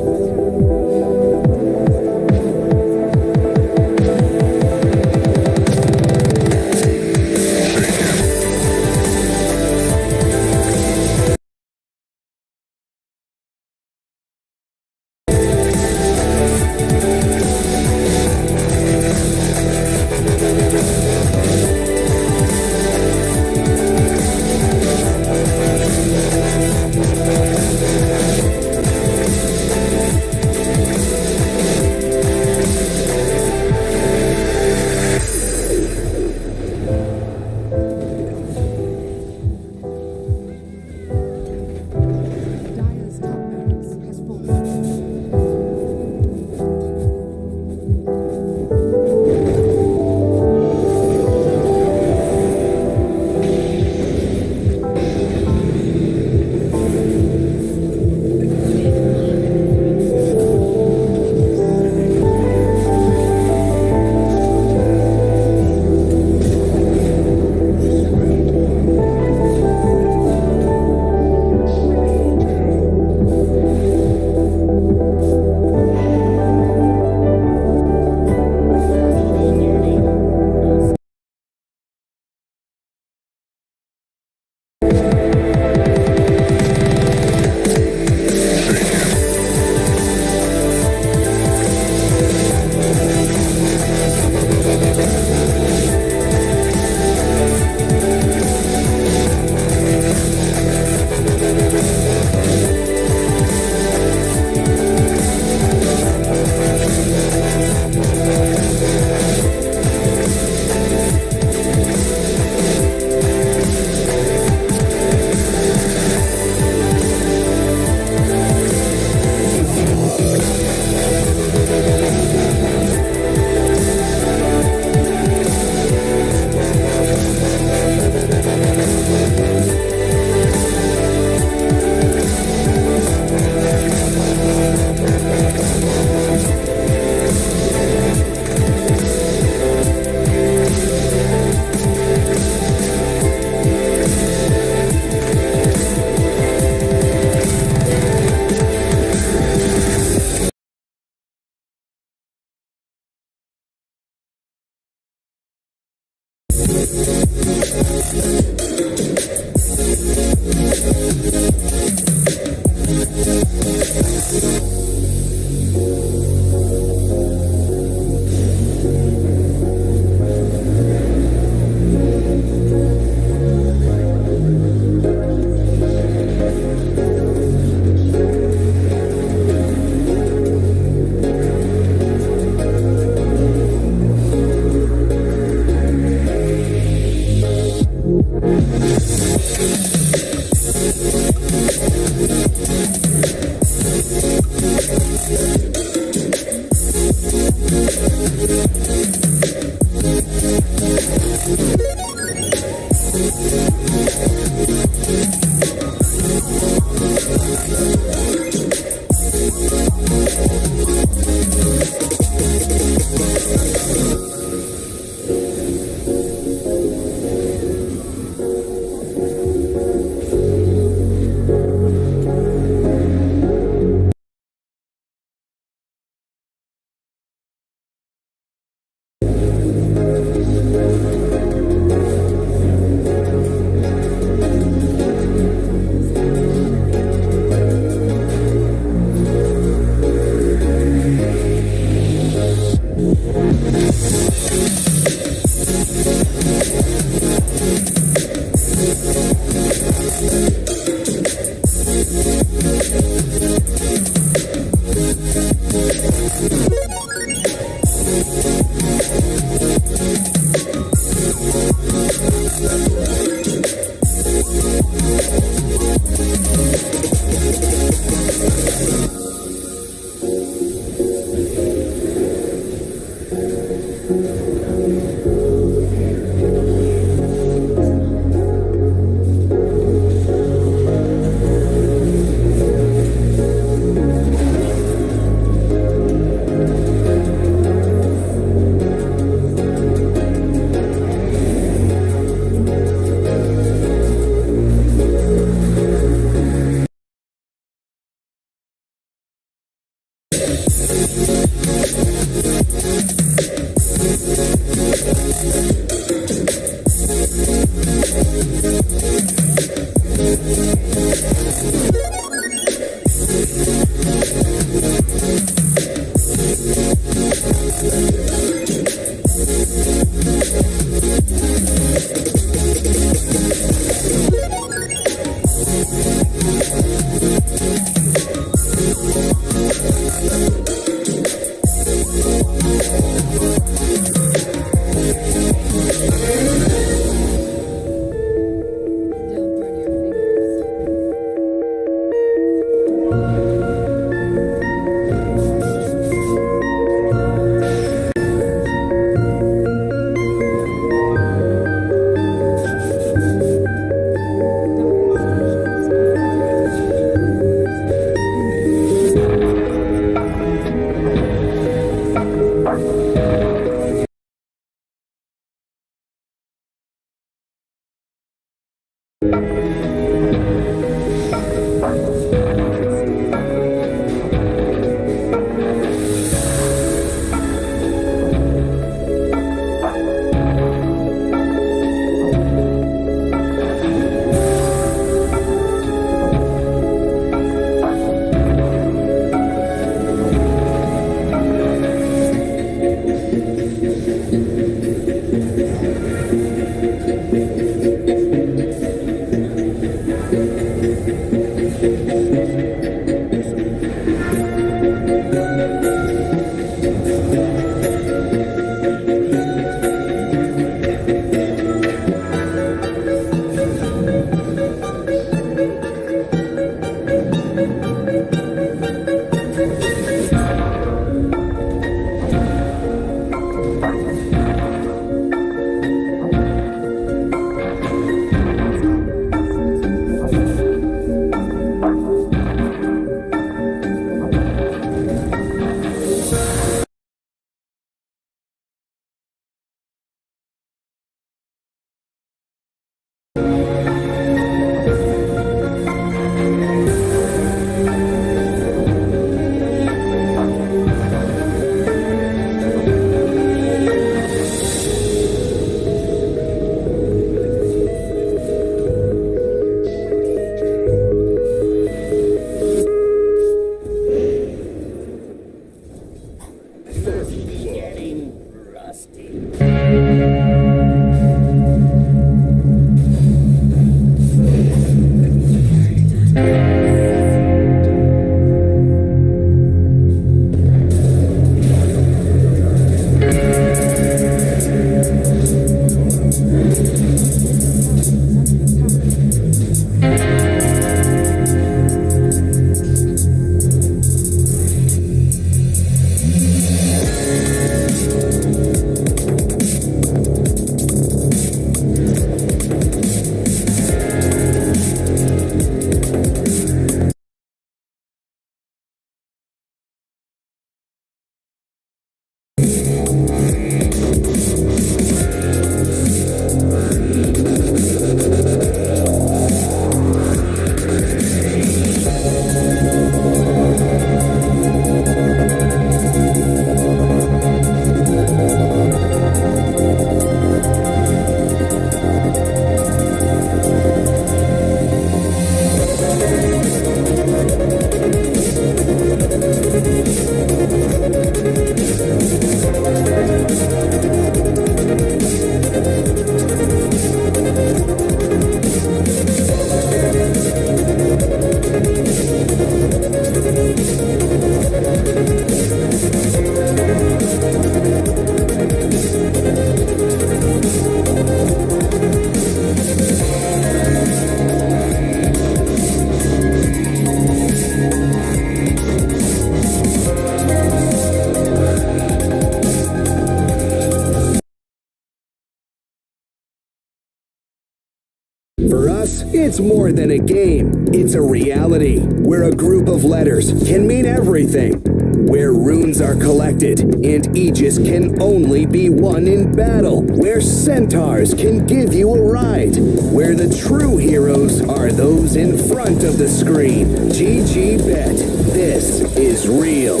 For us, it's more than a game. It's a reality where a group of letters can mean everything. Where runes are collected and Aegis can only be won in battle. Where centaurs can give you a ride. Where the true heroes are those in front of the screen. GG Bet. This is real.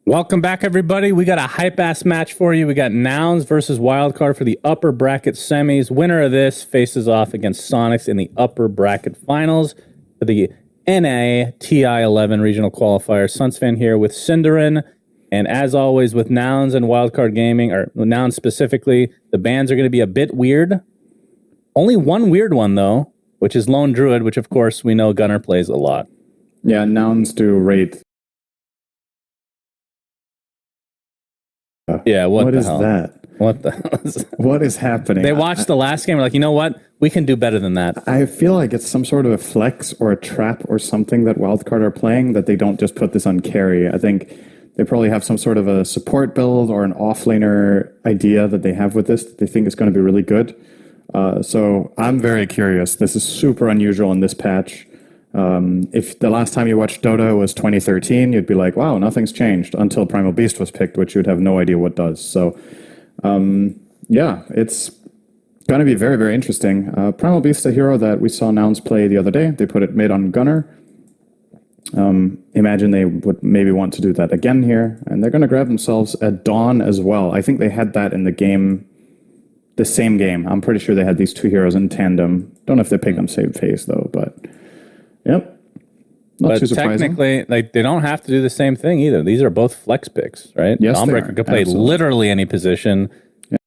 Welcome back, everybody. We got a hype-ass match for you. We got Nouns versus Wildcard for the upper bracket semis. Winner of this faces off against Soniqs in the upper bracket finals for the NA TI11 regional qualifier. Sunsfan here with Cinderin. And as always, with Nouns and Wildcard Gaming, or Nouns specifically, the bans are going to be a bit weird. Only one weird one, though, which is Lone Druid, which, of course, we know Gunner plays a lot. Yeah, Nouns do rate. Yeah, what the is hell? that? What the hell is that? What is happening? They watched the last game, like, you know what? We can do better than that. I feel like it's some sort of a flex or a trap or something that Wildcard are playing that they don't just put this on carry. I think they probably have some sort of a support build or an offlaner idea that they have with this that they think is going to be really good. So I'm very curious. This is super unusual in this patch. If the last time you watched Dota was 2013, you'd be like, wow, nothing's changed until Primal Beast was picked, which you'd have no idea what does. So, yeah, it's going to be very, very interesting. Primal Beast, a hero that we saw Nouns play the other day. They put it mid on Gunner. Imagine they would maybe want to do that again here. And they're going to grab themselves a Dawn as well. I think they had that in the game, the same game. I'm pretty sure they had these two heroes in tandem. Don't know if they picked them same phase, though, but... Yep. Not too surprising. Technically, like, they don't have to do the same thing either. These are both flex picks, right? Yes, Dawnbreaker could play literally any position. Yeah.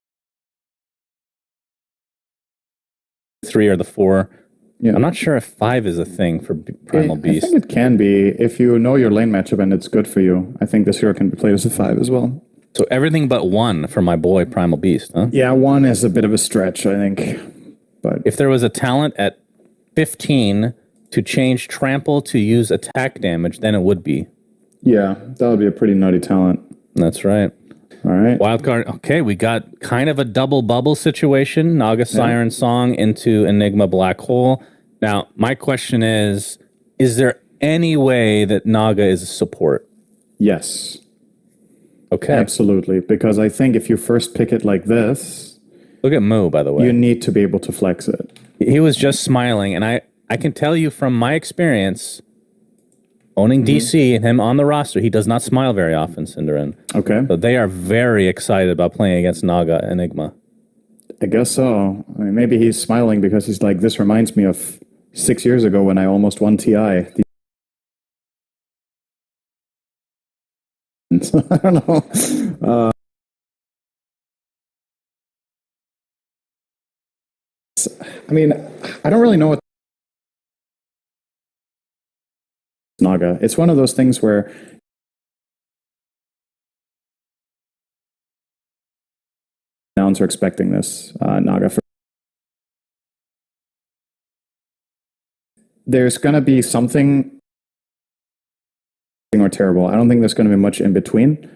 3 or the 4. Yeah. I'm not sure if 5 is a thing for Primal Beast. I think it can be if you know your lane matchup and it's good for you. I think this hero can be played as a 5 as well. So everything but 1 for my boy Primal Beast, huh? Yeah, 1 is a bit of a stretch, I think. But if there was a talent at 15 to change trample to use attack damage, then it would be. Yeah, that would be a pretty nutty talent. That's right. All right. Wildcard. Okay, we got kind of a double bubble situation. Naga Siren Song into Enigma Black Hole. Now, my question is there any way that Naga is a support? Yes. Okay. Absolutely. Because I think if you first pick it like this... Look at Moo, by the way. You need to be able to flex it. He was just smiling, and I can tell you from my experience, owning DC and him on the roster, he does not smile very often, Cinderin. Okay. So they are very excited about playing against Naga Enigma. I guess so. I mean, maybe he's smiling because he's like, this reminds me of 6 years ago when I almost won TI. I don't know. I mean, I don't really know what Naga. It's one of those things where nouns are expecting this Naga. There's going to be something or terrible. I don't think there's going to be much in between.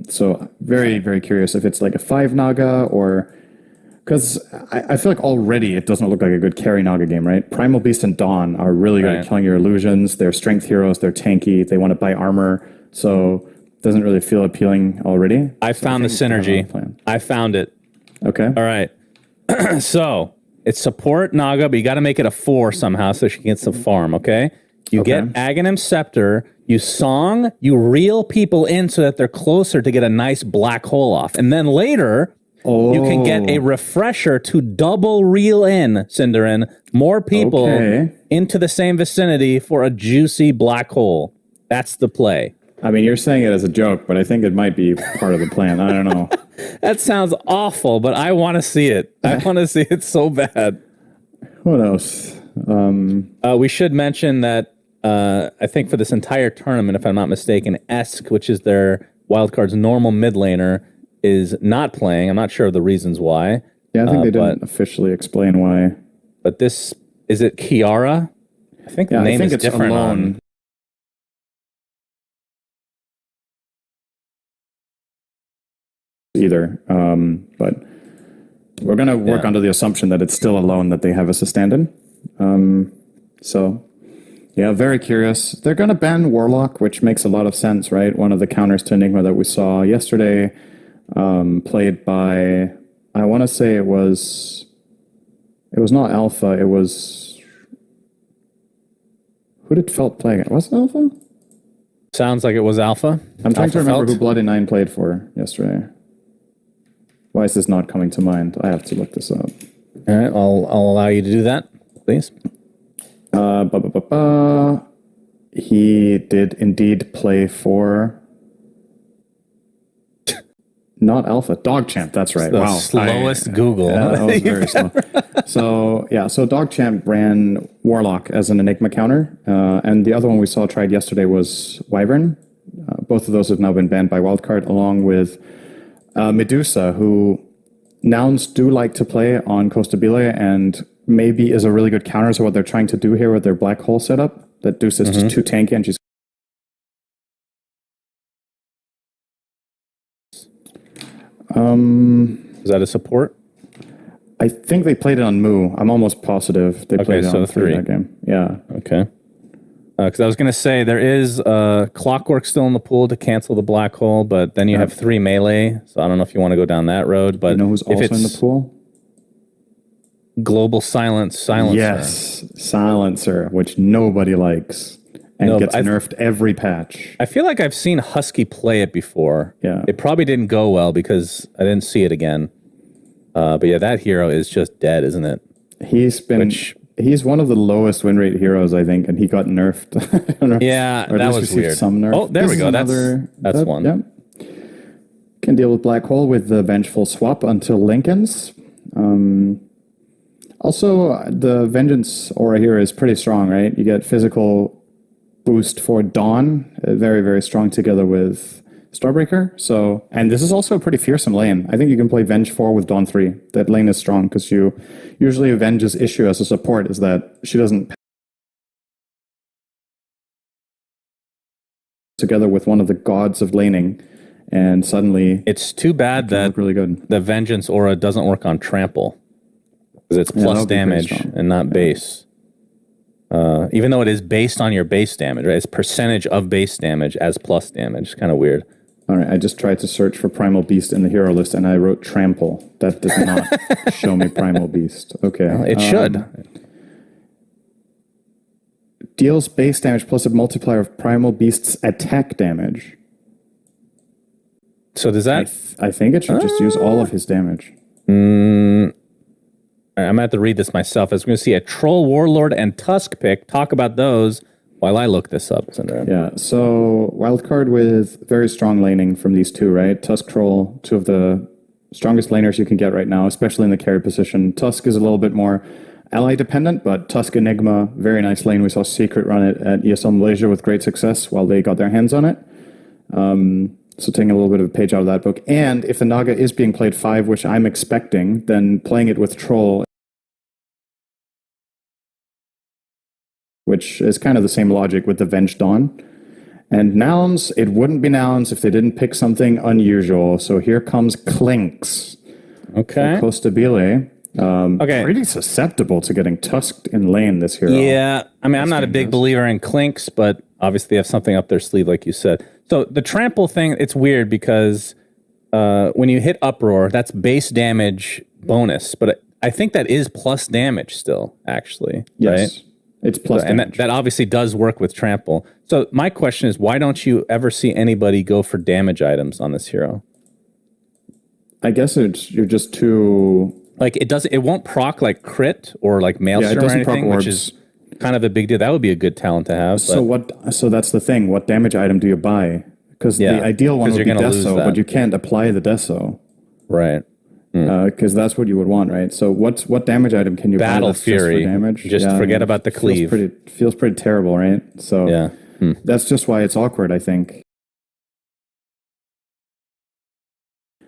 So very, very curious if it's like a 5 Naga or... Because I feel like already it doesn't look like a good carry Naga game, right? Primal Beast and Dawn are really good at killing your illusions. They're strength heroes. They're tanky. They want to buy armor. So it doesn't really feel appealing already. I found the synergy. I found it. Okay. All right. So it's support Naga, but you got to make it a 4 somehow so she gets some farm, okay? You get Aghanim Scepter, you song, you reel people in so that they're closer to get a nice black hole off. And then later... You can get a refresher to double reel in, Cinderin, more people into the same vicinity for a juicy black hole. That's the play. I mean, you're saying it as a joke, but I think it might be part of the plan. I don't know. That sounds awful, but I want to see it. I want to see it so bad. What else? We should mention that I think for this entire tournament, if I'm not mistaken, Esk, which is their wildcard's normal mid laner, is not playing. I'm not sure of the reasons why. Yeah, I think they didn't officially explain why. But this, is it Kiara? I think the name is different on... Either. But we're going to work under the assumption that it's still alone that they have as a stand-in. So, yeah, very curious. They're going to ban Warlock, which makes a lot of sense, right? One of the counters to Enigma that we saw yesterday. Played by, I want to say it was not Alpha, it was, who did Felt play? Was it Alpha? Sounds like it was Alpha. I'm trying to remember who Bloody Nine played for yesterday. Why is this not coming to mind? I have to look this up. All right, I'll allow you to do that, please. He did indeed play for... Not Alpha, Dogchamp, that's right. The slowest Google. Yeah, that was very slow. So Dogchamp ran Warlock as an Enigma counter, and the other one we saw tried yesterday was Wyvern. Both of those have now been banned by Wildcard, along with Medusa, who nouns do like to play on Costabile, and maybe is a really good counter to what they're trying to do here with their black hole setup. That Deuce is just too tanky, and she's... Is that a support? I think they played it on Moo. I'm almost positive they played it on 3 that game. Yeah. Okay. Because I was going to say there is Clockwork still in the pool to cancel the black hole, but then you have 3 melee. So I don't know if you want to go down that road. But you know who's also in the pool? Global Silencer. Yes, Silencer, which nobody likes. And gets nerfed every patch. I feel like I've seen Husky play it before. Yeah. It probably didn't go well because I didn't see it again. But yeah, that hero is just dead, isn't it? He's one of the lowest win rate heroes, I think, and he got nerfed. Yeah, that was weird. Some nerf. Oh, there we go. That's one. Yeah. Can deal with Black Hole with the Vengeful Swap until Lincoln's. Also, the Vengeance aura here is pretty strong, right? You get physical boost for Dawn, very, very strong together with Starbreaker. So, and this is also a pretty fearsome lane. I think you can play Venge 4 with Dawn 3. That lane is strong because usually Venge's issue as a support is that she doesn't together with one of the gods of laning, and suddenly it's too bad that really good. The Vengeance aura doesn't work on Trample because it's plus damage and not base. Even though it is based on your base damage, right? It's percentage of base damage as plus damage. It's kind of weird. All right, I just tried to search for Primal Beast in the hero list, and I wrote Trample. That does not show me Primal Beast. Okay. Well, it should. Deals base damage plus a multiplier of Primal Beast's attack damage. So does that... I think it should just use all of his damage. I'm going to have to read this myself. As we're going to see a Troll Warlord and Tusk pick. Talk about those while I look this up, Cinder. Yeah, so wildcard with very strong laning from these two, right? Tusk Troll, two of the strongest laners you can get right now, especially in the carry position. Tusk is a little bit more ally dependent, but Tusk Enigma, very nice lane. We saw Secret run it at ESL Malaysia with great success while they got their hands on it. So taking a little bit of a page out of that book. And if the Naga is being played 5, which I'm expecting, then playing it with Troll, which is kind of the same logic with the Venge Dawn. And nouns, it wouldn't be nouns if they didn't pick something unusual. So here comes Clinks. Okay. Costa Bile. Okay. Pretty susceptible to getting tusked in lane this hero. Yeah, I mean, I'm not a big believer in Clinks, but obviously they have something up their sleeve, like you said. So the trample thing, it's weird because when you hit Uproar, that's base damage bonus, but I think that is plus damage still, actually. Yes, right? It's plus and damage. that obviously does work with trample. So my question is, why don't you ever see anybody go for damage items on this hero? I guess you're just too... Like it won't proc like crit or like Maelstrom or anything, which is kind of a big deal. That would be a good talent to have. So that's the thing. What damage item do you buy? Because the ideal one would be Deso, but you can't apply the Deso. Right. Because that's what you would want, right? So what damage item can you Battle buy that's Fury. Just for damage? Just forget about the cleave. Feels pretty terrible, right? So that's just why it's awkward, I think.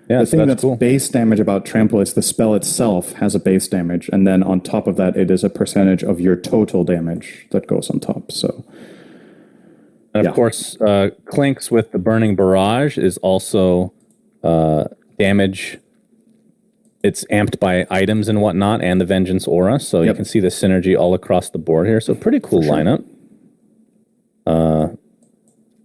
Yeah, the thing that's base damage about Trample is the spell itself has a base damage, and then on top of that, it is a percentage of your total damage that goes on top. So, and of course, Clinks with the Burning Barrage is also damage. It's amped by items and whatnot, and the Vengeance Aura. So you can see the synergy all across the board here. So pretty cool lineup.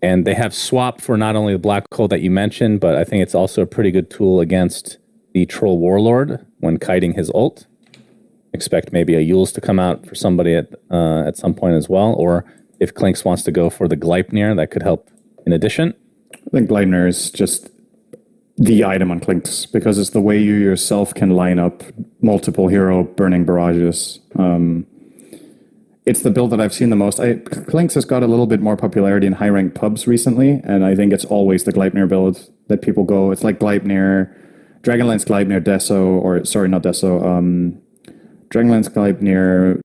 And they have swap for not only the Black Hole that you mentioned, but I think it's also a pretty good tool against the Troll Warlord when kiting his ult. Expect maybe a Yules to come out for somebody at some point as well. Or if Clinks wants to go for the Gleipnir, that could help in addition. I think Gleipnir is just the item on Clinks because it's the way you yourself can line up multiple hero burning barrages. It's the build that I've seen the most. Clinks has got a little bit more popularity in high-ranked pubs recently, and I think it's always the Gleipnir build that people go. It's like Gleipnir, Dragonlance Gleipnir, Deso, or sorry, not Deso, Dragonlance Gleipnir.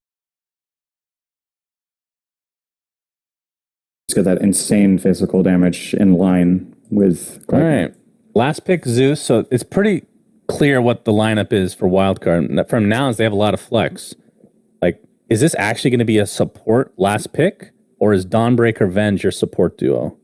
It's got that insane physical damage in line with Gleipnir. All right. Last pick, Zeus. So it's pretty clear what the lineup is for Wildcard. From nouns, they have a lot of flex. Like, is this actually going to be a support last pick, or is Dawnbreaker Venge your support duo?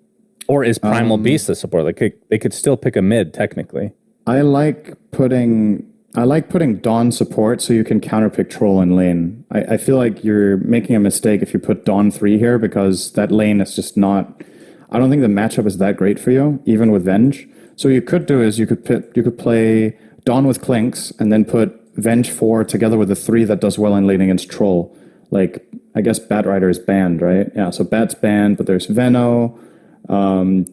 Or is Primal Beast the support? Like they could still pick a mid, technically. I like putting Dawn support so you can counterpick Troll in lane. I feel like you're making a mistake if you put Dawn 3 here because that lane is just not... I don't think the matchup is that great for you, even with Venge. So what you could do is you could play Dawn with Clinks and then put Venge 4 together with the 3 that does well in lane against Troll. Like, I guess Bat Rider is banned, right? Yeah, so Bat's banned, but there's Venno.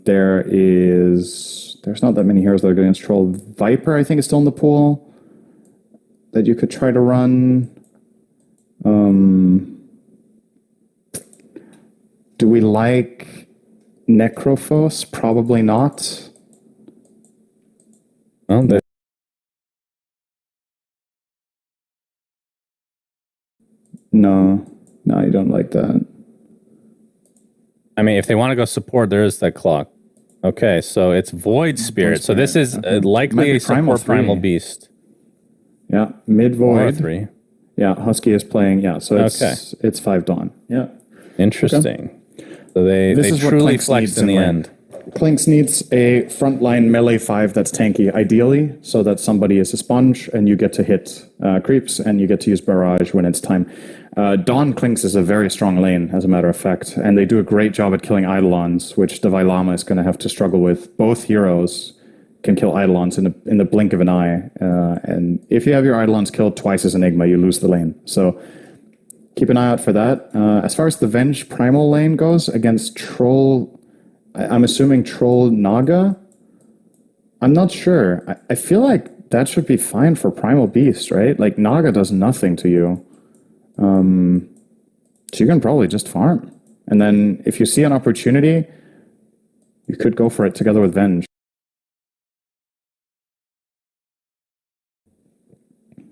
There's not that many heroes that are good against Troll. Viper, I think, is still in the pool that you could try to run. Do we like Necrophos? Probably not. Well, No, you don't like that. I mean, if they want to go support, there is that clock. Okay, so it's Void Spirit. So this is likely a support Primal Beast. Yeah, mid Void. 3. Yeah, Husky is playing. Yeah, so it's 5 Dawn. Yeah. Interesting. Okay. So they truly flexed in the end. Clinks needs a frontline melee 5 that's tanky, ideally, so that somebody is a sponge and you get to hit creeps and you get to use barrage when it's time. Dawn Clinks is a very strong lane, as a matter of fact, and they do a great job at killing Eidolons, which Davai Lama is going to have to struggle with. Both heroes can kill Eidolons in the blink of an eye, and if you have your Eidolons killed twice as Enigma, you lose the lane. So keep an eye out for that. As far as the Venge Primal lane goes, against Troll... I'm assuming Troll Naga? I'm not sure. I feel like that should be fine for Primal Beast, right? Like, Naga does nothing to you. So you can probably just farm. And then if you see an opportunity, you could go for it together with Venge.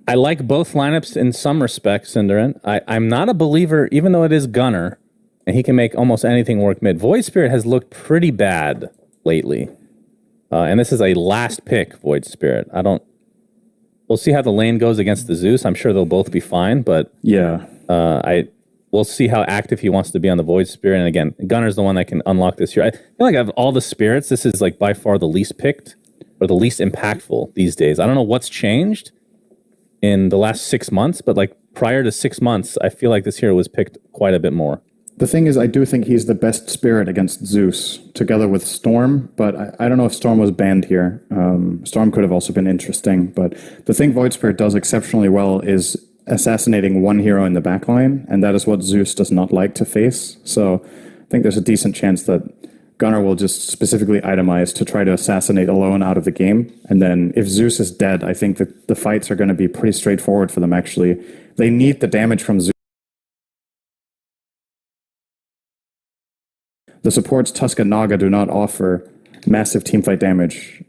I like both lineups in some respects, Cinderin. I'm not a believer, even though it is Gunner, and he can make almost anything work mid. Void Spirit has looked pretty bad lately. And this is a last pick, Void Spirit. We'll see how the lane goes against the Zeus. I'm sure they'll both be fine, but Yeah. we'll see how active he wants to be on the Void Spirit. And again, Gunner's the one that can unlock this year. I feel like out of all the spirits, this is like by far the least picked or the least impactful these days. I don't know what's changed in the last 6 months, but like prior to 6 months, I feel like this hero was picked quite a bit more. The thing is, I do think he's the best spirit against Zeus, together with Storm, but I don't know if Storm was banned here. Storm could have also been interesting, but the thing Void Spirit does exceptionally well is assassinating one hero in the backline, and that is what Zeus does not like to face. So I think there's a decent chance that Gunner will just specifically itemize to try to assassinate alone out of the game, and then if Zeus is dead, I think that the fights are going to be pretty straightforward for them, actually. They need the damage from Zeus. The supports Tusk and Naga do not offer massive teamfight damage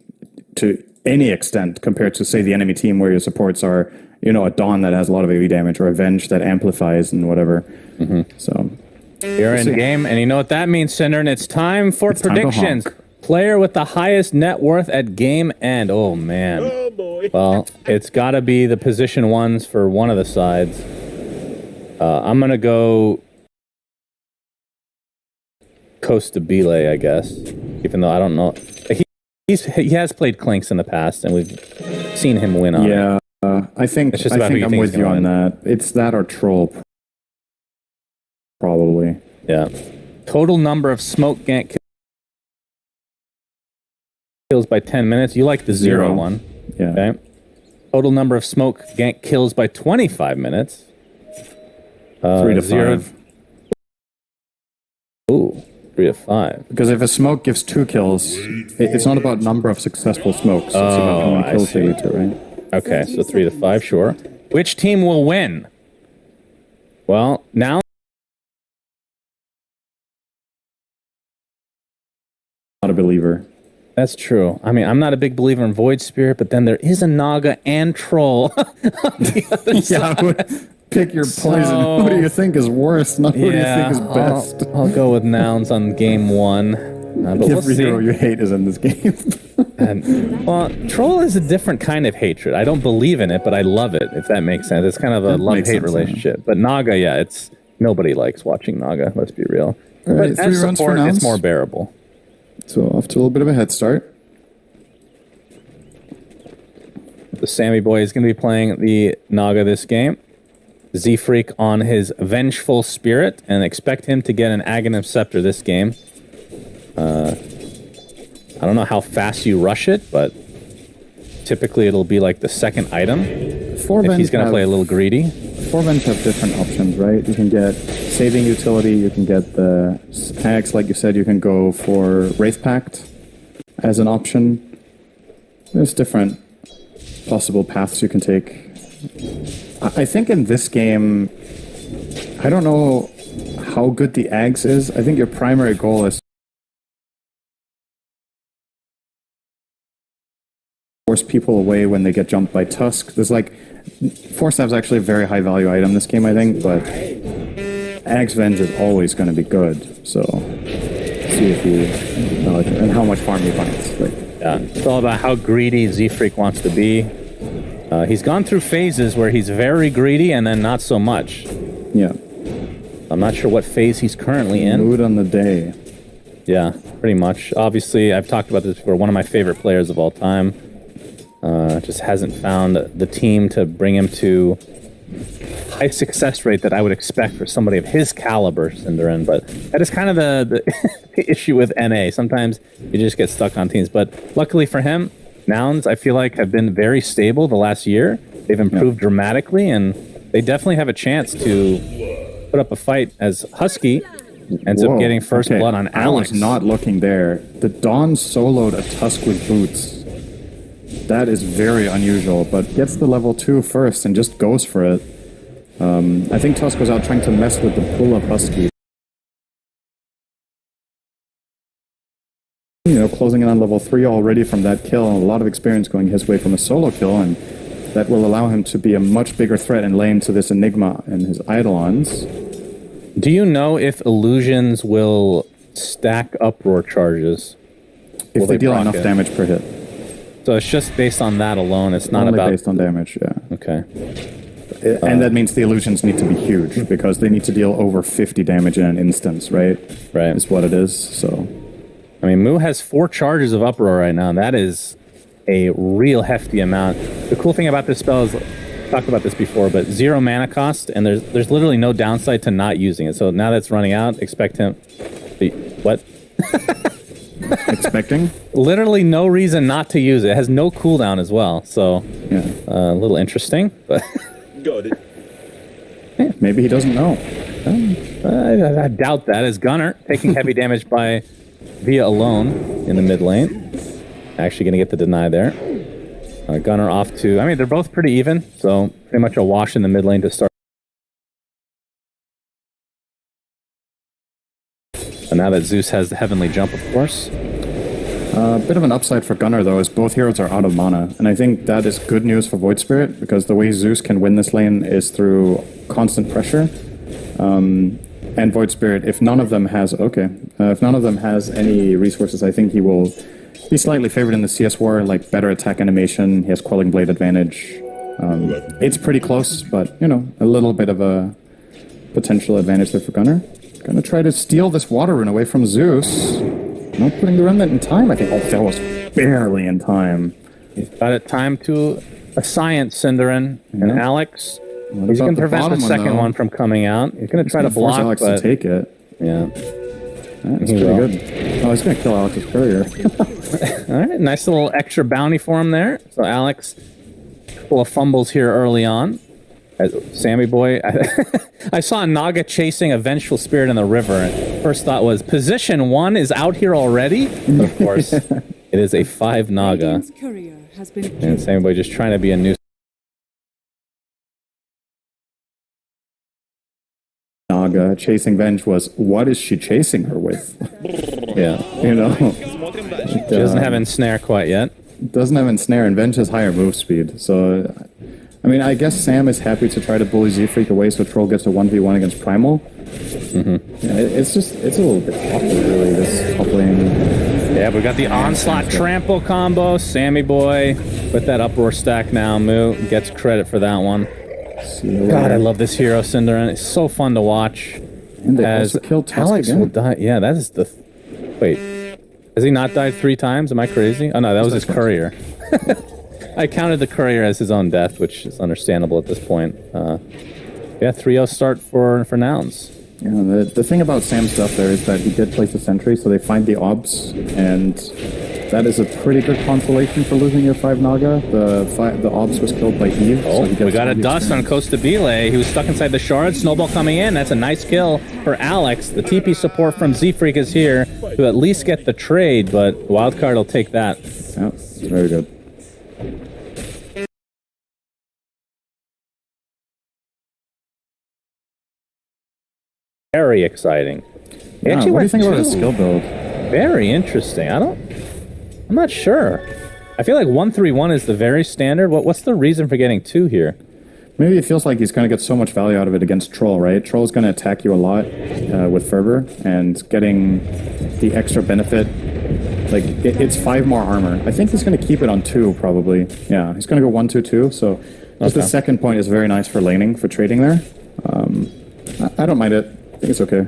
to any extent compared to, say, the enemy team where your supports are, a Dawn that has a lot of AoE damage or a Venge that amplifies and whatever. So You're in game, and you know what that means, Cinder, and it's time for time to predictions. honk. Player with the highest net worth at game end. Oh, man. Oh boy. Well, it's got to be the position ones for one of the sides. I'm going to go Costa Bile, I guess, even though I don't know. He has played Clinks in the past, and we've seen him win on it. yeah, I think It's just about who you I'm think is with you gonna on win. that. It's that or Troll, probably. Yeah. Total number of smoke gank kills by 10 minutes. You like the zero Zero. one. Yeah. Okay. Total number of smoke gank kills by 25 minutes. 3 to 0 5. Ooh, 3 to 5. Because if a smoke gives 2 kills, it's not about number of successful smokes. It's about how I many kills they see. lead to, right? Okay, so 3 to 5, sure. Which team will win? Well, now Not a believer. that's true. I mean, I'm not a big believer in Void Spirit, but then there is a Naga and Troll. On the other side. Pick your poison. So- Who do you think is worse? Not who do you think is best. I'll go with Nouns on game 1. But we'll Every see. hero you hate is in this game. And, well, Troll is a different kind of hatred. I don't believe in it, but I love it, if that makes sense. It's kind of a makes love-hate sense, relationship. But Naga, yeah, it's nobody likes watching Naga, let's be real. All right, But 3 as runs for support, it's Nouns. more bearable. So off to a little bit of a head start. The Sammy boy is going to be playing the Naga this game. Z-Freak on his Vengeful Spirit, and expect him to get an Aghanim Scepter this game. I don't know how fast you rush it, but typically it'll be like the second item if he's going to play a little greedy. 4 Venge have different options, right? You can get saving utility, you can get the hacks, like you said, you can go for Wraith Pact as an option. There's different possible paths you can take. I think in this game, I don't know how good the Ags is. I think your primary goal is force people away when they get jumped by Tusk. There's like, Force Staff is actually a very high value item in this game, I think, but Ag's Venge is always going to be good. So see if you and how much farm he finds. Like, Yeah, it's all about how greedy Z-Freak wants to be. He's gone through phases where he's very greedy and then not so much. yeah, I'm not sure what phase he's currently in. mood on the day. Yeah, pretty much. Obviously, I've talked about this before. One of my favorite players of all time. Just hasn't found the team to bring him to high success rate that I would expect for somebody of his caliber, Cinderin. But that is kind of the issue with NA. Sometimes you just get stuck on teams. But luckily for him, Nouns, I feel like, have been very stable the last year. They've improved dramatically, and they definitely have a chance to put up a fight as Husky ends up Whoa, getting first okay. blood on Alex. I was not looking there. The Dawn soloed a Tusk with boots. That is very unusual, but gets the level 2 first and just goes for it. I think Tusk was out trying to mess with the pull of Husky. You know, closing in on level 3 already from that kill, and a lot of experience going his way from a solo kill, and that will allow him to be a much bigger threat in lane to this Enigma and his Eidolons. Do you know if illusions will stack uproar charges? If they deal proc enough it? damage per hit. So it's just based on that alone. It's not Only about based on damage, yeah. Okay. And that means the illusions need to be huge, because they need to deal over 50 damage in an instance, right? Right. Is what it is, so... I mean, Moo has 4 charges of uproar right now. That is a real hefty amount. The cool thing about this spell is, talked about this before, but 0 mana cost, and there's literally no downside to not using it. So now that's running out, expect him... What? Expecting? Literally no reason not to use it. It has no cooldown as well. So, Yeah. a little interesting, but... Got it. Maybe he doesn't know. I doubt that. As Gunner taking heavy damage by Via alone in the mid lane. Actually going to get the deny there. Gunner off to... I mean, they're both pretty even, so pretty much a wash in the mid lane to start. And now that Zeus has the heavenly jump, of course. A bit of an upside for Gunner, though, is both heroes are out of mana. And I think that is good news for Void Spirit, because the way Zeus can win this lane is through constant pressure. And Void Spirit, if none of them has... if none of them has any resources, I think he will be slightly favored in the CS war, like better attack animation, he has Quelling Blade advantage. It's pretty close, but, you know, a little bit of a potential advantage there for Gunner. Gonna try to steal this water rune away from Zeus. Not putting the remnant in time, I think. Oh, that was barely in time. He's got it timed to a science, Cinderin. And Alex, he's going to prevent the second one from coming out. He's going to try to Force block, Alex but... to take it. Yeah. That's He pretty will. good. Oh, he's gonna kill Alex's courier. All right, nice little extra bounty for him there. So Alex, full of fumbles here early on. Sammy boy, I saw a Naga chasing a vengeful spirit in the river. First thought was, position 1 is out here already? But of course, it is a 5 Naga. Radiant's courier has been And killed. Sammy boy just trying to be a new... Naga chasing Venge was, what is she chasing her with? Yeah. You know? She doesn't have ensnare quite yet. Doesn't have ensnare, and Venge has higher move speed. So, I mean, I guess Sam is happy to try to bully Z-Freak away so Troll gets a 1v1 against Primal. Yeah, it's a little bit awkward, really, this coupling. Yeah, we got the Onslaught Trample combo. Sammy boy with that uproar stack now. Moo gets credit for that one. God, I love this hero, Cinderin. It's so fun to watch. And they also killed Tusk Alex again. will die. Yeah, that is the... Wait. Has he not died 3 times? Am I crazy? Oh, no, that was his courier. I counted the courier as his own death, which is understandable at this point. Yeah, 3-0 start for Nouns. Yeah, the thing about Sam's stuff there is that he did place a sentry, so they find the obs, and that is a pretty good consolation for losing your 5 Naga. The obs was killed by Eve. Oh, so he gets we got a the dust on experience. Costa Bile. He was stuck inside the shard. Snowball coming in. That's a nice kill for Alex. The TP support from Z-Freak is here to at least get the trade, but Wildcard will take that. Yeah, it's very good. Very exciting. He Yeah, actually what do you went think about his 2. skill build? Very interesting. I'm not sure. I feel like 1-3-1 is the very standard. What's the reason for getting 2 here? Maybe it feels like he's going to get so much value out of it against Troll, right? Troll's going to attack you a lot with Fervor, and getting the extra benefit, like, it's 5 more armor. I think he's going to keep it on 2, probably. Yeah, he's going to go 1-2-2, so just the second point is very nice for laning, for trading there. I don't mind it. I think it's okay.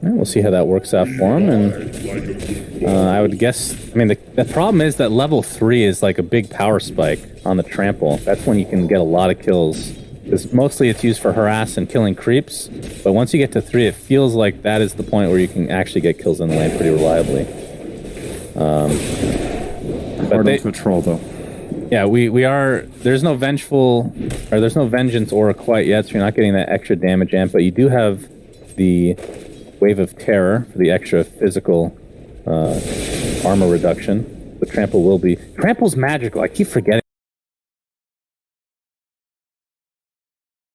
All right, we'll see how that works out for him. And I would guess... I mean, the problem is that level 3 is like a big power spike on the trample. That's when you can get a lot of kills. Because mostly it's used for harass and killing creeps. But once you get to 3, it feels like that is the point where you can actually get kills in the lane pretty reliably. Hard onto a Troll, though. Yeah, we are... There's no vengeful... Or there's no vengeance aura quite yet, so you're not getting that extra damage amp. But you do have the Wave of Terror for the extra physical armor reduction. The Trample will be. Trample's magical. I keep forgetting.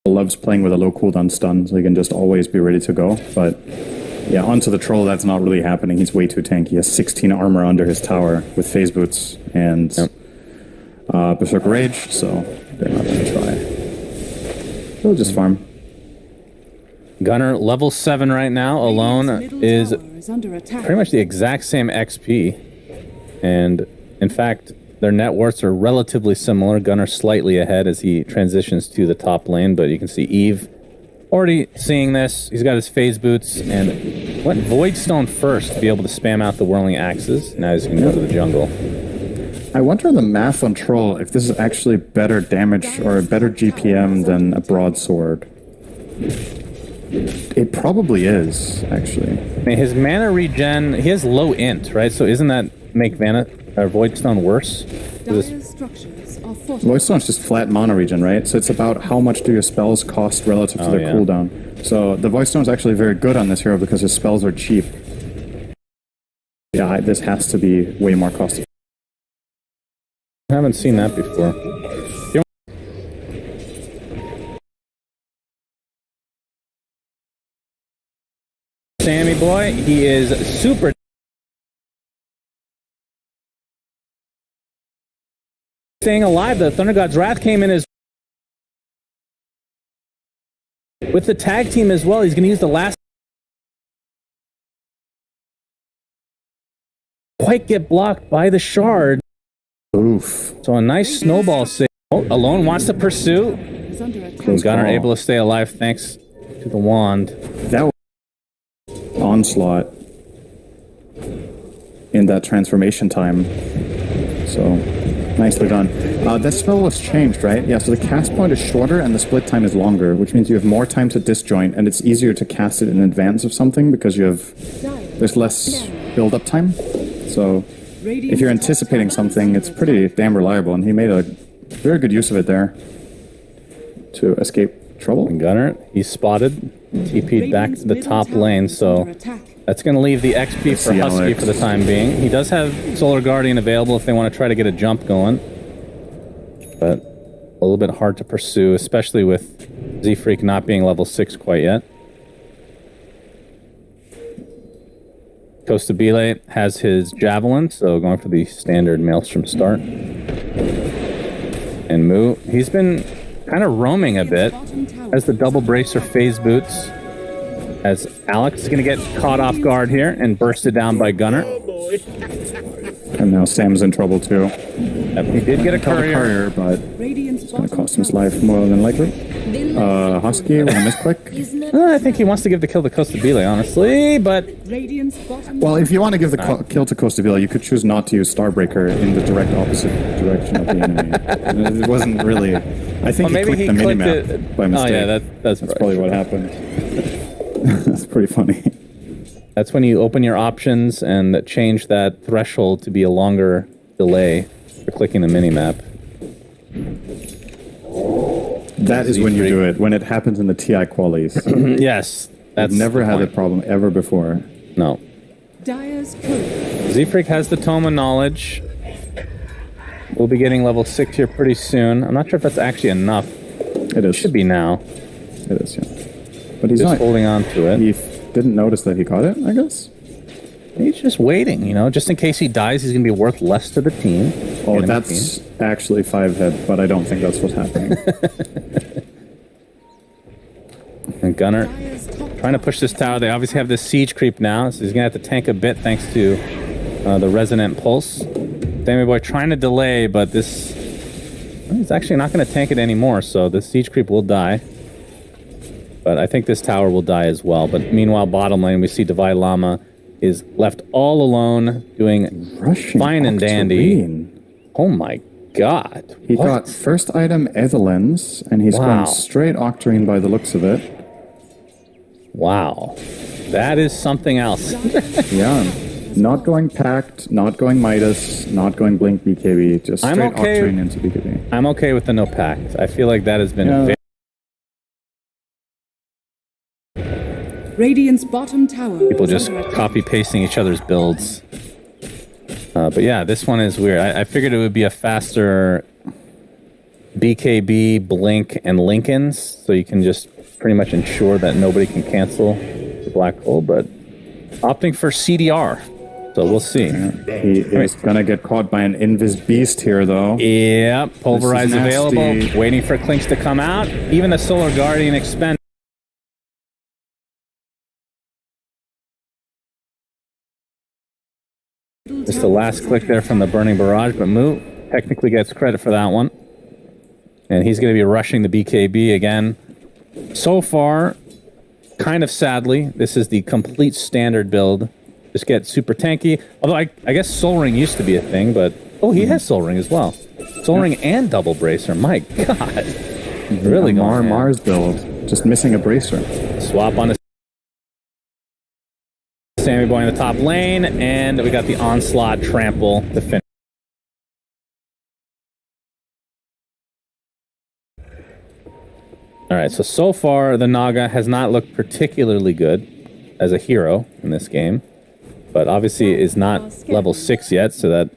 Loves playing with a low cooldown stun, so he can just always be ready to go. But yeah, onto the troll, that's not really happening. He's way too tanky. He has 16 armor under his tower with phase boots and Berserker Rage, so they're not going to try. They'll just farm. Gunner, level 7 right now, alone, is pretty much the exact same XP. And in fact, their net worths are relatively similar. Gunner slightly ahead as he transitions to the top lane, but you can see Eve already seeing this. He's got his phase boots and went Voidstone first to be able to spam out the whirling axes. Now he's going to go to the jungle. I wonder the math on Troll, if this is actually better damage or a better GPM than a broadsword. It probably is, actually. I mean, his mana regen, he has low int, right? So isn't that make Voidstone worse? Voidstone's just flat mana regen, right? So it's about how much do your spells cost relative to their cooldown. So the Voidstone's actually very good on this hero because his spells are cheap. Yeah, this has to be way more cost effective. I haven't seen that before. Sammy boy, he is super staying alive. The Thunder God's Wrath came in as with the tag team as well. He's going to use the last quite get blocked by the shard. Oof. So a nice snowball save. Alone wants to pursue. Gunner able to stay alive thanks to the wand. That was onslaught in that transformation time. So nicely done. That spell was changed, right? Yeah, so the cast point is shorter and the split time is longer, which means you have more time to disjoint and it's easier to cast it in advance of something because there's less build-up time. So if you're anticipating something, it's pretty damn reliable, and he made a very good use of it there to escape trouble. And Gunner, he's spotted, TP'd back to the top lane, so that's going to leave the XP for Husky for the time being. He does have Solar Guardian available if they want to try to get a jump going, but a little bit hard to pursue, especially with Z-Freak not being level 6 quite yet. Costabile has his Javelin, so going for the standard Maelstrom start. And Moo, he's been kind of roaming a bit as the double bracer phase boots. As Alex is going to get caught off guard here and bursted down by Gunner. And now Sam's in trouble too. Yep, he did get a courier, but it's going to cost him his life more than likely. Husky with a misclick. I think he wants to give the kill to Costabile, honestly, but... Well, if you want to give the kill to Costabile, you could choose not to use Starbreaker in the direct opposite direction of the enemy. It wasn't really... I think he clicked the minimap by mistake. Oh yeah, that's probably what happened. That's pretty funny. That's when you open your options and change that threshold to be a longer delay for clicking the minimap. That is when you do it, when it happens in the TI qualies. Yes. I've never had a problem ever before. No. Z-Freak has the Tome of Knowledge. We'll be getting level 6 here pretty soon. I'm not sure if that's actually enough. It is. It should be now. It is, yeah. But he's just not holding on to it. He didn't notice that he caught it, I guess? He's just waiting, you know, just in case he dies, he's going to be worth less to the team. Oh, that's actually 5-head, but I don't think that's what's happening. And Gunner trying to push this tower. They obviously have this siege creep now, so he's going to have to tank a bit thanks to the Resonant Pulse. Sammy Boy trying to delay, but this... he's actually not going to tank it anymore, so the siege creep will die. But I think this tower will die as well. But meanwhile, bottom lane, we see Divide Llama is left all alone, doing fine and dandy. Oh my god. He got first item Ethelens, and he's gone straight Octarine by the looks of it. Wow. That is something else. Yeah. Not going Pact, not going Midas, not going Blink BKB, just straight Octarine into BKB. I'm okay with the no Pact. I feel like that has been very... Radiant's bottom tower. People just copy-pasting each other's builds. But yeah, this one is weird. I figured it would be a faster BKB, Blink, and Lincolns, so you can just pretty much ensure that nobody can cancel the black hole, but opting for CDR. So we'll see. He is gonna get caught by an Invis Beast here, though. Yeah, Pulverize This is available. nasty. Waiting for Clinks to come out. Even the Solar Guardian expend. Just the last click there from the Burning Barrage, but Moo technically gets credit for that one. And he's going to be rushing the BKB again. So far, kind of sadly, this is the complete standard build. Just get super tanky. Although I guess Soul Ring used to be a thing, but... Oh, he has Soul Ring as well. Soul Ring and Double Bracer. My God. Really going ham. Mars build. Just missing a bracer. Swap on the Sammy Boy in the top lane, and we got the Onslaught Trample to finish. Alright, so far the Naga has not looked particularly good as a hero in this game, but obviously is not level 6 yet, so that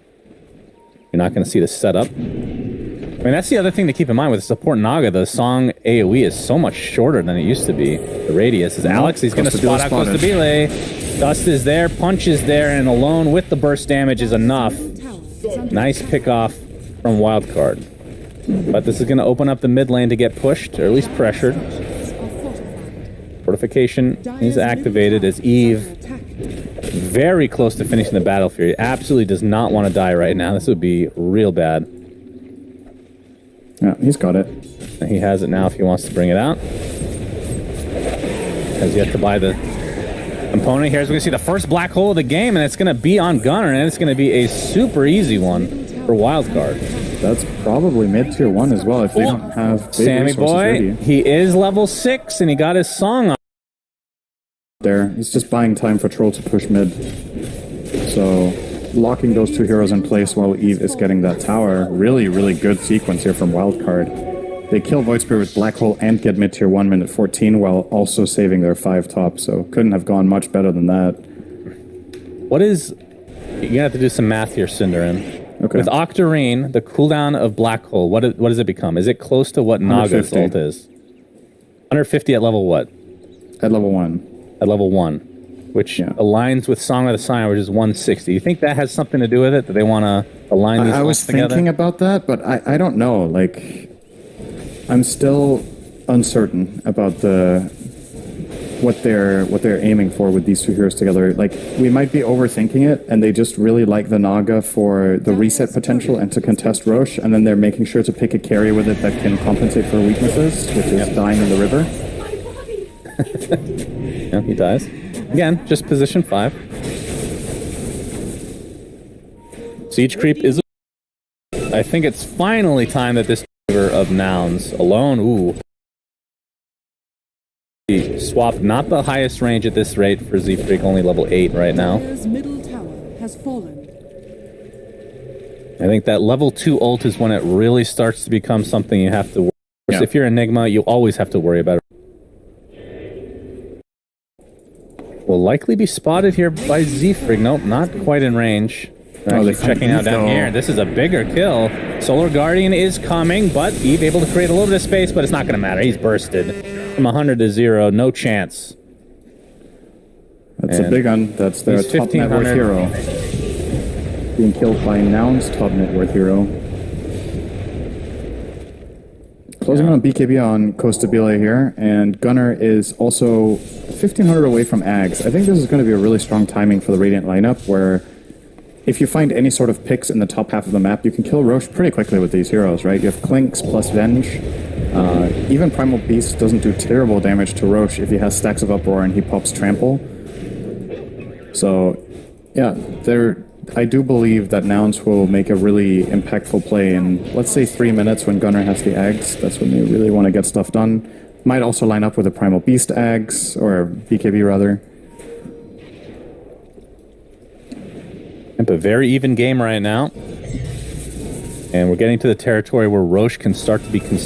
you're not going to see the setup. I mean, that's the other thing to keep in mind with the support Naga. The song AoE is so much shorter than it used to be. The radius is Alex. He's going to spot out Costabile. Dust is there, Punch is there, and alone with the burst damage is enough. Nice pick off from Wildcard. But this is going to open up the mid lane to get pushed, or at least pressured. Fortification is activated as Eve, very close to finishing the Battle Fury. Absolutely does not want to die right now. This would be real bad. Yeah, he's got it. And he has it now if he wants to bring it out. Has yet to buy the component. Here's we're going to see the first black hole of the game, and it's going to be on Gunner, and it's going to be a super easy one for Wildcard. That's probably mid-tier 1 as well if they don't have big Sammy resources Boy, ready. he is level 6, and he got his song on. There, he's just buying time for Troll to push mid. So, locking those two heroes in place while Eve is getting that tower. Really, really good sequence here from Wildcard. They kill Void Spirit with Black Hole and get mid-tier 1 minute 14 while also saving their 5 top, so couldn't have gone much better than that. What is... You're going to have to do some math here, Cinderin. Okay. With Octarine, the cooldown of Black Hole, what does it become? Is it close to what Naga's 150. ult is? 150 at level what? At level 1. At level 1, which aligns with Song of the Siren, which is 160. You think that has something to do with it? That they want to align these I was together? thinking about that, but I don't know. Like, I'm still uncertain about what they're aiming for with these two heroes together. Like, we might be overthinking it, and they just really like the Naga for the reset potential and to contest Roche, and then they're making sure to pick a carry with it that can compensate for weaknesses, which is dying in the river. Yeah, he dies. Again, just position 5. Siege creep is... I think it's finally time that this of nouns alone... Ooh. He swapped not the highest range at this rate for Z-Freak, only level 8 right now. Dire's middle tower has fallen. I think that level 2 ult is when it really starts to become something you have to worry about. Yeah. If you're Enigma, you always have to worry about it. Will likely be spotted here by Z-Freak. Nope, not quite in range. They're actually checking out down here. This is a bigger kill. Solar Guardian is coming, but Eve able to create a little bit of space, but it's not going to matter. He's bursted from 100 to 0. No chance. That's a big one. That's their top net worth hero. Being killed by Noun's top net worth hero. Closing on BKB on Costabile here, and Gunner is also 1,500 away from Ags. I think this is going to be a really strong timing for the Radiant lineup, where if you find any sort of picks in the top half of the map, you can kill Roche pretty quickly with these heroes, right? You have Clinks plus Venge. Even Primal Beast doesn't do terrible damage to Roche if he has stacks of Uproar and he pops Trample. So, yeah, I do believe that Nouns will make a really impactful play in, let's say, 3 minutes when Gunner has the Ags. That's when they really want to get stuff done. Might also line up with a Primal Beast Ags, or BKB rather. A very even game right now. And we're getting to the territory where Roche can start to be considered